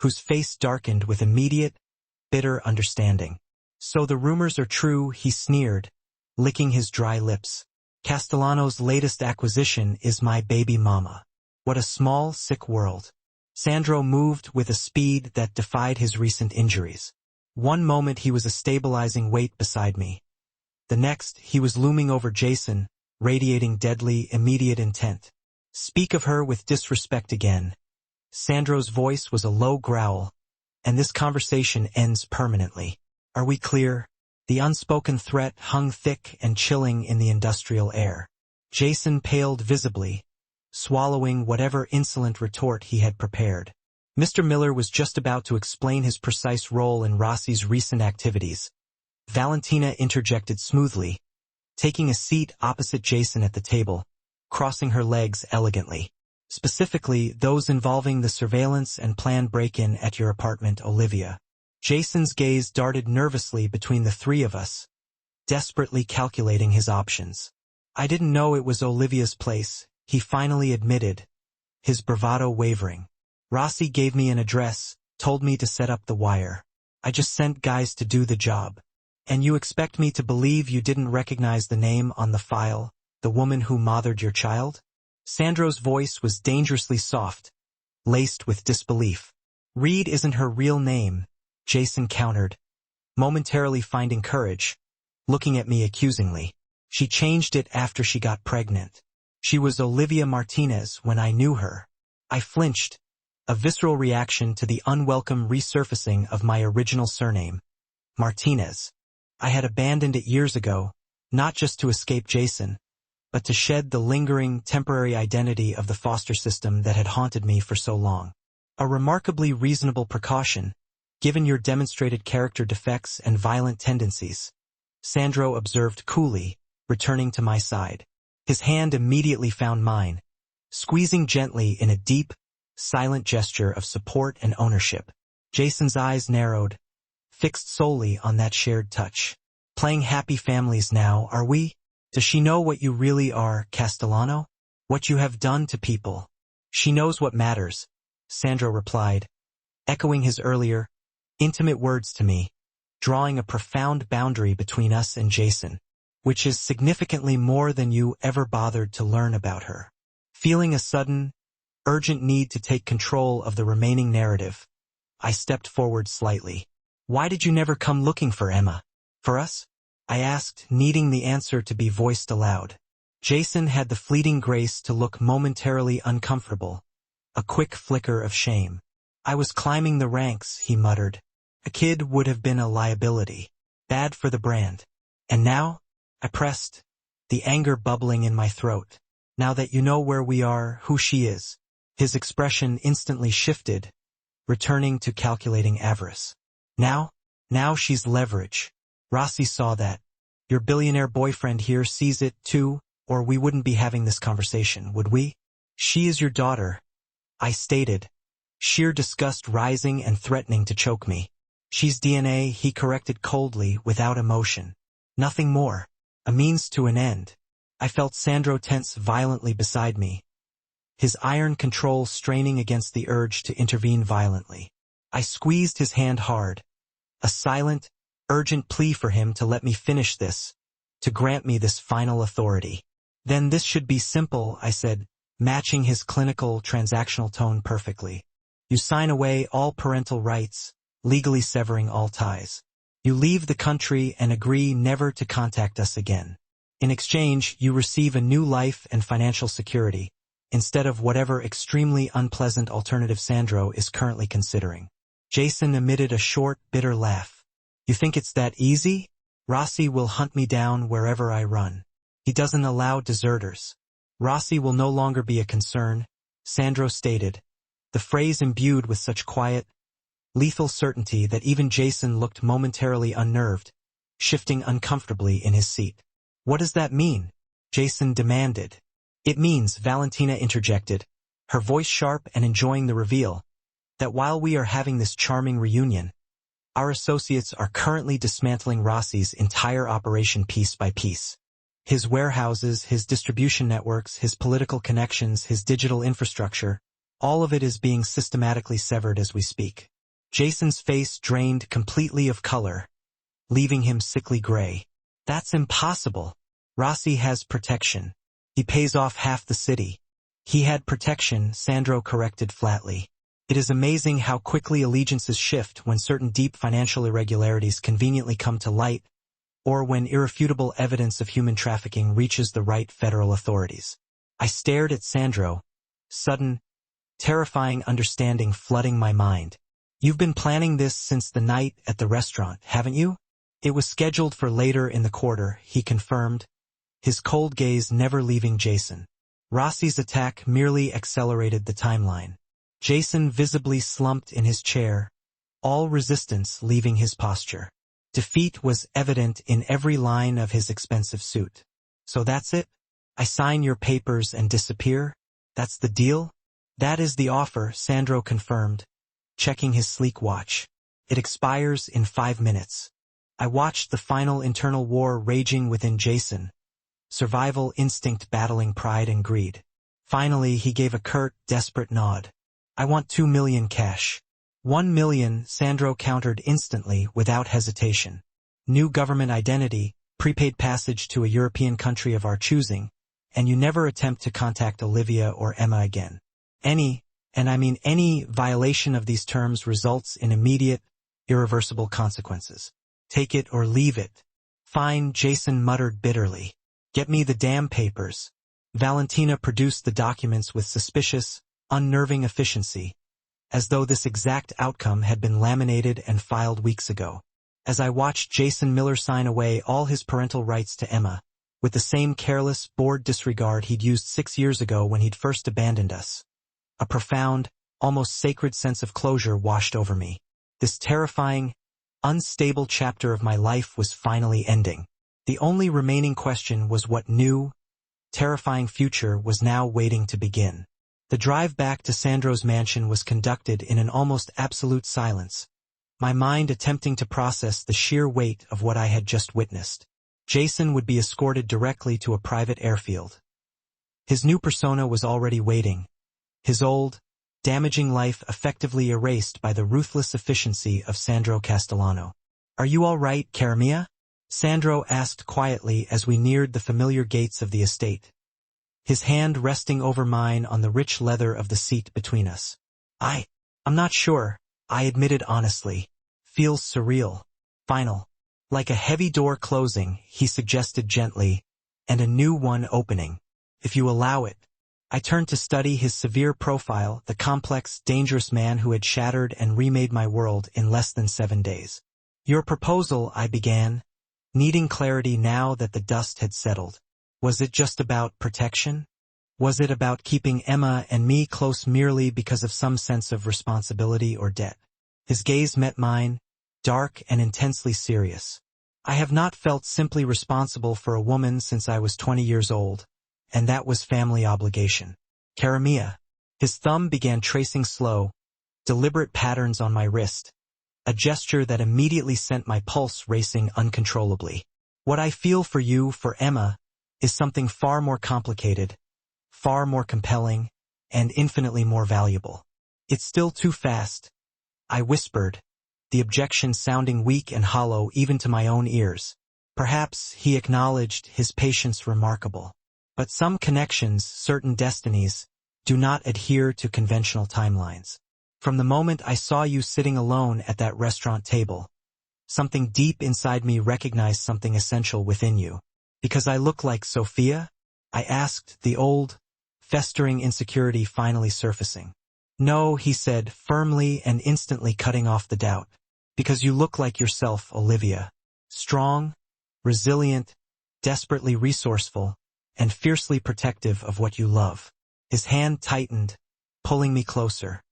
[SPEAKER 1] whose face darkened with immediate, bitter understanding. "So the rumors are true," he sneered, licking his dry lips. "Castellano's latest acquisition is my baby mama. What a small, sick world." Sandro moved with a speed that defied his recent injuries. One moment he was a stabilizing weight beside me. The next, he was looming over Jason, radiating deadly, immediate intent. "Speak of her with disrespect again." Sandro's voice was a low growl, "and this conversation ends permanently. Are we clear?" The unspoken threat hung thick and chilling in the industrial air. Jason paled visibly, swallowing whatever insolent retort he had prepared. Mr. Miller was just about to explain his precise role in Rossi's recent activities. Valentina interjected smoothly, taking a seat opposite Jason at the table, crossing her legs elegantly. "Specifically, those involving the surveillance and planned break-in at your apartment, Olivia." Jason's gaze darted nervously between the three of us, desperately calculating his options. "I didn't know it was Olivia's place," he finally admitted, his bravado wavering. "Rossi gave me an address, told me to set up the wire. I just sent guys to do the job. And you expect me to believe you didn't recognize the name on the file, the woman who mothered your child?" Sandro's voice was dangerously soft, laced with disbelief. "Reed isn't her real name," Jason countered, momentarily finding courage, looking at me accusingly. "She changed it after she got pregnant. She was Olivia Martinez when I knew her." I flinched, a visceral reaction to the unwelcome resurfacing of my original surname, Martinez. I had abandoned it years ago, not just to escape Jason, but to shed the lingering, temporary identity of the foster system that had haunted me for so long. A remarkably reasonable precaution, given your demonstrated character defects and violent tendencies, Sandro observed coolly, returning to my side. His hand immediately found mine, squeezing gently in a deep, silent gesture of support and ownership. Jason's eyes narrowed, fixed solely on that shared touch. "Playing happy families now, are we? Does she know what you really are, Castellano? What you have done to people?" "She knows what matters," Sandro replied, echoing his earlier, intimate words to me, drawing a profound boundary between us and Jason, "which is significantly more than you ever bothered to learn about her." Feeling a sudden, urgent need to take control of the remaining narrative, I stepped forward slightly. "Why did you never come looking for Emma? For us?" I asked, needing the answer to be voiced aloud. Jason had the fleeting grace to look momentarily uncomfortable, a quick flicker of shame. "I was climbing the ranks," he muttered. "A kid would have been a liability. Bad for the brand." "And now?" I pressed, the anger bubbling in my throat. "Now that you know where we are, who she is." His expression instantly shifted, returning to calculating avarice. Now she's leverage. Rossi saw that. Your billionaire boyfriend here sees it too, or we wouldn't be having this conversation, would we? She is your daughter," I stated, sheer disgust rising and threatening to choke me. "She's DNA," he corrected coldly, without emotion. "Nothing more. A means to an end." I felt Sandro tense violently beside me, his iron control straining against the urge to intervene violently. I squeezed his hand hard, a silent, urgent plea for him to let me finish this, to grant me this final authority. "Then this should be simple," I said, matching his clinical, transactional tone perfectly. "You sign away all parental rights, legally severing all ties. You leave the country and agree never to contact us again. In exchange, you receive a new life and financial security, instead of whatever extremely unpleasant alternative Sandro is currently considering." Jason emitted a short, bitter laugh. "You think it's that easy? Rossi will hunt me down wherever I run. He doesn't allow deserters." "Rossi will no longer be a concern," Sandro stated, the phrase imbued with such quiet, lethal certainty that even Jason looked momentarily unnerved, shifting uncomfortably in his seat. "What does that mean?" Jason demanded. "It means," Valentina interjected, her voice sharp and enjoying the reveal, "that while we are having this charming reunion, our associates are currently dismantling Rossi's entire operation piece by piece. His warehouses, his distribution networks, his political connections, his digital infrastructure, all of it is being systematically severed as we speak." Jason's face drained completely of color, leaving him sickly gray. "That's impossible. Rossi has protection. He pays off half the city." "He had protection," Sandro corrected flatly. "It is amazing how quickly allegiances shift when certain deep financial irregularities conveniently come to light, or when irrefutable evidence of human trafficking reaches the right federal authorities." I stared at Sandro, sudden, terrifying understanding flooding my mind. "You've been planning this since the night at the restaurant, haven't you?" "It was scheduled for later in the quarter," he confirmed, his cold gaze never leaving Jason. "Rossi's attack merely accelerated the timeline." Jason visibly slumped in his chair, all resistance leaving his posture. Defeat was evident in every line of his expensive suit. "So that's it? I sign your papers and disappear? That's the deal?" "That is the offer," Sandro confirmed, checking his sleek watch. "It expires in 5 minutes." I watched the final internal war raging within Jason, survival instinct battling pride and greed. Finally, he gave a curt, desperate nod. "I want 2 million cash." 1 million, Sandro countered instantly, without hesitation. "New government identity, prepaid passage to a European country of our choosing, and you never attempt to contact Olivia or Emma again. Any, and I mean any, violation of these terms results in immediate, irreversible consequences. Take it or leave it." "Fine," Jason muttered bitterly. "Get me the damn papers." Valentina produced the documents with suspicious, unnerving efficiency, as though this exact outcome had been laminated and filed weeks ago. As I watched Jason Miller sign away all his parental rights to Emma, with the same careless, bored disregard he'd used 6 years ago when he'd first abandoned us, a profound, almost sacred sense of closure washed over me. This terrifying, unstable chapter of my life was finally ending. The only remaining question was what new, terrifying future was now waiting to begin. The drive back to Sandro's mansion was conducted in an almost absolute silence, my mind attempting to process the sheer weight of what I had just witnessed. Jason would be escorted directly to a private airfield. His new persona was already waiting, his old, damaging life effectively erased by the ruthless efficiency of Sandro Castellano. "Are you all right, Caramia?" Sandro asked quietly as we neared the familiar gates of the estate, his hand resting over mine on the rich leather of the seat between us. I'm not sure," I admitted honestly. "Feels surreal. Final. Like a heavy door closing," he suggested gently, "and a new one opening. If you allow it." I turned to study his severe profile, the complex, dangerous man who had shattered and remade my world in less than 7 days. "Your proposal," I began, needing clarity now that the dust had settled. Was it just about protection? Was it about keeping Emma and me close merely because of some sense of responsibility or debt? His gaze met mine, dark and intensely serious. "I have not felt simply responsible for a woman since I was 20 years old, and that was family obligation. Caramia." His thumb began tracing slow, deliberate patterns on my wrist, a gesture that immediately sent my pulse racing uncontrollably. "What I feel for you, for Emma, is something far more complicated, far more compelling, and infinitely more valuable." "It's still too fast," I whispered, the objection sounding weak and hollow even to my own ears. Perhaps, he acknowledged, his patience remarkable. "But some connections, certain destinies, do not adhere to conventional timelines. From the moment I saw you sitting alone at that restaurant table, something deep inside me recognized something essential within you. Because I look like Sophia?" I asked, the old, festering insecurity finally surfacing. "No," he said, firmly and instantly cutting off the doubt. "Because you look like yourself, Olivia. Strong, resilient, desperately resourceful, and fiercely protective of what you love." His hand tightened, pulling me closer.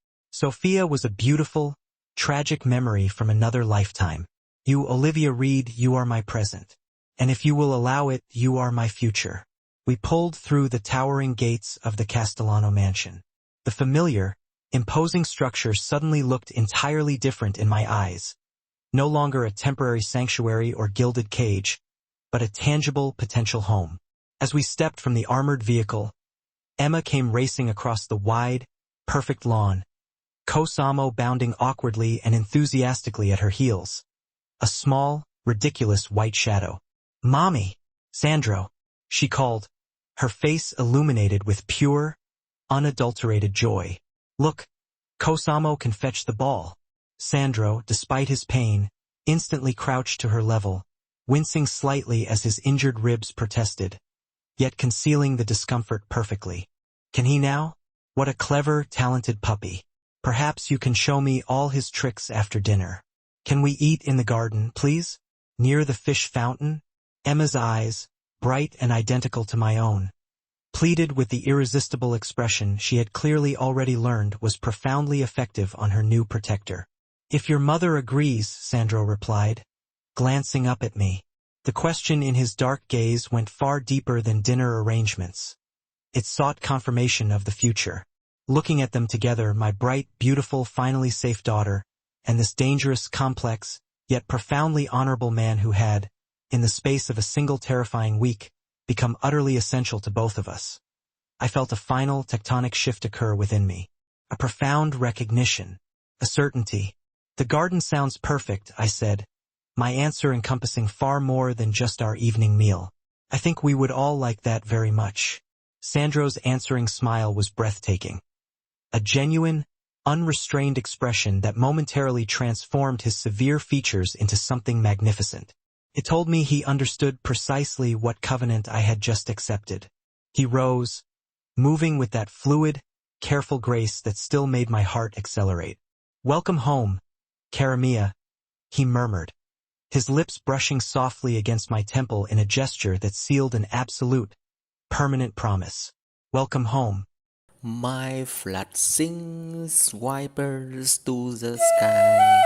[SPEAKER 1] Sophia was a beautiful, tragic memory from another lifetime. You, Olivia Reed, you are my present. And if you will allow it, you are my future. We pulled through the towering gates of the Castellano mansion. The familiar, imposing structure suddenly looked entirely different in my eyes. No longer a temporary sanctuary or gilded cage, but a tangible potential home. As we stepped from the armored vehicle, Emma came racing across the wide, perfect lawn, Cosamo bounding awkwardly and enthusiastically at her heels. A small, ridiculous white shadow. "Mommy! Sandro!" she called, her face illuminated with pure, unadulterated joy. "Look, Cosamo can fetch the ball." Sandro, despite his pain, instantly crouched to her level, wincing slightly as his injured ribs protested, yet concealing the discomfort perfectly. "Can he now? What a clever, talented puppy. Perhaps you can show me all his tricks after dinner. Can we eat in the garden, please? Near the fish fountain?" Emma's eyes, bright and identical to my own, pleaded with the irresistible expression she had clearly already learned was profoundly effective on her new protector. "If your mother agrees," Sandro replied, glancing up at me. The question in his dark gaze went far deeper than dinner arrangements. It sought confirmation of the future. Looking at them together, my bright, beautiful, finally safe daughter, and this dangerous, complex, yet profoundly honorable man who had, in the space of a single terrifying week, become utterly essential to both of us. I felt a final tectonic shift occur within me. A profound recognition. A certainty. "The garden sounds perfect," I said, my answer encompassing far more than just our evening meal. "I think we would all like that very much." Sandro's answering smile was breathtaking. A genuine, unrestrained expression that momentarily transformed his severe features into something magnificent. It told me he understood precisely what covenant I had just accepted. He rose, moving with that fluid, careful grace that still made my heart accelerate. "Welcome home, cara mia," he murmured, his lips brushing softly against my temple in a gesture that sealed an absolute, permanent promise. "Welcome home."
[SPEAKER 2] My flag sings wipers to the sky.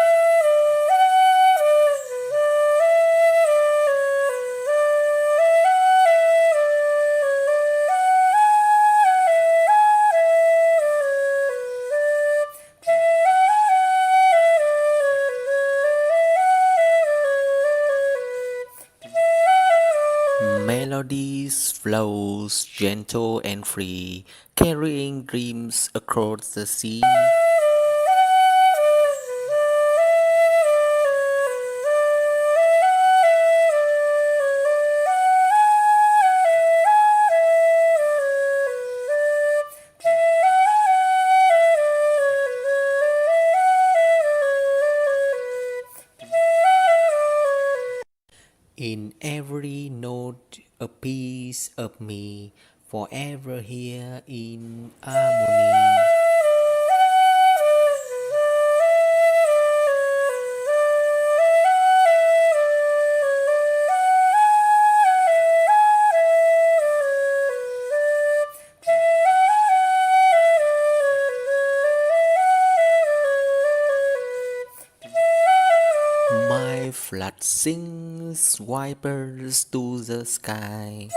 [SPEAKER 2] Melodies flows gentle and free, carrying dreams across the sea. In every note a piece of me, forever here in harmony. My flag sings wipers to the sky.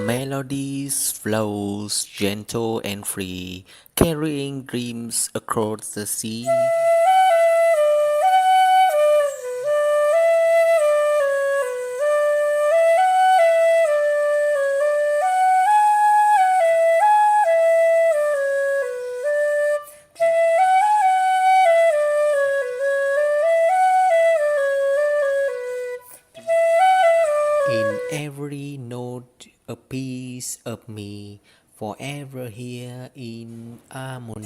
[SPEAKER 2] Melodies flows gentle and free, carrying dreams across the sea. In every note a piece of me, forever here in harmony.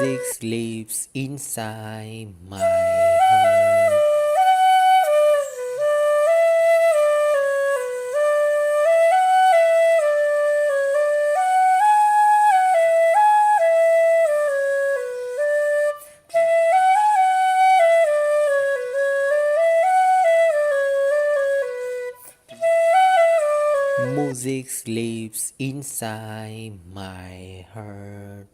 [SPEAKER 2] Music lives inside my heart. Music lives inside my heart.